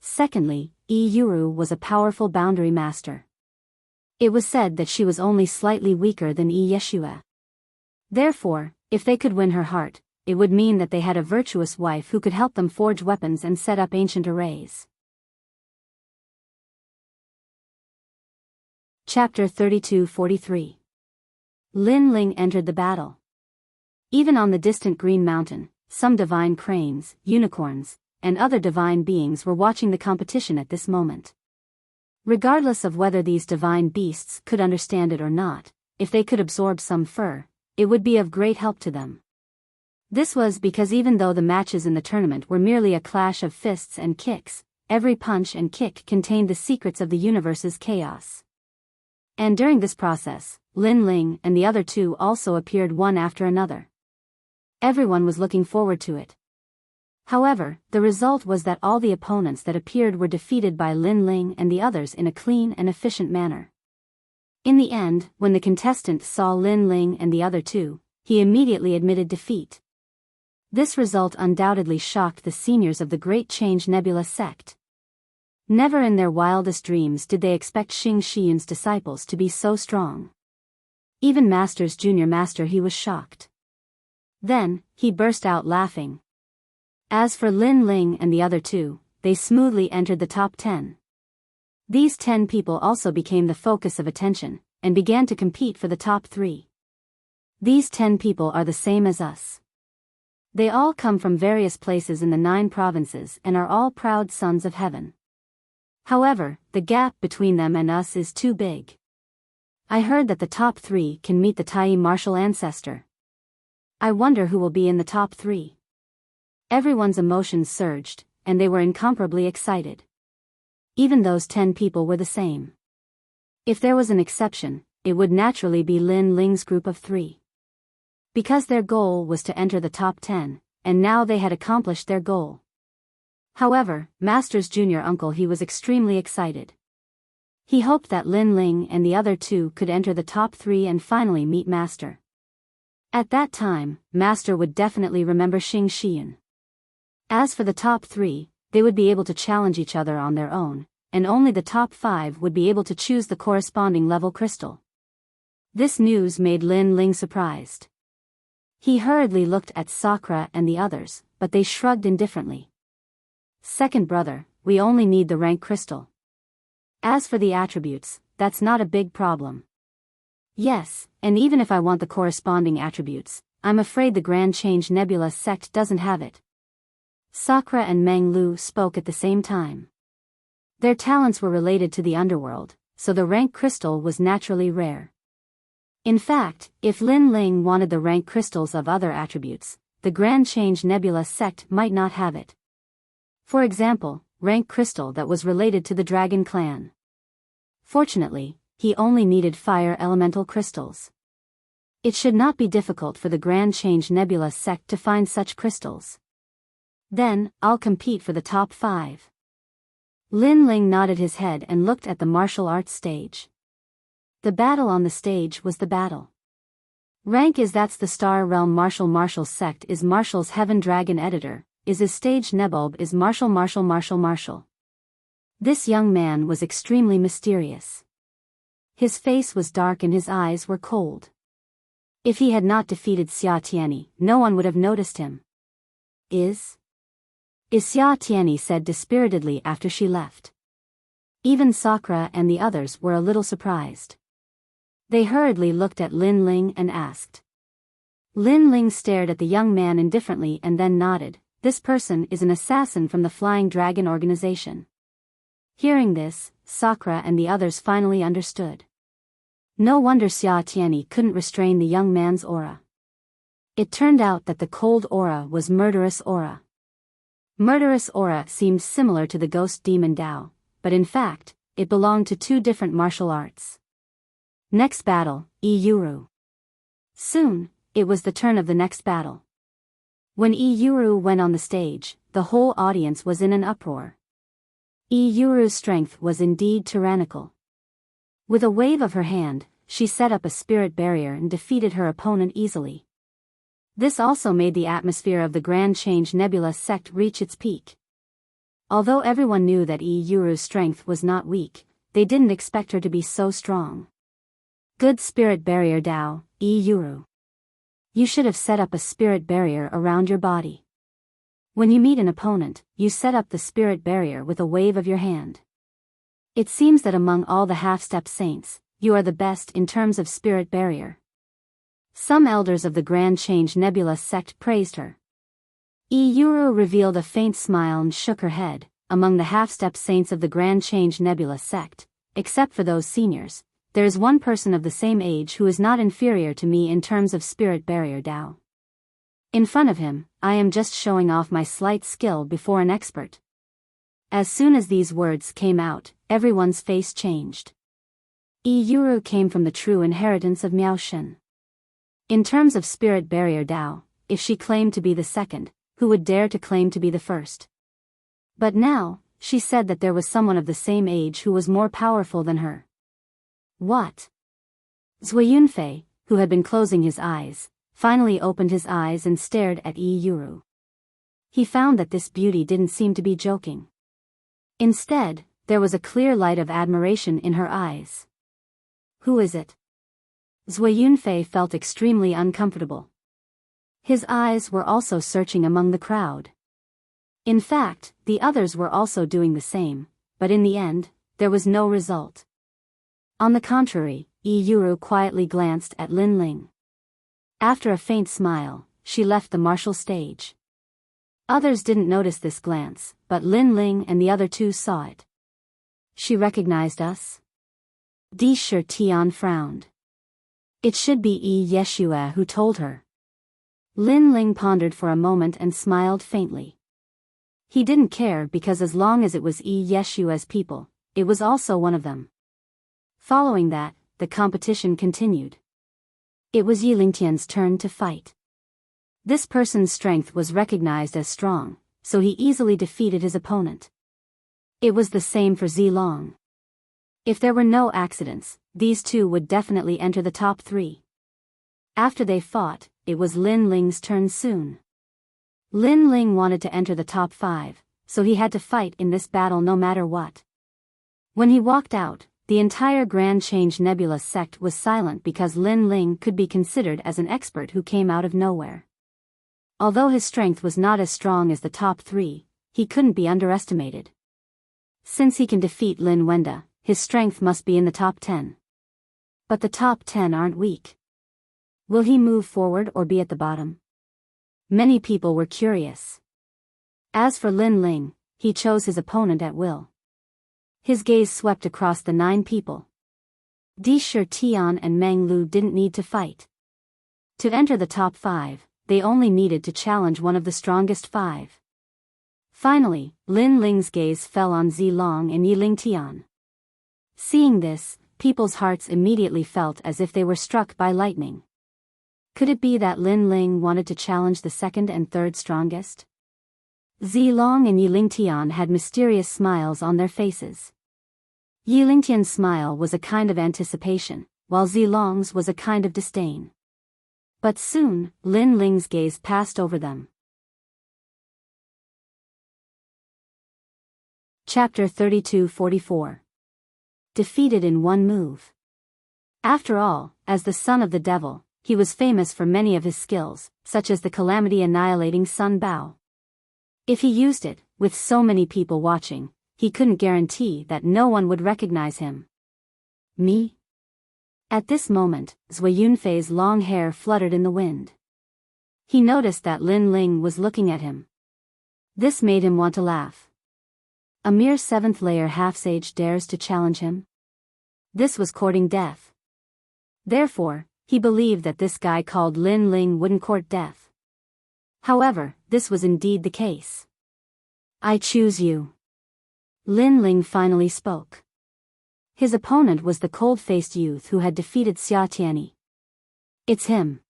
Secondly, Yi Yuru was a powerful boundary master. It was said that she was only slightly weaker than Yi Yeshua. Therefore, if they could win her heart, it would mean that they had a virtuous wife who could help them forge weapons and set up ancient arrays. Chapter 32-43. Lin Ling entered the battle. Even on the distant Green Mountain, some divine cranes, unicorns, and other divine beings were watching the competition at this moment. Regardless of whether these divine beasts could understand it or not, if they could absorb some fur, it would be of great help to them. This was because even though the matches in the tournament were merely a clash of fists and kicks, every punch and kick contained the secrets of the universe's chaos. And during this process, Lin Ling and the other two also appeared one after another. Everyone was looking forward to it. However, the result was that all the opponents that appeared were defeated by Lin Ling and the others in a clean and efficient manner. In the end, when the contestant saw Lin Ling and the other two, he immediately admitted defeat. This result undoubtedly shocked the seniors of the Great Change Nebula sect. Never in their wildest dreams did they expect Xing Shiyun's disciples to be so strong. Even Master's junior master, he was shocked. Then, he burst out laughing. As for Lin Ling and the other two, they smoothly entered the top 10. These 10 people also became the focus of attention, and began to compete for the top 3. These 10 people are the same as us. They all come from various places in the 9 provinces and are all proud sons of heaven. However, the gap between them and us is too big. I heard that the top 3 can meet the Tai martial ancestor. I wonder who will be in the top 3. Everyone's emotions surged, and they were incomparably excited. Even those 10 people were the same. If there was an exception, it would naturally be Lin Ling's group of 3. Because their goal was to enter the top 10, and now they had accomplished their goal. However, Master's junior uncle, he was extremely excited. He hoped that Lin Ling and the other two could enter the top 3 and finally meet Master. At that time, Master would definitely remember Xing Shiyun. As for the top 3, they would be able to challenge each other on their own, and only the top 5 would be able to choose the corresponding level crystal. This news made Lin Ling surprised. He hurriedly looked at Sakura and the others, but they shrugged indifferently. Second brother, we only need the rank crystal. As for the attributes, that's not a big problem. Yes, and even if I want the corresponding attributes, I'm afraid the Grand Change Nebula sect doesn't have it. Sakura and Meng Lu spoke at the same time. Their talents were related to the underworld, so the rank crystal was naturally rare. In fact, if Lin Ling wanted the rank crystals of other attributes, the Grand Change Nebula sect might not have it. For example, rank crystal that was related to the Dragon Clan. Fortunately, he only needed fire elemental crystals. It should not be difficult for the Grand Change Nebula sect to find such crystals. Then, I'll compete for the top 5. Lin Ling nodded his head and looked at the martial arts stage. The battle on the stage was the battle. Rank is that's the Star Realm Martial sect is Martial's Heaven Dragon editor, is his stage Nebulb is Martial. This young man was extremely mysterious. His face was dark and his eyes were cold. If he had not defeated Xia Tianyi, no one would have noticed him. Is Xia Tianyi said dispiritedly after she left. Even Sakura and the others were a little surprised. They hurriedly looked at Lin Ling and asked. Lin Ling stared at the young man indifferently and then nodded. This person is an assassin from the Flying Dragon organization. Hearing this, Sakura and the others finally understood. No wonder Xia Tianyi couldn't restrain the young man's aura. It turned out that the cold aura was murderous aura. Murderous aura seemed similar to the ghost demon Dao, but in fact, it belonged to 2 different martial arts. Next battle, Iyuru. Soon, it was the turn of the next battle. When Iyuru went on the stage, the whole audience was in an uproar. Iyuru's strength was indeed tyrannical. With a wave of her hand, she set up a spirit barrier and defeated her opponent easily. This also made the atmosphere of the Grand Change Nebula sect reach its peak. Although everyone knew that Yuru's strength was not weak, they didn't expect her to be so strong. Good spirit barrier Dao, Yuru. You should have set up a spirit barrier around your body. When you meet an opponent, you set up the spirit barrier with a wave of your hand. It seems that among all the half-step saints, you are the best in terms of spirit barrier. Some elders of the Grand Change Nebula sect praised her. Yuru revealed a faint smile and shook her head. Among the half-step saints of the Grand Change Nebula sect, except for those seniors, there is one person of the same age who is not inferior to me in terms of spirit barrier Dao. In front of him, I am just showing off my slight skill before an expert. As soon as these words came out, everyone's face changed. Yuru came from the true inheritance of Miaoshen. In terms of spirit barrier Dao, if she claimed to be the second, who would dare to claim to be the first? But now, she said that there was someone of the same age who was more powerful than her. What? Zui Yunfei, who had been closing his eyes, finally opened his eyes and stared at Yuru. He found that this beauty didn't seem to be joking. Instead, there was a clear light of admiration in her eyes. Who is it? Zui Yunfei felt extremely uncomfortable. His eyes were also searching among the crowd. In fact, the others were also doing the same, but in the end, there was no result. On the contrary, Yuru quietly glanced at Lin Ling. After a faint smile, she left the martial stage. Others didn't notice this glance, but Lin Ling and the other two saw it. She recognized us? Di Shi Tian frowned. It should be Yeshua who told her. Lin Ling pondered for a moment and smiled faintly. He didn't care because as long as it was Yeshua's people, it was also one of them. Following that, the competition continued. It was Yilingtian's turn to fight. This person's strength was recognized as strong, so he easily defeated his opponent. It was the same for Zilong. If there were no accidents, these two would definitely enter the top 3. After they fought, it was Lin Ling's turn soon. Lin Ling wanted to enter the top 5, so he had to fight in this battle no matter what. When he walked out, the entire Grand Change Nebula sect was silent because Lin Ling could be considered as an expert who came out of nowhere. Although his strength was not as strong as the top 3, he couldn't be underestimated. Since he can defeat Lin Wenda, his strength must be in the top 10. But the top 10 aren't weak. Will he move forward or be at the bottom? Many people were curious. As for Lin Ling, he chose his opponent at will. His gaze swept across the 9 people. Di Shi Tian and Meng Lu didn't need to fight. To enter the top 5, they only needed to challenge one of the strongest 5. Finally, Lin Ling's gaze fell on Zilong and Yiling Tian. Seeing this, people's hearts immediately felt as if they were struck by lightning. Could it be that Lin Ling wanted to challenge the second and third strongest? Zilong and Yiling Tian had mysterious smiles on their faces. Yiling Tian's smile was a kind of anticipation, while Zilong's was a kind of disdain. But soon, Lin Ling's gaze passed over them. Chapter 32-44. Defeated in one move. After all, as the son of the devil, he was famous for many of his skills, such as the calamity-annihilating Sun Bao. If he used it, with so many people watching, he couldn't guarantee that no one would recognize him. Me? At this moment, Zui Yunfei's long hair fluttered in the wind. He noticed that Lin Ling was looking at him. This made him want to laugh. A mere 7th-layer half-sage dares to challenge him? This was courting death. Therefore, he believed that this guy called Lin Ling wouldn't court death. However, this was indeed the case. I choose you. Lin Ling finally spoke. His opponent was the cold-faced youth who had defeated Xia Tianyi. It's him.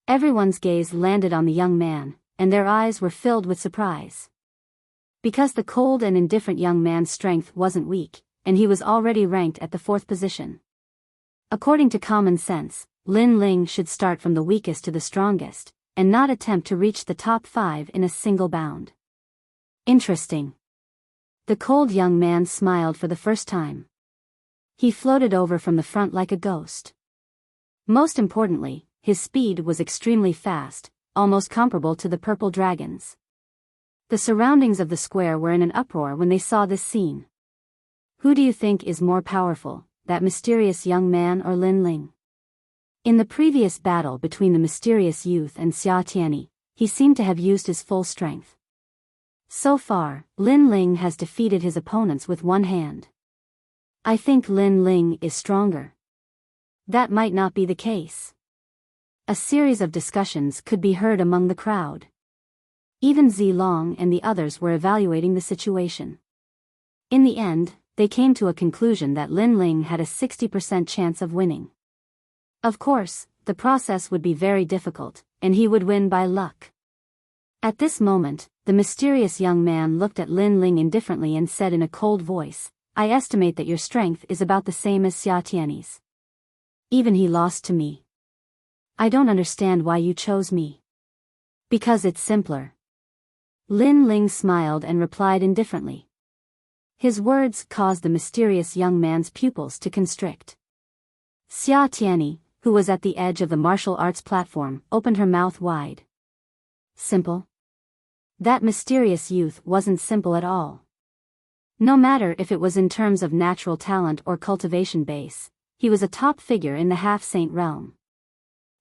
Everyone's gaze landed on the young man, and their eyes were filled with surprise. Because the cold and indifferent young man's strength wasn't weak, and he was already ranked at the 4th position. According to common sense, Lin Ling should start from the weakest to the strongest, and not attempt to reach the top 5 in a single bound. Interesting. The cold young man smiled for the first time. He floated over from the front like a ghost. Most importantly, his speed was extremely fast, almost comparable to the purple dragons. The surroundings of the square were in an uproar when they saw this scene. Who do you think is more powerful, that mysterious young man or Lin Ling? In the previous battle between the mysterious youth and Xia Tianyi, he seemed to have used his full strength. So far, Lin Ling has defeated his opponents with one hand. I think Lin Ling is stronger. That might not be the case. A series of discussions could be heard among the crowd. Even Zilong and the others were evaluating the situation. In the end, they came to a conclusion that Lin Ling had a 60% chance of winning. Of course, the process would be very difficult, and he would win by luck. At this moment, the mysterious young man looked at Lin Ling indifferently and said in a cold voice, "I estimate that your strength is about the same as Xia Tianyi's. Even he lost to me. I don't understand why you chose me." "Because it's simpler." Lin Ling smiled and replied indifferently. His words caused the mysterious young man's pupils to constrict. Xia Tianyi, who was at the edge of the martial arts platform, opened her mouth wide. Simple? That mysterious youth wasn't simple at all. No matter if it was in terms of natural talent or cultivation base, he was a top figure in the half-saint realm.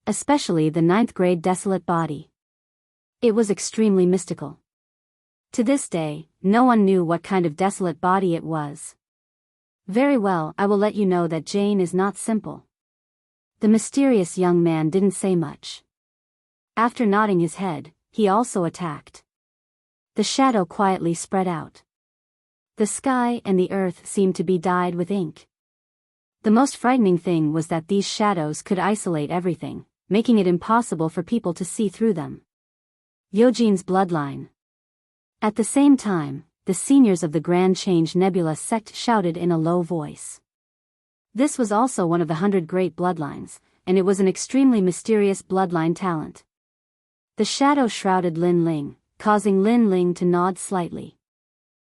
Especially the 9th grade desolate body. It was extremely mystical. To this day, no one knew what kind of desolate body it was. Very well, I will let you know that Jane is not simple. The mysterious young man didn't say much. After nodding his head, he also attacked. The shadow quietly spread out. The sky and the earth seemed to be dyed with ink. The most frightening thing was that these shadows could isolate everything, making it impossible for people to see through them. Yojin's bloodline. At the same time, the seniors of the Grand Change Nebula sect shouted in a low voice. This was also one of the 100 great bloodlines, and it was an extremely mysterious bloodline talent. The shadow shrouded Lin Ling, causing Lin Ling to nod slightly.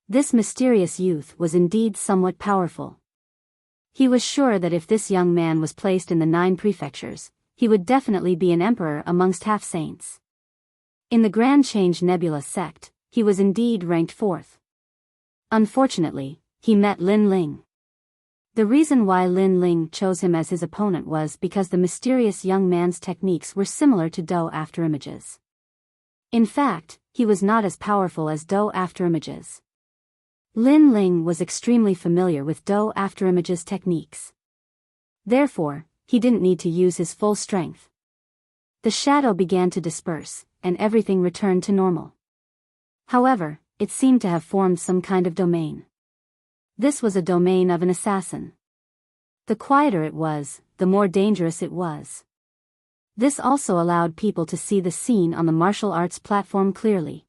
This mysterious youth was indeed somewhat powerful. He was sure that if this young man was placed in the 9 prefectures, he would definitely be an emperor amongst half-saints. In the Grand Change Nebula sect, he was indeed ranked 4th. Unfortunately, he met Lin Ling. The reason why Lin Ling chose him as his opponent was because the mysterious young man's techniques were similar to Do afterimages. In fact, he was not as powerful as Do afterimages. Lin Ling was extremely familiar with Do afterimages techniques. Therefore, he didn't need to use his full strength. The shadow began to disperse, and everything returned to normal. However, it seemed to have formed some kind of domain. This was a domain of an assassin. The quieter it was, the more dangerous it was. This also allowed people to see the scene on the martial arts platform clearly.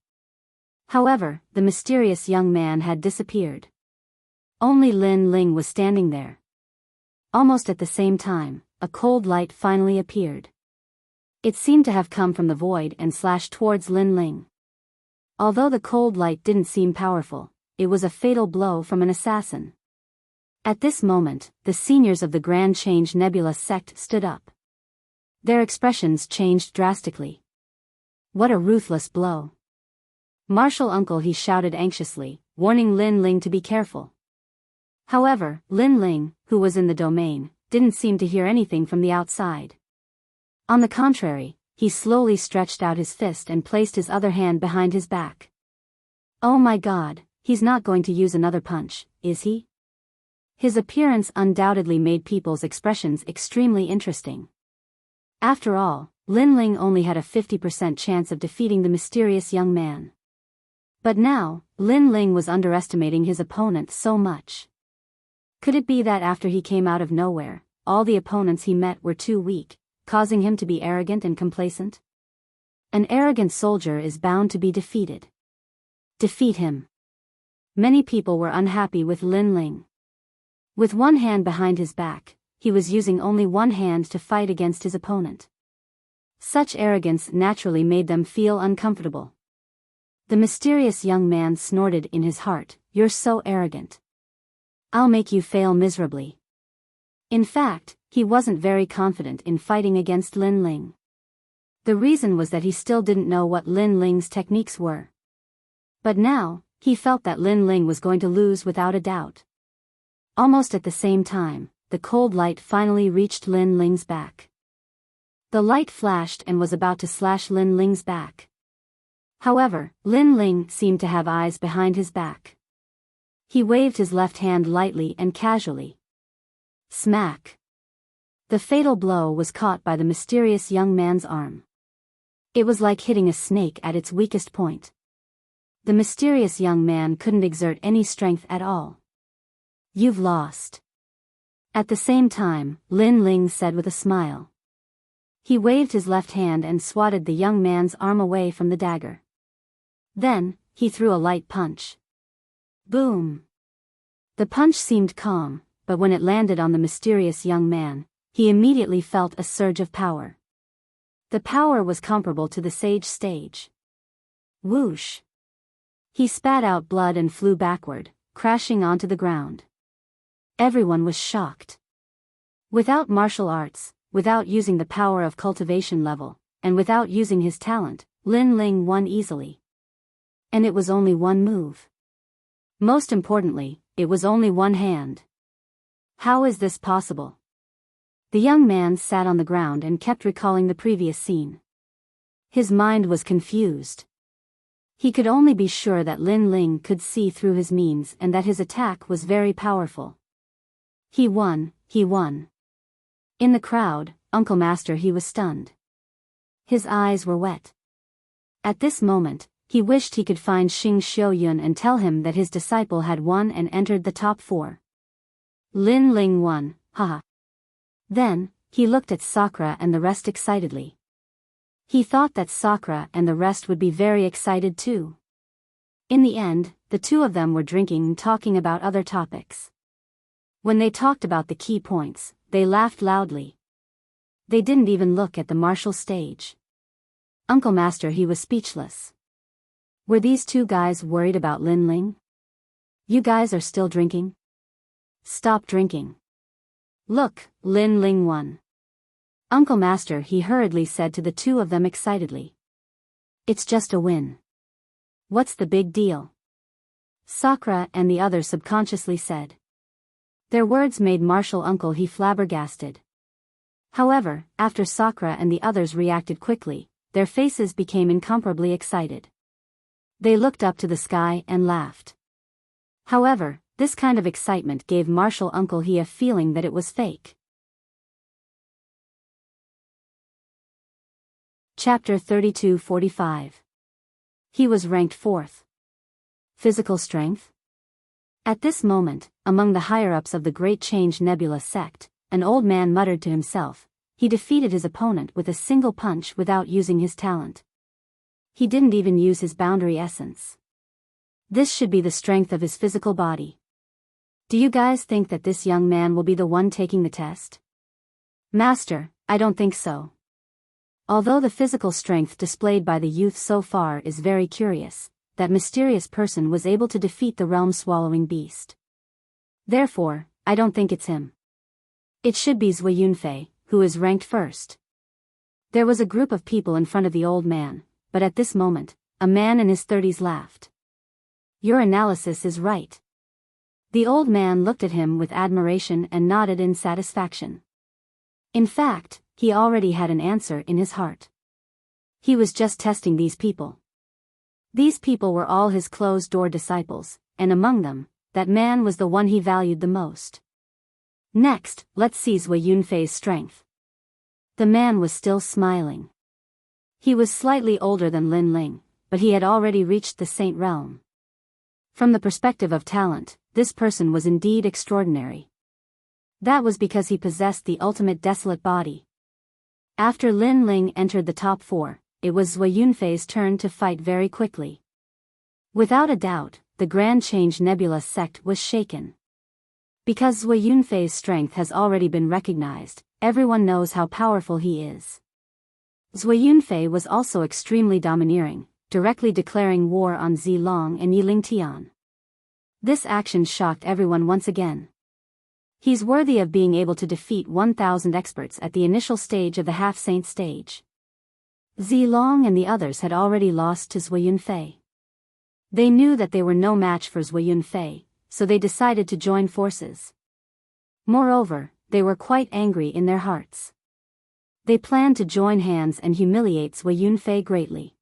However, the mysterious young man had disappeared. Only Lin Ling was standing there. Almost at the same time, a cold light finally appeared. It seemed to have come from the void and slashed towards Lin Ling. Although the cold light didn't seem powerful, it was a fatal blow from an assassin. At this moment, the seniors of the Grand Change Nebula sect stood up. Their expressions changed drastically. What a ruthless blow. Martial uncle, he shouted anxiously, warning Lin Ling to be careful. However, Lin Ling, who was in the domain, didn't seem to hear anything from the outside. On the contrary, he slowly stretched out his fist and placed his other hand behind his back. Oh my God, he's not going to use another punch, is he? His appearance undoubtedly made people's expressions extremely interesting. After all, Lin Ling only had a 50% chance of defeating the mysterious young man. But now, Lin Ling was underestimating his opponent so much. Could it be that after he came out of nowhere, all the opponents he met were too weak, causing him to be arrogant and complacent? An arrogant soldier is bound to be defeated. Defeat him. Many people were unhappy with Lin Ling. With one hand behind his back, he was using only one hand to fight against his opponent. Such arrogance naturally made them feel uncomfortable. The mysterious young man snorted in his heart, "You're so arrogant. I'll make you fail miserably." In fact, he wasn't very confident in fighting against Lin Ling. The reason was that he still didn't know what Lin Ling's techniques were. But now, he felt that Lin Ling was going to lose without a doubt. Almost at the same time, the cold light finally reached Lin Ling's back. The light flashed and was about to slash Lin Ling's back. However, Lin Ling seemed to have eyes behind his back. He waved his left hand lightly and casually. Smack! The fatal blow was caught by the mysterious young man's arm. It was like hitting a snake at its weakest point. The mysterious young man couldn't exert any strength at all. "You've lost." At the same time, Lin Ling said with a smile. He waved his left hand and swatted the young man's arm away from the dagger. Then, he threw a light punch. Boom! The punch seemed calm, but when it landed on the mysterious young man, he immediately felt a surge of power. The power was comparable to the Sage stage. Whoosh! He spat out blood and flew backward, crashing onto the ground. Everyone was shocked. Without martial arts, without using the power of cultivation level, and without using his talent, Lin Ling won easily. And it was only one move. Most importantly, it was only one hand. How is this possible? The young man sat on the ground and kept recalling the previous scene. His mind was confused. He could only be sure that Lin Ling could see through his means and that his attack was very powerful. He won, he won. In the crowd, Uncle Master, he was stunned. His eyes were wet. At this moment, he wished he could find Xing Xiaoyun and tell him that his disciple had won and entered the top 4. Lin Ling won, haha. Then, he looked at Sakura and the rest excitedly. He thought that Sakura and the rest would be very excited too. In the end, the two of them were drinking and talking about other topics. When they talked about the key points, they laughed loudly. They didn't even look at the martial stage. Uncle Master, he was speechless. Were these two guys worried about Lin Ling? "You guys are still drinking? Stop drinking. Look, Lin Ling won." Uncle Master, he hurriedly said to the two of them excitedly. "It's just a win. What's the big deal?" Sakura and the others subconsciously said. Their words made Martial Uncle he flabbergasted. However, after Sakura and the others reacted quickly, their faces became incomparably excited. They looked up to the sky and laughed. However, this kind of excitement gave Martial Uncle he a feeling that it was fake. Chapter 32-45. He was ranked 4th. Physical strength? At this moment, among the higher-ups of the Great Change Nebula sect, an old man muttered to himself. He defeated his opponent with a single punch without using his talent. He didn't even use his boundary essence. This should be the strength of his physical body. Do you guys think that this young man will be the one taking the test? Master, I don't think so. Although the physical strength displayed by the youth so far is very curious, that mysterious person was able to defeat the realm-swallowing beast. Therefore, I don't think it's him. It should be Zui Yunfei, who is ranked 1st. There was a group of people in front of the old man, but at this moment, a man in his 30s laughed. Your analysis is right. The old man looked at him with admiration and nodded in satisfaction. In fact, he already had an answer in his heart. He was just testing these people. These people were all his closed-door disciples, and among them, that man was the one he valued the most. Next, let's see Zui Yunfei's strength. The man was still smiling. He was slightly older than Lin Ling, but he had already reached the Saint Realm. From the perspective of talent, this person was indeed extraordinary. That was because he possessed the ultimate desolate body. After Lin Ling entered the top 4, it was Zui Yunfei's turn to fight very quickly. Without a doubt, the Grand Change Nebula sect was shaken. Because Zui Yunfei's strength has already been recognized, everyone knows how powerful he is. Zui Yunfei was also extremely domineering, directly declaring war on Zilong and Yiling Tian. This action shocked everyone once again. He's worthy of being able to defeat 1,000 experts at the initial stage of the half-saint stage. Zilong and the others had already lost to Zui Yunfei. They knew that they were no match for Zui Yunfei, so they decided to join forces. Moreover, they were quite angry in their hearts. They planned to join hands and humiliate Zui Yunfei greatly.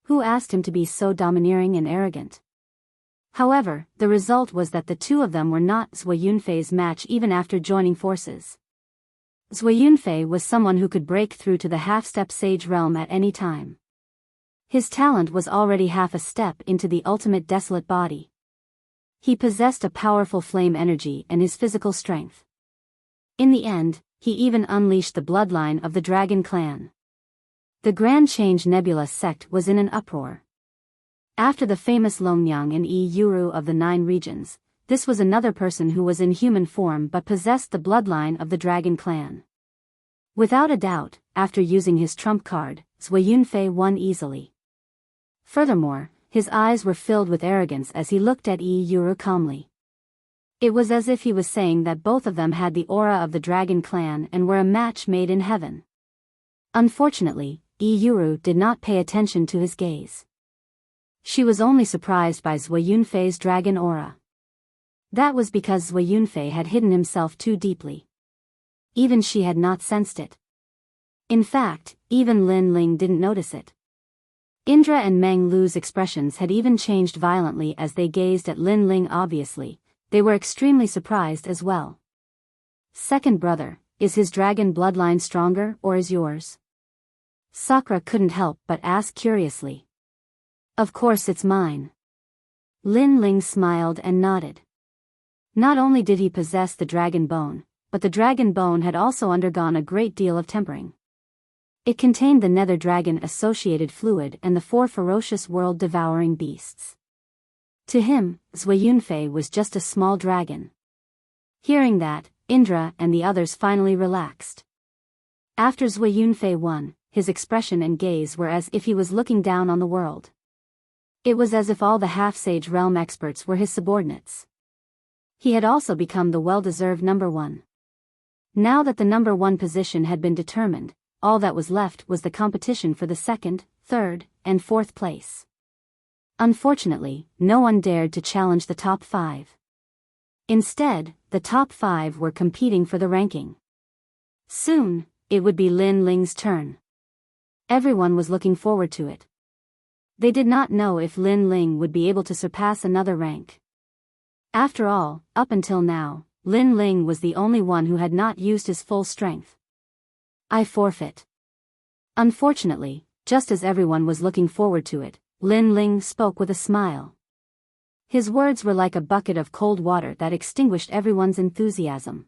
Who asked him to be so domineering and arrogant? However, the result was that the two of them were not Zui Yunfei's match even after joining forces. Zui Yunfei was someone who could break through to the half-step sage realm at any time. His talent was already half a step into the ultimate desolate body. He possessed a powerful flame energy and his physical strength. In the end, he even unleashed the bloodline of the Dragon Clan. The Grand Change Nebula sect was in an uproar. After the famous Longyang and Yi Yuru of the 9 regions, this was another person who was in human form but possessed the bloodline of the Dragon Clan. Without a doubt, after using his trump card, Zui Yunfei won easily. Furthermore, his eyes were filled with arrogance as he looked at Yi Yuru calmly. It was as if he was saying that both of them had the aura of the Dragon Clan and were a match made in heaven. Unfortunately, Yi Yuru did not pay attention to his gaze. She was only surprised by Zui Yunfei's dragon aura. That was because Zui Yunfei had hidden himself too deeply. Even she had not sensed it. In fact, even Lin Ling didn't notice it. Indra and Meng Lu's expressions had even changed violently as they gazed at Lin Ling. Obviously, they were extremely surprised as well. Second brother, is his dragon bloodline stronger or is yours? Sakura couldn't help but ask curiously. Of course it's mine. Lin Ling smiled and nodded. Not only did he possess the dragon bone, but the dragon bone had also undergone a great deal of tempering. It contained the nether dragon associated fluid and the 4 ferocious world-devouring beasts. To him, Zui Yunfei was just a small dragon. Hearing that, Indra and the others finally relaxed. After Zui Yunfei won, his expression and gaze were as if he was looking down on the world. It was as if all the half-sage realm experts were his subordinates. He had also become the well-deserved number 1. Now that the number 1 position had been determined, all that was left was the competition for the 2nd, 3rd, and 4th place. Unfortunately, no one dared to challenge the top 5. Instead, the top 5 were competing for the ranking. Soon, it would be Lin Ling's turn. Everyone was looking forward to it. They did not know if Lin Ling would be able to surpass another rank. After all, up until now, Lin Ling was the only one who had not used his full strength. I forfeit. Unfortunately, just as everyone was looking forward to it, Lin Ling spoke with a smile. His words were like a bucket of cold water that extinguished everyone's enthusiasm.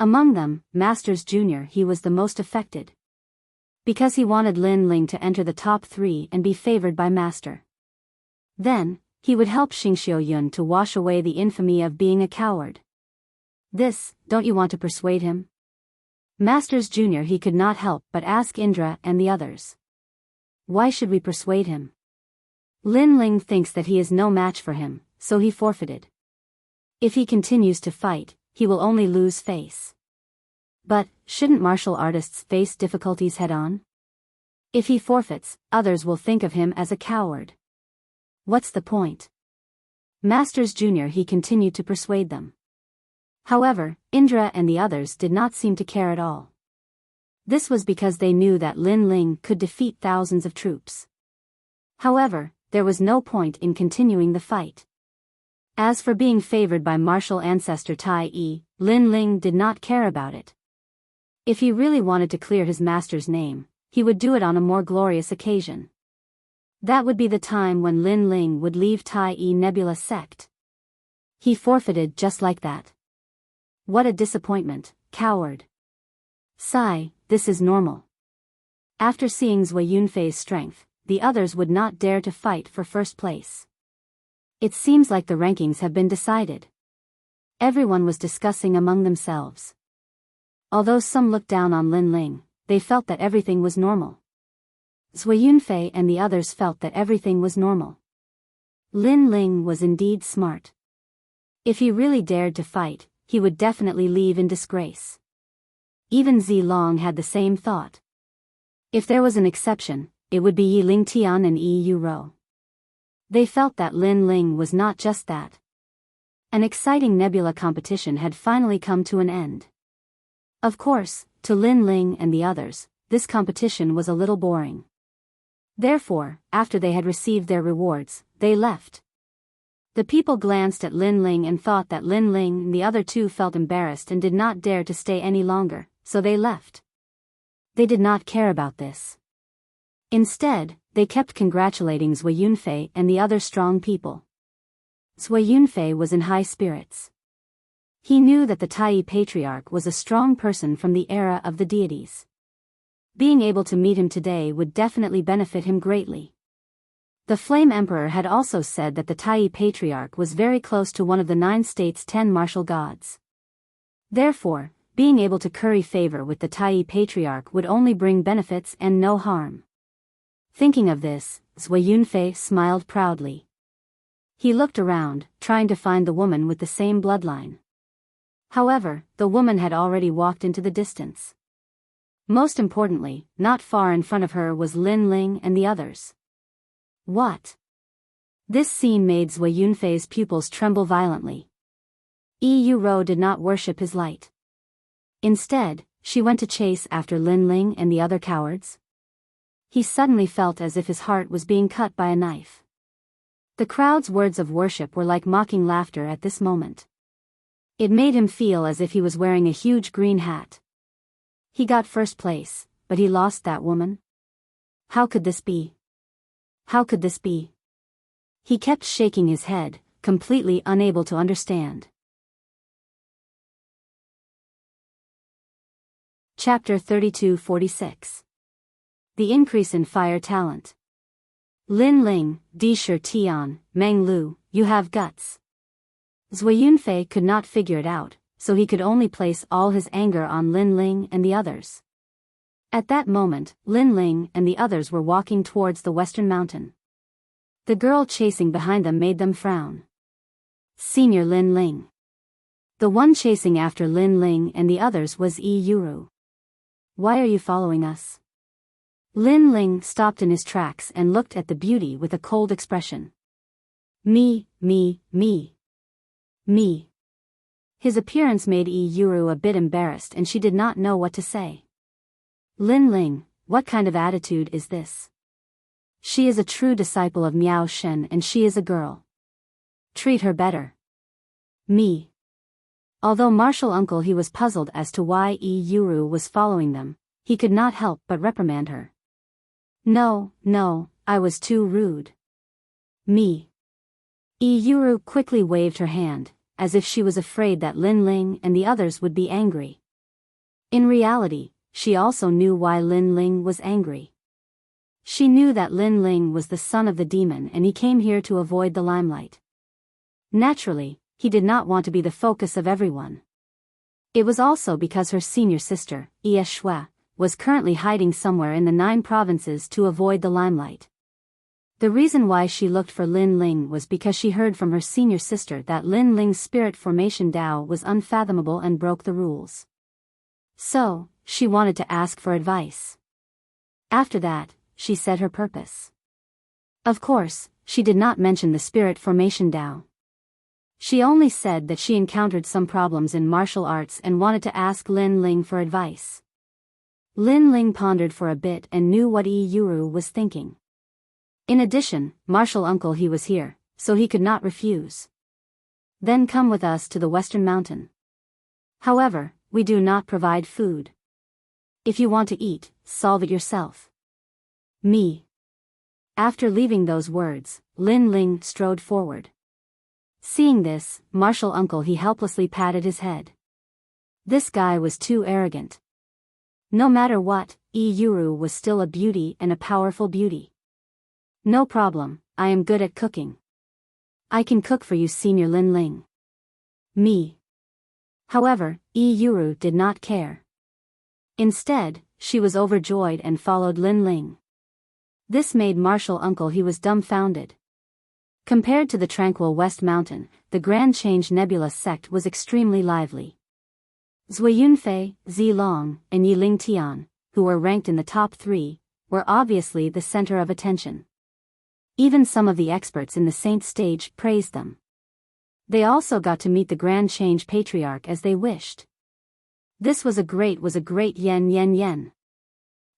Among them, Masters Jr. he was the most affected. Because he wanted Lin Ling to enter the top 3 and be favored by Master. Then, he would help Xingxiu Yun to wash away the infamy of being a coward. This, don't you want to persuade him? Masters Jr. he could not help but ask Indra and the others. Why should we persuade him? Lin Ling thinks that he is no match for him, so he forfeited. If he continues to fight, he will only lose face. But, shouldn't martial artists face difficulties head-on? If he forfeits, others will think of him as a coward. What's the point? Masters Jr. he continued to persuade them. However, Indra and the others did not seem to care at all. This was because they knew that Lin Ling could defeat thousands of troops. However, there was no point in continuing the fight. As for being favored by martial ancestor Tai Yi, Lin Ling did not care about it. If he really wanted to clear his master's name, he would do it on a more glorious occasion. That would be the time when Lin Ling would leave Tai Yi Nebula sect. He forfeited just like that. What a disappointment, coward. Sigh, this is normal. After seeing Zui Yunfei's strength, the others would not dare to fight for first place. It seems like the rankings have been decided. Everyone was discussing among themselves. Although some looked down on Lin Ling, they felt that everything was normal. Zui Yunfei and the others felt that everything was normal. Lin Ling was indeed smart. If he really dared to fight, he would definitely leave in disgrace. Even Zi Long had the same thought. If there was an exception, it would be Yi Ling Tian and Yi Yu Ro. They felt that Lin Ling was not just that. An exciting nebula competition had finally come to an end. Of course, to Lin Ling and the others, this competition was a little boring. Therefore, after they had received their rewards, they left. The people glanced at Lin Ling and thought that Lin Ling and the other two felt embarrassed and did not dare to stay any longer, so they left. They did not care about this. Instead, they kept congratulating Zui Yunfei and the other strong people. Zui Yunfei was in high spirits. He knew that the Tai Patriarch was a strong person from the era of the deities. Being able to meet him today would definitely benefit him greatly. The Flame Emperor had also said that the Tai Patriarch was very close to one of the 9 states' 10 martial gods. Therefore, being able to curry favor with the Tai Patriarch would only bring benefits and no harm. Thinking of this, Zui Yunfei smiled proudly. He looked around, trying to find the woman with the same bloodline. However, the woman had already walked into the distance. Most importantly, not far in front of her was Lin Ling and the others. What? This scene made Zui Yunfei's pupils tremble violently. Yi Yu Ro did not worship his light. Instead, she went to chase after Lin Ling and the other cowards. He suddenly felt as if his heart was being cut by a knife. The crowd's words of worship were like mocking laughter at this moment. It made him feel as if he was wearing a huge green hat. He got first place, but he lost that woman. How could this be? How could this be? He kept shaking his head, completely unable to understand. Chapter 32-46. The increase in fire talent. Lin Ling, Di Shi Tian, Meng Lu, you have guts. Zui Yunfei could not figure it out, so he could only place all his anger on Lin Ling and the others. At that moment, Lin Ling and the others were walking towards the western mountain. The girl chasing behind them made them frown. Senior Lin Ling. The one chasing after Lin Ling and the others was Yi Yuru. Why are you following us? Lin Ling stopped in his tracks and looked at the beauty with a cold expression. Me. His appearance made Yi Yuru a bit embarrassed and she did not know what to say. Lin Ling, what kind of attitude is this? She is a true disciple of Miao Shen and she is a girl. Treat her better. Me. Although martial uncle he was puzzled as to why Yi Yuru was following them, he could not help but reprimand her. No, I was too rude. Me. Yi Yuru quickly waved her hand, as if she was afraid that Lin Ling and the others would be angry. In reality, she also knew why Lin Ling was angry. She knew that Lin Ling was the son of the demon and he came here to avoid the limelight. Naturally, he did not want to be the focus of everyone. It was also because her senior sister, Ye Shui, was currently hiding somewhere in the 9 provinces to avoid the limelight. The reason why she looked for Lin Ling was because she heard from her senior sister that Lin Ling's spirit formation Tao was unfathomable and broke the rules. So, she wanted to ask for advice. After that, she said her purpose. Of course, she did not mention the spirit formation Tao. She only said that she encountered some problems in martial arts and wanted to ask Lin Ling for advice. Lin Ling pondered for a bit and knew what Yi Yuru was thinking. In addition, martial uncle he was here, so he could not refuse. Then come with us to the western mountain. However, we do not provide food. If you want to eat, solve it yourself. Me. After leaving those words, Lin Ling strode forward. Seeing this, martial uncle he helplessly patted his head. This guy was too arrogant. No matter what, Yi Yuru was still a beauty and a powerful beauty. No problem, I am good at cooking. I can cook for you, Senior Lin Ling. Me. However, Yi Yuru did not care. Instead, she was overjoyed and followed Lin Ling. This made martial uncle he was dumbfounded. Compared to the tranquil West Mountain, the Grand Change Nebula sect was extremely lively. Zui Yunfei, Zi Long, and Yi Ling Tian, who were ranked in the top 3, were obviously the center of attention. Even some of the experts in the Saint stage praised them. They also got to meet the Grand Change Patriarch as they wished. This was a great yen.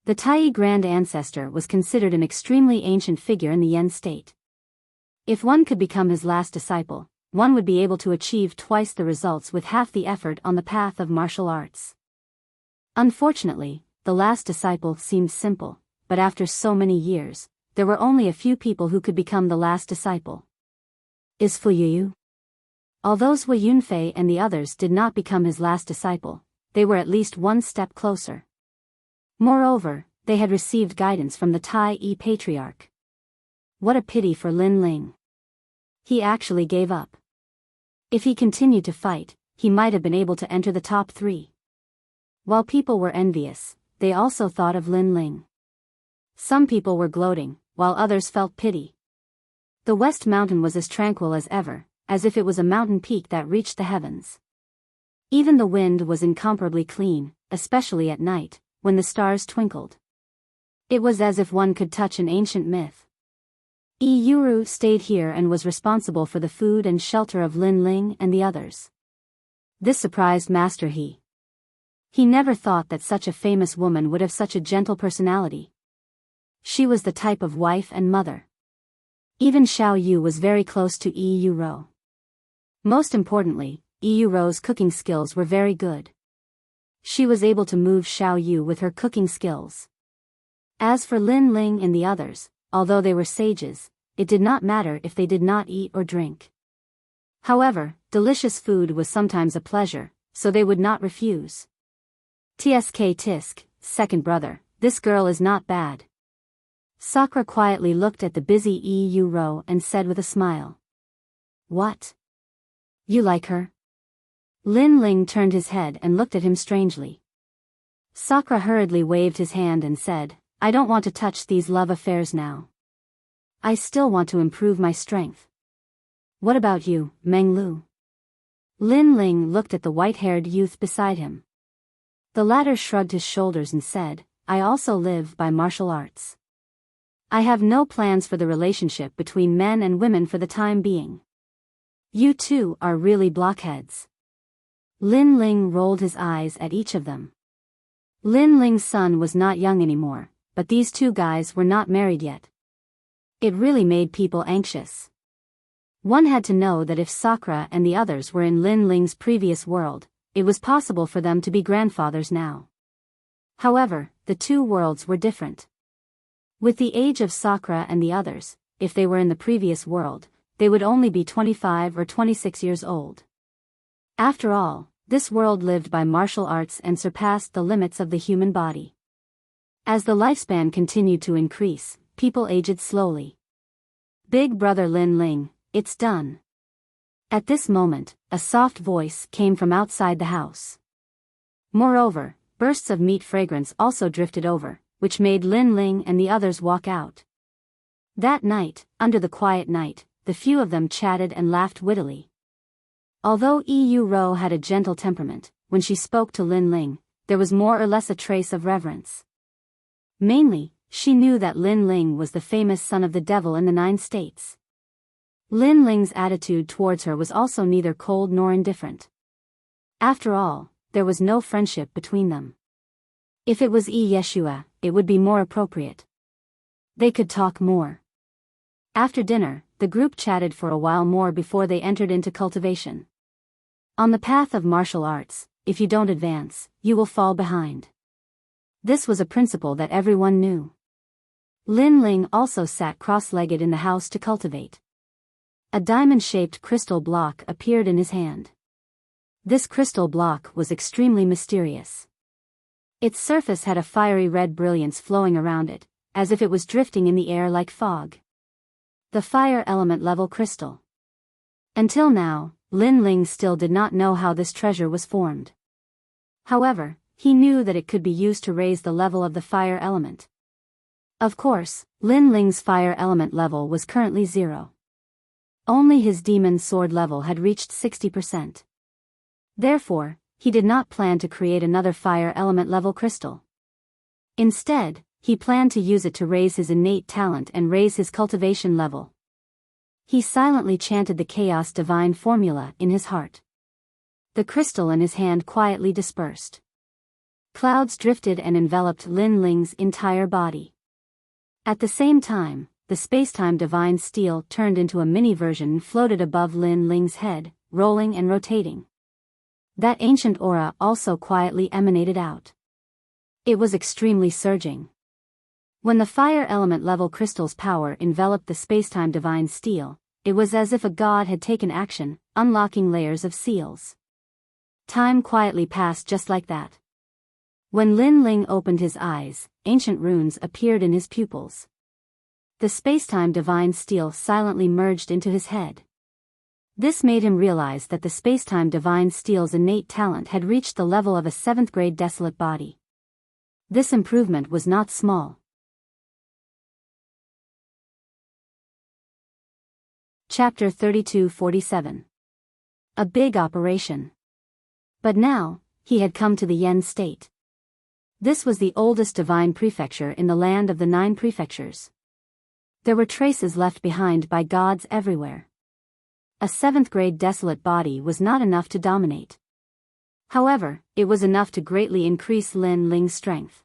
The Tai Grand Ancestor was considered an extremely ancient figure in the Yen state. If one could become his last disciple, one would be able to achieve twice the results with half the effort on the path of martial arts. Unfortunately, the last disciple seemed simple, but after so many years, there were only a few people who could become the last disciple. Is Fuyu? Although Zui Yunfei and the others did not become his last disciple, they were at least one step closer. Moreover, they had received guidance from the Tai Patriarch. What a pity for Lin Ling. He actually gave up. If he continued to fight, he might have been able to enter the top 3. While people were envious, they also thought of Lin Ling. Some people were gloating, while others felt pity. The West Mountain was as tranquil as ever, as if it was a mountain peak that reached the heavens. Even the wind was incomparably clean, especially at night, when the stars twinkled. It was as if one could touch an ancient myth. Yuru stayed here and was responsible for the food and shelter of Lin Ling and the others. This surprised Master He. He never thought that such a famous woman would have such a gentle personality. She was the type of wife and mother. Even Xiao Yu was very close to Yuru. Most importantly, Yuru's cooking skills were very good. She was able to move Xiao Yu with her cooking skills. As for Lin Ling and the others, although they were sages, it did not matter if they did not eat or drink. However, delicious food was sometimes a pleasure, so they would not refuse. Tsk Tisk, second brother, this girl is not bad. Sakura quietly looked at the busy Yuru and said with a smile. What? You like her? Lin Ling turned his head and looked at him strangely. Sakura hurriedly waved his hand and said, I don't want to touch these love affairs now. I still want to improve my strength. What about you, Meng Lu? Lin Ling looked at the white-haired youth beside him. The latter shrugged his shoulders and said, I also live by martial arts. I have no plans for the relationship between men and women for the time being. You two are really blockheads. Lin Ling rolled his eyes at each of them. Lin Ling's son was not young anymore, but these two guys were not married yet. It really made people anxious. One had to know that if Sakura and the others were in Lin Ling's previous world, it was possible for them to be grandfathers now. However, the two worlds were different. With the age of Sakura and the others, if they were in the previous world, they would only be 25 or 26 years old. After all, this world lived by martial arts and surpassed the limits of the human body. As the lifespan continued to increase, people aged slowly. Big brother Lin Ling, it's done. At this moment, a soft voice came from outside the house. Moreover, bursts of meat fragrance also drifted over, which made Lin Ling and the others walk out. That night, under the quiet night, the few of them chatted and laughed wittily. Although Yuru had a gentle temperament, when she spoke to Lin Ling, there was more or less a trace of reverence. Mainly, she knew that Lin Ling was the famous son of the devil in the 9 states. Lin Ling's attitude towards her was also neither cold nor indifferent. After all, there was no friendship between them. If it was Yeshua, it would be more appropriate. They could talk more. After dinner, the group chatted for a while more before they entered into cultivation. On the path of martial arts, if you don't advance, you will fall behind. This was a principle that everyone knew. Lin Ling also sat cross-legged in the house to cultivate. A diamond-shaped crystal block appeared in his hand. This crystal block was extremely mysterious. Its surface had a fiery red brilliance flowing around it, as if it was drifting in the air like fog. The fire element level crystal. Until now, Lin Ling still did not know how this treasure was formed. However, he knew that it could be used to raise the level of the fire element. Of course, Lin Ling's fire element level was currently 0. Only his demon sword level had reached 60%. Therefore, he did not plan to create another fire element level crystal. Instead, he planned to use it to raise his innate talent and raise his cultivation level. He silently chanted the Chaos Divine formula in his heart. The crystal in his hand quietly dispersed. Clouds drifted and enveloped Lin Ling's entire body. At the same time, the spacetime divine steel turned into a mini version and floated above Lin Ling's head, rolling and rotating. That ancient aura also quietly emanated out. It was extremely surging. When the fire element level crystal's power enveloped the spacetime divine steel, it was as if a god had taken action, unlocking layers of seals. Time quietly passed just like that. When Lin Ling opened his eyes, ancient runes appeared in his pupils. The spacetime divine steel silently merged into his head. This made him realize that the spacetime divine steel's innate talent had reached the level of a 7th grade desolate body. This improvement was not small. Chapter 32-47. A big operation. But now, he had come to the Yen state. This was the oldest divine prefecture in the land of the 9 prefectures. There were traces left behind by gods everywhere. A 7th grade desolate body was not enough to dominate. However, it was enough to greatly increase Lin Ling's strength.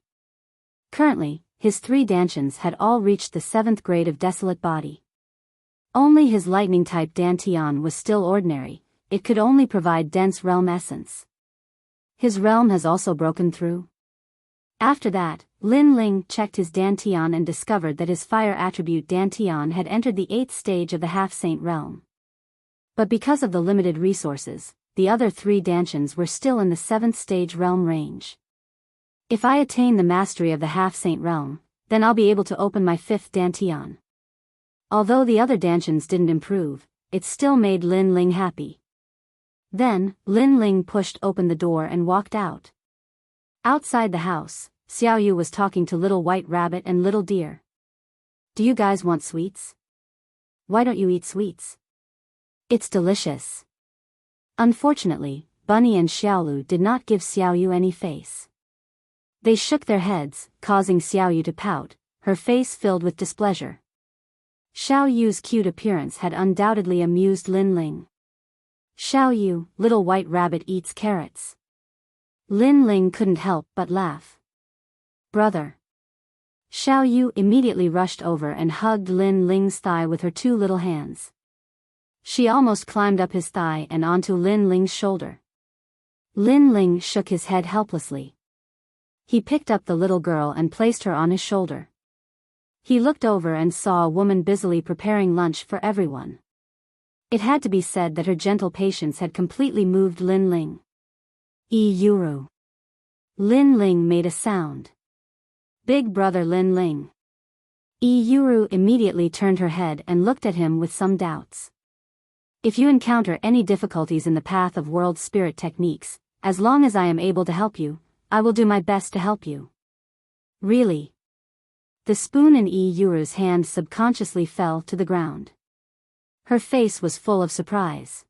Currently, his 3 Dantians had all reached the 7th grade of desolate body. Only his lightning-type Dantian was still ordinary, it could only provide dense realm essence. His realm has also broken through. After that, Lin Ling checked his Dantian and discovered that his fire attribute Dantian had entered the 8th stage of the half-saint realm. But because of the limited resources, the other 3 Dantians were still in the 7th stage realm range. If I attain the mastery of the half-saint realm, then I'll be able to open my 5th Dantian. Although the other Dantians didn't improve, it still made Lin Ling happy. Then, Lin Ling pushed open the door and walked out. Outside the house, Xiao Yu was talking to Little White Rabbit and Little Deer. Do you guys want sweets? Why don't you eat sweets? It's delicious. Unfortunately, Bunny and Xiaolu did not give Xiao Yu any face. They shook their heads, causing Xiao Yu to pout, her face filled with displeasure. Xiao Yu's cute appearance had undoubtedly amused Lin Ling. Xiao Yu, Little White Rabbit eats carrots. Lin Ling couldn't help but laugh. Brother. Xiao Yu immediately rushed over and hugged Lin Ling's thigh with her 2 little hands. She almost climbed up his thigh and onto Lin Ling's shoulder. Lin Ling shook his head helplessly. He picked up the little girl and placed her on his shoulder. He looked over and saw a woman busily preparing lunch for everyone. It had to be said that her gentle patience had completely moved Lin Ling. Yuru. Lin Ling made a sound. Big brother Lin Ling. Yuru immediately turned her head and looked at him with some doubts. If you encounter any difficulties in the path of world spirit techniques, as long as I am able to help you, I will do my best to help you. Really? The spoon in Yuru's hand subconsciously fell to the ground. Her face was full of surprise.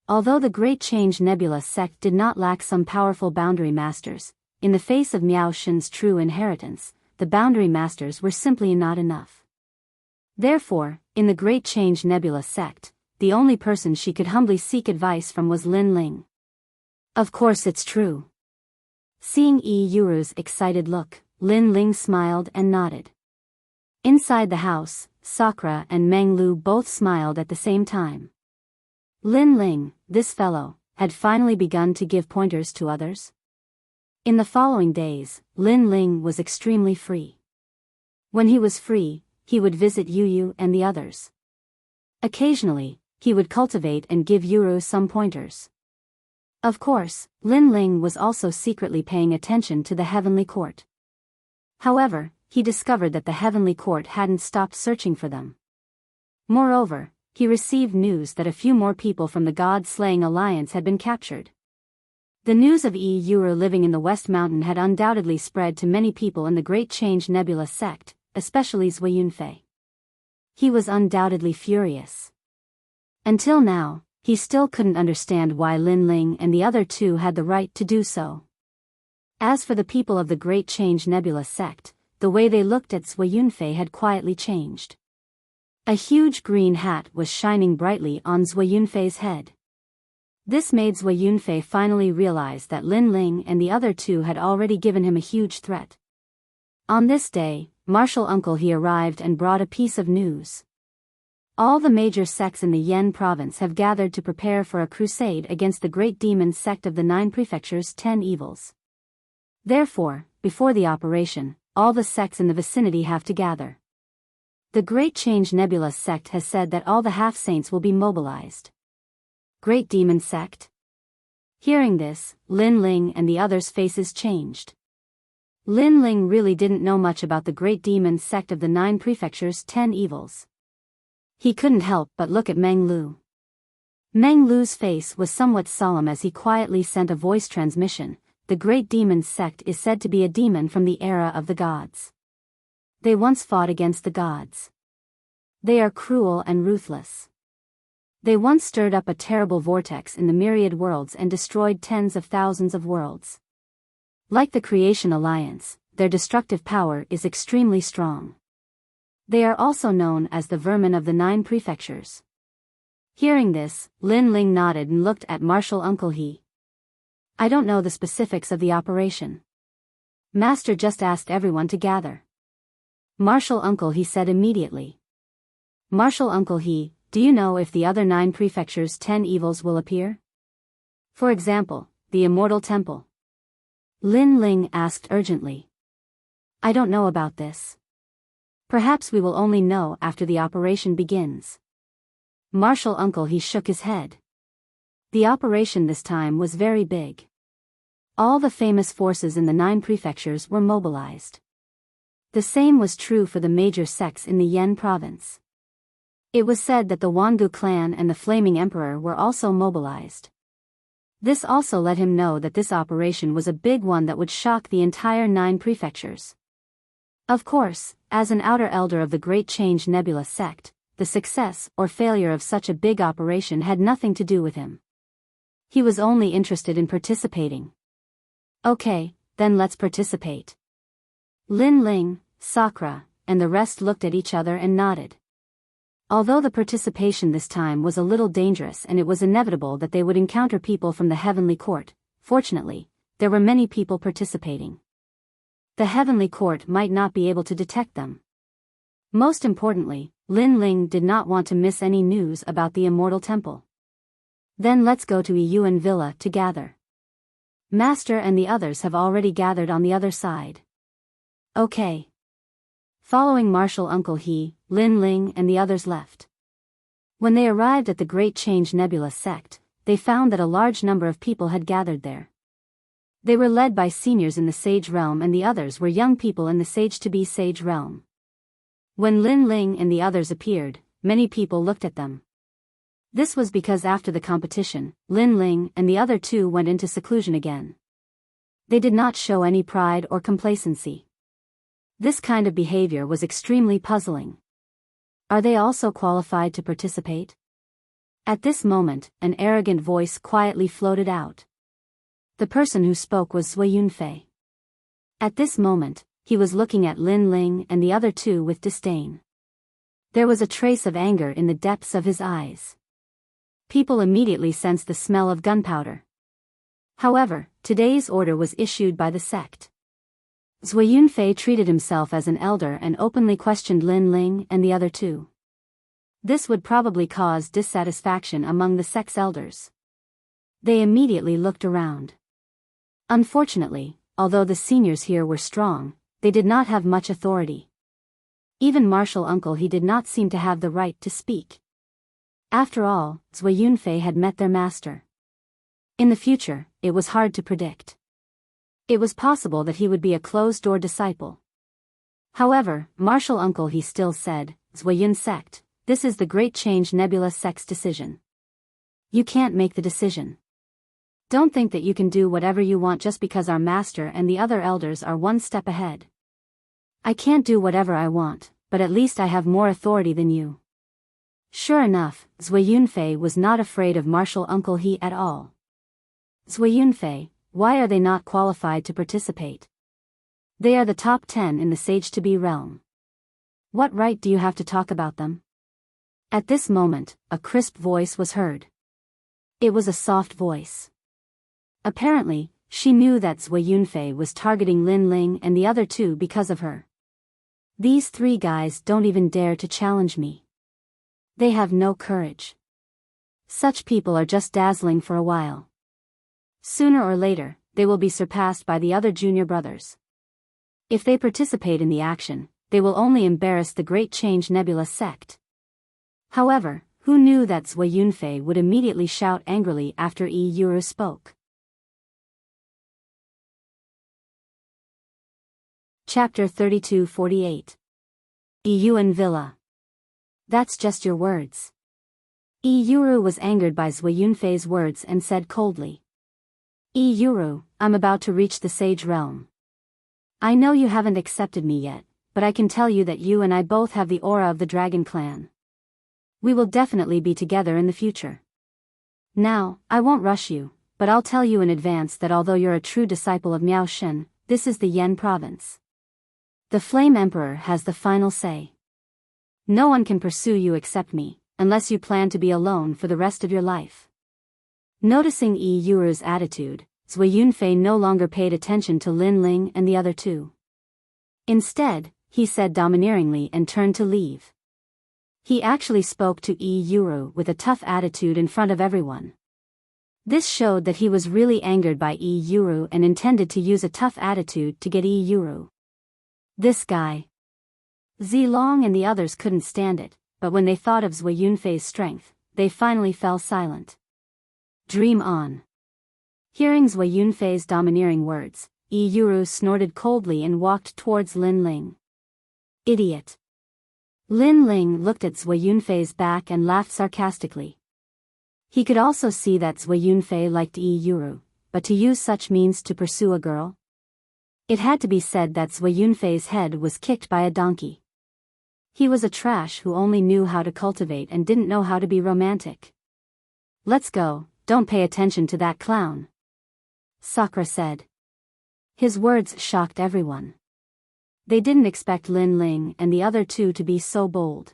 Although the Great Change Nebula sect did not lack some powerful boundary masters, in the face of Miao Shen's true inheritance, the boundary masters were simply not enough. Therefore, in the Great Change Nebula sect, the only person she could humbly seek advice from was Lin Ling. Of course it's true. Seeing Yuru's excited look, Lin Ling smiled and nodded. Inside the house, Sakura and Meng Lu both smiled at the same time. Lin Ling, this fellow, had finally begun to give pointers to others. In the following days, Lin Ling was extremely free. When he was free, he would visit Yu and the others. Occasionally, he would cultivate and give Yuru some pointers. Of course, Lin Ling was also secretly paying attention to the Heavenly Court. However, he discovered that the Heavenly Court hadn't stopped searching for them. Moreover, he received news that a few more people from the God-slaying alliance had been captured. The news of Yi Yuer living in the West Mountain had undoubtedly spread to many people in the Great Change Nebula sect, especially Zui Yunfei. He was undoubtedly furious. Until now, he still couldn't understand why Lin Ling and the other two had the right to do so. As for the people of the Great Change Nebula sect, the way they looked at Zui Yunfei had quietly changed. A huge green hat was shining brightly on Zui Yunfei's head. This made Zui Yunfei finally realize that Lin Ling and the other two had already given him a huge threat. On this day, Martial Uncle He arrived and brought a piece of news. All the major sects in the Yan province have gathered to prepare for a crusade against the great demon sect of the 9 prefectures' 10 evils. Therefore, before the operation, all the sects in the vicinity have to gather. The Great Change Nebula sect has said that all the half-saints will be mobilized. Great Demon Sect? Hearing this, Lin Ling and the others' faces changed. Lin Ling really didn't know much about the Great Demon Sect of the 9 prefectures' 10 evils. He couldn't help but look at Meng Lu. Meng Lu's face was somewhat solemn as he quietly sent a voice transmission. The Great Demon Sect is said to be a demon from the era of the gods. They once fought against the gods. They are cruel and ruthless. They once stirred up a terrible vortex in the myriad worlds and destroyed tens of thousands of worlds. Like the Creation Alliance, their destructive power is extremely strong. They are also known as the Vermin of the 9 prefectures. Hearing this, Lin Ling nodded and looked at Martial Uncle He. I don't know the specifics of the operation. Master just asked everyone to gather. Martial Uncle He said immediately. Martial Uncle He, do you know if the other 9 prefectures' 10 evils will appear? For example, the Immortal Temple. Lin Ling asked urgently. I don't know about this. Perhaps we will only know after the operation begins. Martial Uncle He shook his head. The operation this time was very big. All the famous forces in the 9 prefectures were mobilized. The same was true for the major sects in the Yan province. It was said that the Wangu clan and the Flaming Emperor were also mobilized. This also let him know that this operation was a big one that would shock the entire 9 prefectures. Of course, as an outer elder of the Great Change Nebula sect, the success or failure of such a big operation had nothing to do with him. He was only interested in participating. Okay, then let's participate. Lin Ling, Sakura, and the rest looked at each other and nodded. Although the participation this time was a little dangerous and it was inevitable that they would encounter people from the Heavenly Court, fortunately, there were many people participating. The Heavenly Court might not be able to detect them. Most importantly, Lin Ling did not want to miss any news about the Immortal Temple. Then let's go to Yuan Villa to gather. Master and the others have already gathered on the other side. Okay. Following Martial Uncle He, Lin Ling and the others left. When they arrived at the Great Change Nebula sect, they found that a large number of people had gathered there. They were led by seniors in the Sage Realm and the others were young people in the Sage-to-be Sage Realm. When Lin Ling and the others appeared, many people looked at them. This was because after the competition, Lin Ling and the other two went into seclusion again. They did not show any pride or complacency. This kind of behavior was extremely puzzling. Are they also qualified to participate? At this moment, an arrogant voice quietly floated out. The person who spoke was Zui Yunfei. At this moment, he was looking at Lin Ling and the other two with disdain. There was a trace of anger in the depths of his eyes. People immediately sensed the smell of gunpowder. However, today's order was issued by the sect. Zui Yunfei treated himself as an elder and openly questioned Lin Ling and the other two. This would probably cause dissatisfaction among the sect's elders. They immediately looked around. Unfortunately, although the seniors here were strong, they did not have much authority. Even Martial Uncle He did not seem to have the right to speak. After all, Zui Yunfei had met their master. In the future, it was hard to predict. It was possible that he would be a closed-door disciple. However, Martial Uncle He still said, Zui Yun sect, this is the Great Change Nebula sect's decision. You can't make the decision. Don't think that you can do whatever you want just because our master and the other elders are one step ahead. I can't do whatever I want, but at least I have more authority than you. Sure enough, Zui Yunfei was not afraid of martial Uncle He at all. Zui Yunfei, why are they not qualified to participate? They are the top 10 in the Sage-to-be realm. What right do you have to talk about them? At this moment, a crisp voice was heard. It was a soft voice. Apparently, she knew that Zui Yunfei was targeting Lin Ling and the other two because of her. These three guys don't even dare to challenge me. They have no courage. Such people are just dazzling for a while. Sooner or later, they will be surpassed by the other junior brothers. If they participate in the action, they will only embarrass the Great Change Nebula sect. However, who knew that Zui Yunfei would immediately shout angrily after Yi Yuru spoke? Chapter 32-48. Yuan Villa. That's just your words. Yi Yuru was angered by Zui Yunfei's words and said coldly. Yi Yuru, I'm about to reach the Sage Realm. I know you haven't accepted me yet, but I can tell you that you and I both have the aura of the Dragon Clan. We will definitely be together in the future. Now, I won't rush you, but I'll tell you in advance that although you're a true disciple of Miao Shen, this is the Yan province. The Flame Emperor has the final say. No one can pursue you except me, unless you plan to be alone for the rest of your life. Noticing Yi Yuru's attitude, Zui Yunfei no longer paid attention to Lin Ling and the other two. Instead, he said domineeringly and turned to leave. He actually spoke to Yi Yuru with a tough attitude in front of everyone. This showed that he was really angered by Yi Yuru and intended to use a tough attitude to get Yi Yuru. This guy. Zilong and the others couldn't stand it, but when they thought of Zui Yunfei's strength, they finally fell silent. Dream on. Hearing Zui Yunfei's domineering words, Yi Yuru snorted coldly and walked towards Lin Ling. Idiot. Lin Ling looked at Zui Yunfei's back and laughed sarcastically. He could also see that Zui Yunfei liked Yi Yuru, but to use such means to pursue a girl? It had to be said that Zui Yunfei's head was kicked by a donkey. He was a trash who only knew how to cultivate and didn't know how to be romantic. Let's go, don't pay attention to that clown. Sakura said. His words shocked everyone. They didn't expect Lin Ling and the other two to be so bold.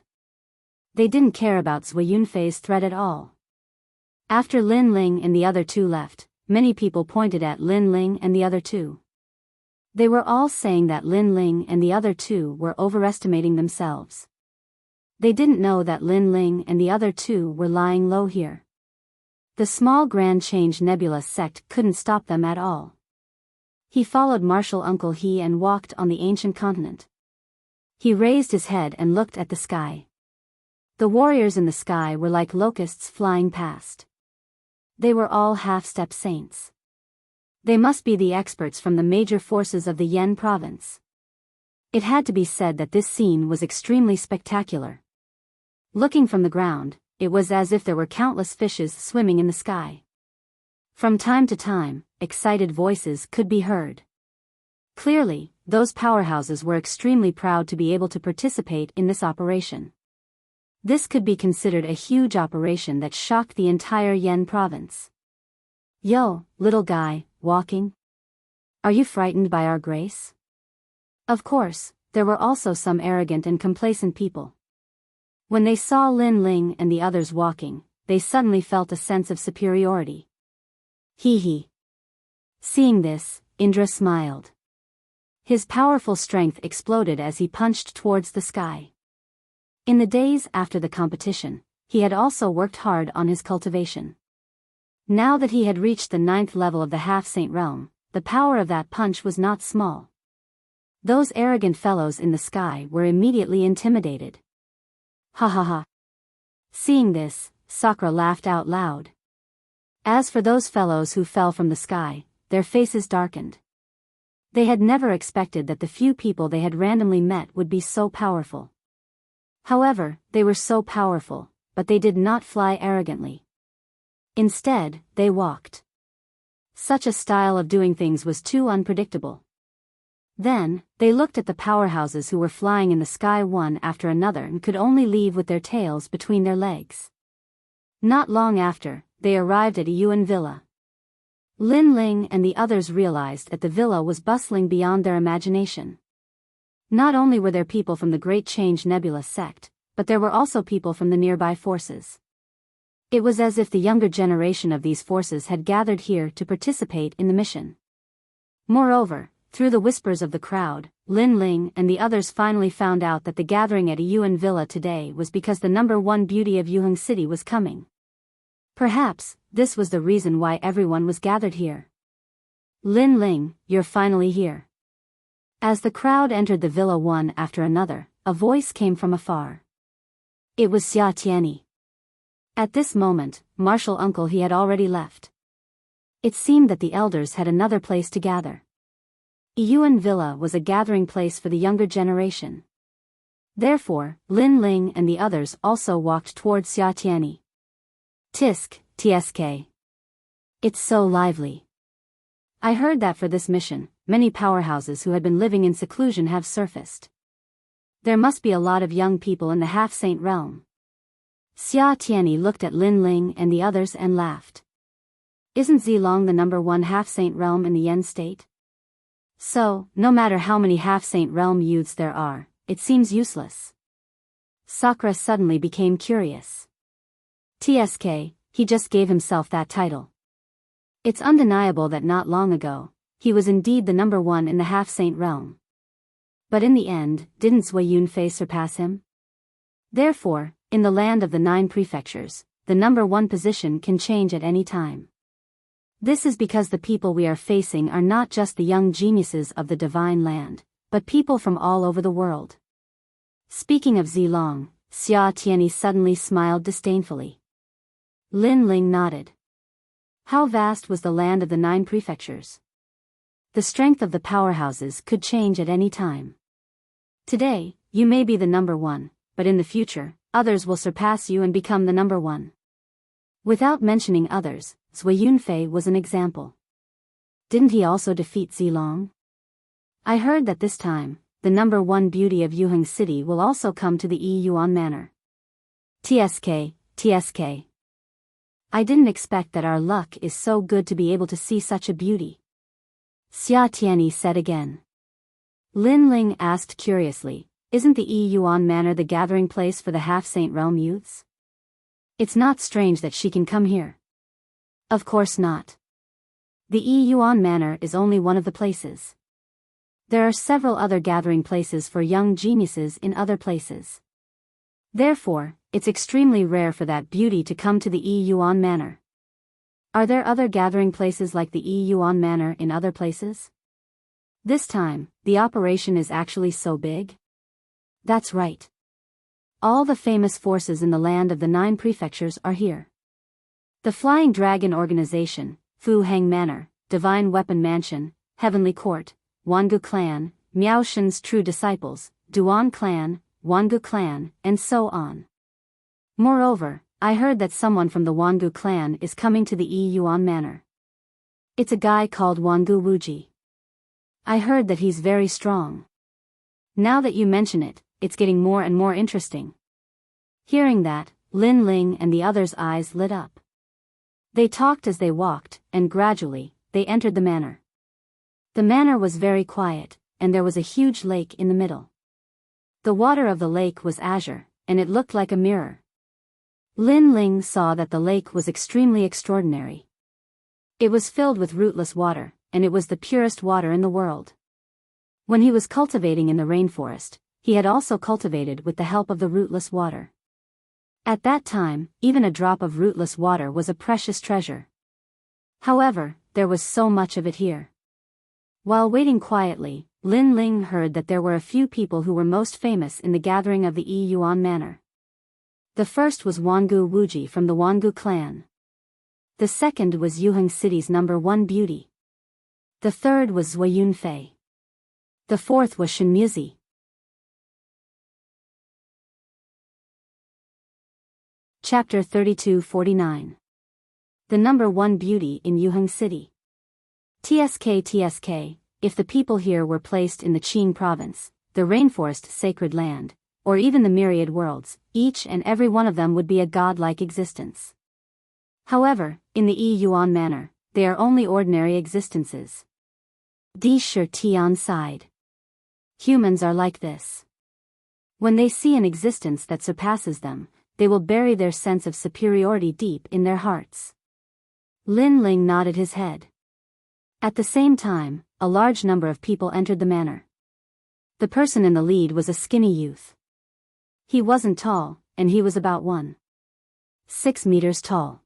They didn't care about Zui Yunfei's threat at all. After Lin Ling and the other two left, many people pointed at Lin Ling and the other two. They were all saying that Lin Ling and the other two were overestimating themselves. They didn't know that Lin Ling and the other two were lying low here. The small Grand Change Nebula sect couldn't stop them at all. He followed Martial Uncle He and walked on the ancient continent. He raised his head and looked at the sky. The warriors in the sky were like locusts flying past. They were all half-step saints. They must be the experts from the major forces of the Yan province. It had to be said that this scene was extremely spectacular. Looking from the ground, it was as if there were countless fishes swimming in the sky. From time to time, excited voices could be heard. Clearly, those powerhouses were extremely proud to be able to participate in this operation. This could be considered a huge operation that shocked the entire Yan province. Yo, little guy, walking? Are you frightened by our grace? Of course, there were also some arrogant and complacent people. When they saw Lin Ling and the others walking, they suddenly felt a sense of superiority. Hee hee. Seeing this, Indra smiled. His powerful strength exploded as he punched towards the sky. In the days after the competition, he had also worked hard on his cultivation. Now that he had reached the 9th level of the half-saint realm, the power of that punch was not small. Those arrogant fellows in the sky were immediately intimidated. Ha ha ha. Seeing this, Sakura laughed out loud. As for those fellows who fell from the sky, their faces darkened. They had never expected that the few people they had randomly met would be so powerful. However, they were so powerful, but they did not fly arrogantly. Instead, they walked. Such a style of doing things was too unpredictable. Then, they looked at the powerhouses who were flying in the sky one after another and could only leave with their tails between their legs. Not long after, they arrived at a Yuan villa. Lin Ling and the others realized that the villa was bustling beyond their imagination. Not only were there people from the Great Change Nebula sect, but there were also people from the nearby forces. It was as if the younger generation of these forces had gathered here to participate in the mission. Moreover, through the whispers of the crowd, Lin Ling and the others finally found out that the gathering at a Yuan villa today was because the number one beauty of Yuheng City was coming. Perhaps, this was the reason why everyone was gathered here. Lin Ling, you're finally here. As the crowd entered the villa one after another, a voice came from afar. It was Xia Tianyi. At this moment, Martial Uncle he had already left. It seemed that the elders had another place to gather. Yuan Villa was a gathering place for the younger generation. Therefore, Lin Ling and the others also walked towards Xia Tianyi. TSK. It's so lively. I heard that for this mission, many powerhouses who had been living in seclusion have surfaced. There must be a lot of young people in the half-saint realm. Xia Tianyi looked at Lin Ling and the others and laughed. Isn't Zilong the number one half-saint realm in the Yen state? So, no matter how many half-saint realm youths there are, it seems useless. Sakura suddenly became curious. TSK, he just gave himself that title. It's undeniable that not long ago, he was indeed the number one in the half-saint realm. But in the end, didn't Zui Yunfei surpass him? Therefore, in the land of the 9 prefectures, the number one position can change at any time. This is because the people we are facing are not just the young geniuses of the divine land, but people from all over the world. Speaking of Zilong, Xia Tianyi suddenly smiled disdainfully. Lin Ling nodded. How vast was the land of the 9 prefectures? The strength of the powerhouses could change at any time. Today, you may be the number one, but in the future, others will surpass you and become the number one. Without mentioning others, Zui Yunfei was an example. Didn't he also defeat Zilong? I heard that this time, the number one beauty of Yuheng City will also come to the Yuan Manor. TSK. I didn't expect that our luck is so good to be able to see such a beauty. Xia Tianyi said again. Lin Ling asked curiously, isn't the Yuan Manor the gathering place for the half-saint realm youths? It's not strange that she can come here. Of course not. The Yuan Manor is only one of the places. There are several other gathering places for young geniuses in other places. Therefore, it's extremely rare for that beauty to come to the Yuan Manor. Are there other gathering places like the Yuan Manor in other places? This time, the operation is actually so big? That's right. All the famous forces in the land of the 9 prefectures are here. The Flying Dragon Organization, Fu Hang Manor, Divine Weapon Mansion, Heavenly Court, Wangu Clan, Miao Shen's True Disciples, Duan Clan, Wangu Clan, and so on. Moreover, I heard that someone from the Wangu Clan is coming to the Yuan Manor. It's a guy called Wangu Wuji. I heard that he's very strong. Now that you mention it, it's getting more and more interesting. Hearing that, Lin Ling and the others' eyes lit up. They talked as they walked, and gradually, they entered the manor. The manor was very quiet, and there was a huge lake in the middle. The water of the lake was azure, and it looked like a mirror. Lin Ling saw that the lake was extremely extraordinary. It was filled with rootless water, and it was the purest water in the world. When he was cultivating in the rainforest, he had also cultivated with the help of the rootless water. At that time, even a drop of rootless water was a precious treasure. However, there was so much of it here. While waiting quietly, Lin Ling heard that there were a few people who were most famous in the gathering of the Yuan Manor. The first was Wangu Wuji from the Wangu clan. The second was Yuheng City's number one beauty. The third was Zui Yunfei. The fourth was Shenmuzi. Chapter 32-49. The number one beauty in Yuheng City. TSK, if the people here were placed in the Qing province, the rainforest sacred land, or even the myriad worlds, each and every one of them would be a godlike existence. However, in the Yi Yuan manner, they are only ordinary existences. Di Shi Tian sighed. Humans are like this. When they see an existence that surpasses them, they will bury their sense of superiority deep in their hearts. Lin Ling nodded his head. At the same time, a large number of people entered the manor. The person in the lead was a skinny youth. He wasn't tall, and he was about 1.6 meters tall.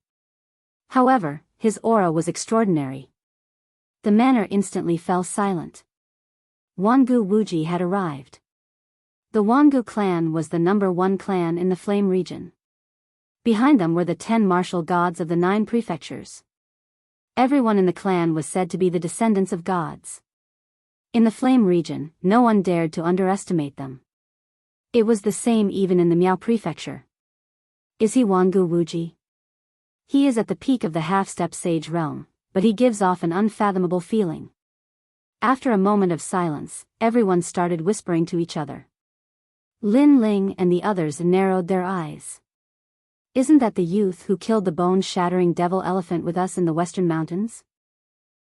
However, his aura was extraordinary. The manor instantly fell silent. Wangu Wuji had arrived. The Wangu clan was the #1 clan in the Flame region. Behind them were the 10 martial gods of the 9 prefectures. Everyone in the clan was said to be the descendants of gods. In the Flame region, no one dared to underestimate them. It was the same even in the Miao prefecture. Is he Wangu Wuji? He is at the peak of the half-step sage realm, but he gives off an unfathomable feeling. After a moment of silence, everyone started whispering to each other. Lin Ling and the others narrowed their eyes. Isn't that the youth who killed the bone-shattering devil elephant with us in the Western Mountains?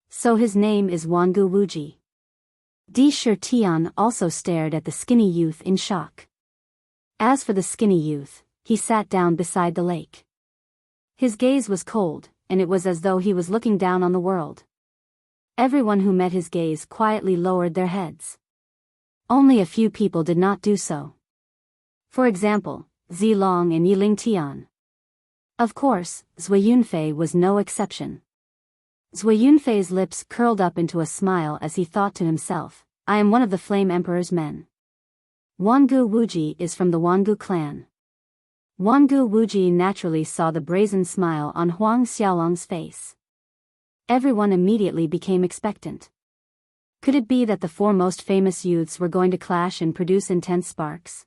So his name is Wangu Wuji. Di Shi Tian also stared at the skinny youth in shock. As for the skinny youth, he sat down beside the lake. His gaze was cold, and it was as though he was looking down on the world. Everyone who met his gaze quietly lowered their heads. Only a few people did not do so. For example, Zilong and Yiling Tian. Of course, Zui Yunfei was no exception. Zui Yunfei's lips curled up into a smile as he thought to himself, I am one of the Flame Emperor's men. Wangu Wuji is from the Wangu clan. Wangu Wuji naturally saw the brazen smile on Huang Xiaolong's face. Everyone immediately became expectant. Could it be that the 4 most famous youths were going to clash and produce intense sparks?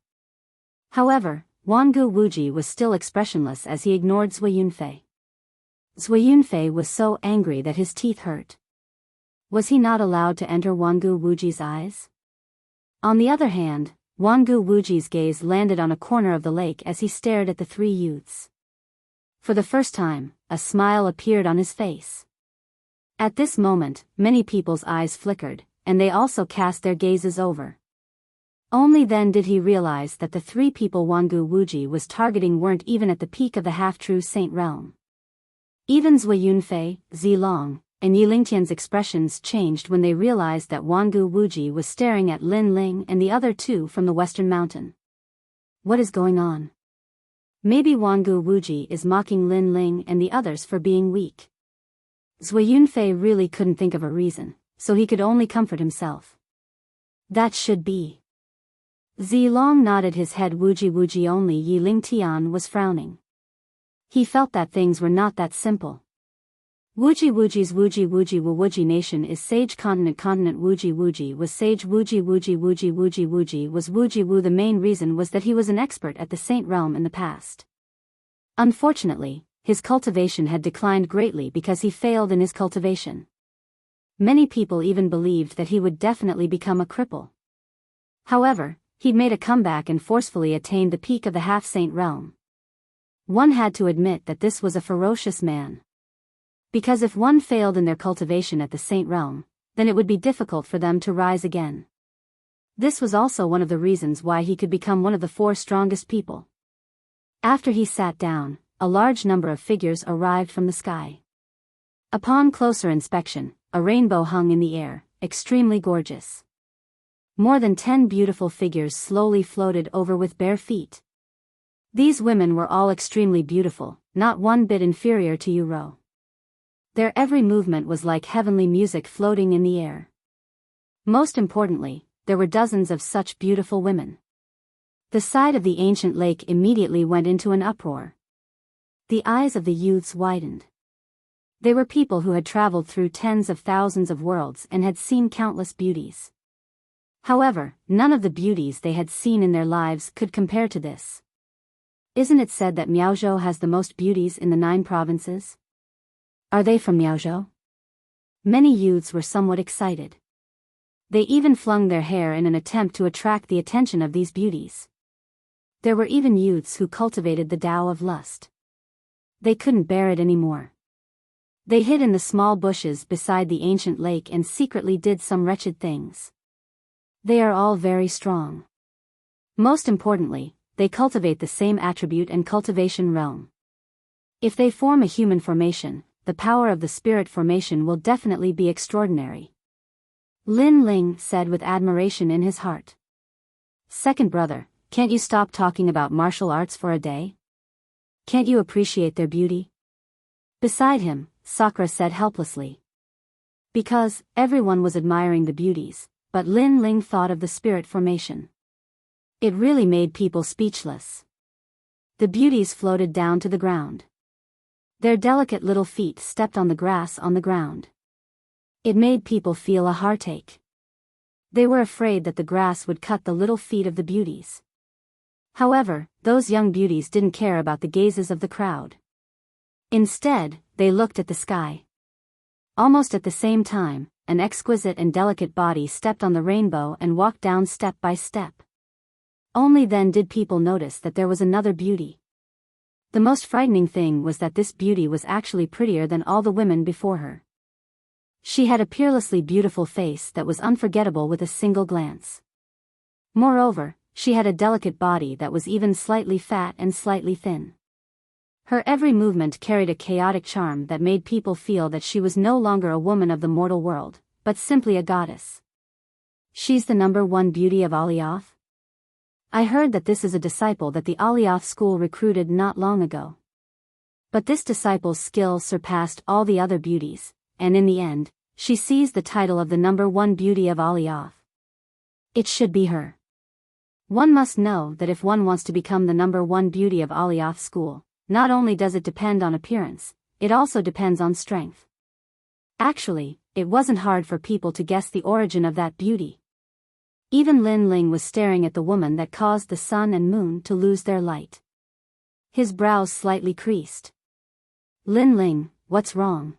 However, Wangu Wuji was still expressionless as he ignored Zui Yunfei. Zui Yunfei was so angry that his teeth hurt. Was he not allowed to enter Wangu Wuji's eyes? On the other hand, Wangu Wuji's gaze landed on a corner of the lake as he stared at the 3 youths. For the first time, a smile appeared on his face. At this moment, many people's eyes flickered, and they also cast their gazes over. Only then did he realize that the 3 people Wangu Wuji was targeting weren't even at the peak of the half-true saint realm. Even Zui Yunfei, Zilong, and Yilingtian's expressions changed when they realized that Wangu Wuji was staring at Lin Ling and the other 2 from the Western Mountain. What is going on? Maybe Wangu Wuji is mocking Lin Ling and the others for being weak. Zui Yunfei really couldn't think of a reason, so he could only comfort himself. That should be. Zilong nodded his head. Wuji only Yiling Tian was frowning. He felt that things were not that simple. Wuji's Wuji nation is sage continent Wuji was sage Wuji was Wuji Wu. The main reason was that he was an expert at the saint realm in the past. Unfortunately, his cultivation had declined greatly because he failed in his cultivation. Many people even believed that he would definitely become a cripple. However, he'd made a comeback and forcefully attained the peak of the half-saint realm. One had to admit that this was a ferocious man. Because if one failed in their cultivation at the saint realm, then it would be difficult for them to rise again. This was also one of the reasons why he could become one of the 4 strongest people. After he sat down, a large number of figures arrived from the sky. Upon closer inspection, a rainbow hung in the air, extremely gorgeous. More than 10 beautiful figures slowly floated over with bare feet. These women were all extremely beautiful, not one bit inferior to Yuro. Their every movement was like heavenly music floating in the air. Most importantly, there were dozens of such beautiful women. The side of the ancient lake immediately went into an uproar. The eyes of the youths widened. They were people who had traveled through tens of thousands of worlds and had seen countless beauties. However, none of the beauties they had seen in their lives could compare to this. Isn't it said that Miaozhou has the most beauties in the 9 provinces? Are they from Miaozhou? Many youths were somewhat excited. They even flung their hair in an attempt to attract the attention of these beauties. There were even youths who cultivated the Tao of lust. They couldn't bear it anymore. They hid in the small bushes beside the ancient lake and secretly did some wretched things. They are all very strong. Most importantly, they cultivate the same attribute and cultivation realm. If they form a human formation, the power of the spirit formation will definitely be extraordinary. Lin Ling said with admiration in his heart. Second brother, can't you stop talking about martial arts for a day? Can't you appreciate their beauty? Beside him, Sakura said helplessly. Because everyone was admiring the beauties, but Lin Ling thought of the spirit formation. It really made people speechless. The beauties floated down to the ground. Their delicate little feet stepped on the grass on the ground. It made people feel a heartache. They were afraid that the grass would cut the little feet of the beauties. However, those young beauties didn't care about the gazes of the crowd. Instead, they looked at the sky. Almost at the same time, an exquisite and delicate body stepped on the rainbow and walked down step by step. Only then did people notice that there was another beauty. The most frightening thing was that this beauty was actually prettier than all the women before her. She had a peerlessly beautiful face that was unforgettable with a single glance. Moreover, she had a delicate body that was even slightly fat and slightly thin. Her every movement carried a chaotic charm that made people feel that she was no longer a woman of the mortal world, but simply a goddess. She's the #1 beauty of Alioth? I heard that this is a disciple that the Alioth school recruited not long ago. But this disciple's skill surpassed all the other beauties, and in the end, she seized the title of the #1 beauty of Alioth. It should be her. One must know that if one wants to become the #1 beauty of Alioth school, not only does it depend on appearance, it also depends on strength. Actually, it wasn't hard for people to guess the origin of that beauty. Even Lin Ling was staring at the woman that caused the sun and moon to lose their light. His brows slightly creased. Lin Ling, what's wrong?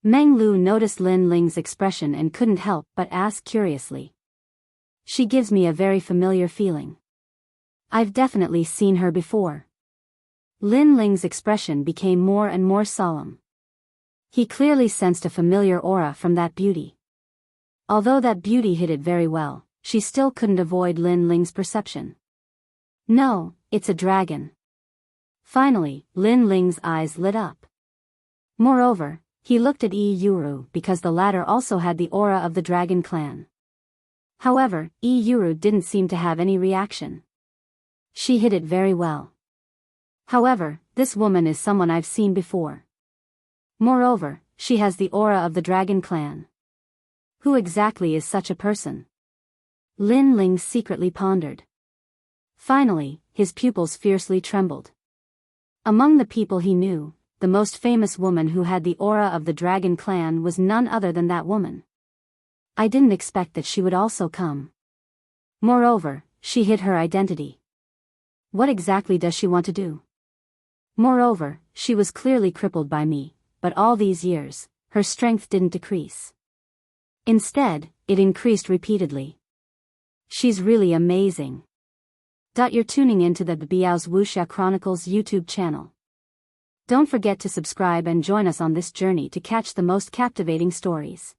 Meng Lu noticed Lin Ling's expression and couldn't help but ask curiously. She gives me a very familiar feeling. I've definitely seen her before. Lin Ling's expression became more and more solemn. He clearly sensed a familiar aura from that beauty. Although that beauty hid it very well, she still couldn't avoid Lin Ling's perception. No, it's a dragon. Finally, Lin Ling's eyes lit up. Moreover, he looked at Yi Yuru because the latter also had the aura of the dragon clan. However, Yi Yuru didn't seem to have any reaction. She hid it very well. However, this woman is someone I've seen before. Moreover, she has the aura of the dragon clan. Who exactly is such a person? Lin Ling secretly pondered. Finally, his pupils fiercely trembled. Among the people he knew, the most famous woman who had the aura of the dragon clan was none other than that woman. I didn't expect that she would also come. Moreover, she hid her identity. What exactly does she want to do? Moreover, she was clearly crippled by me, but all these years, her strength didn't decrease. Instead, it increased repeatedly. She's really amazing. You're tuning into the Biyao's Wuxia Chronicles YouTube channel. Don't forget to subscribe and join us on this journey to catch the most captivating stories.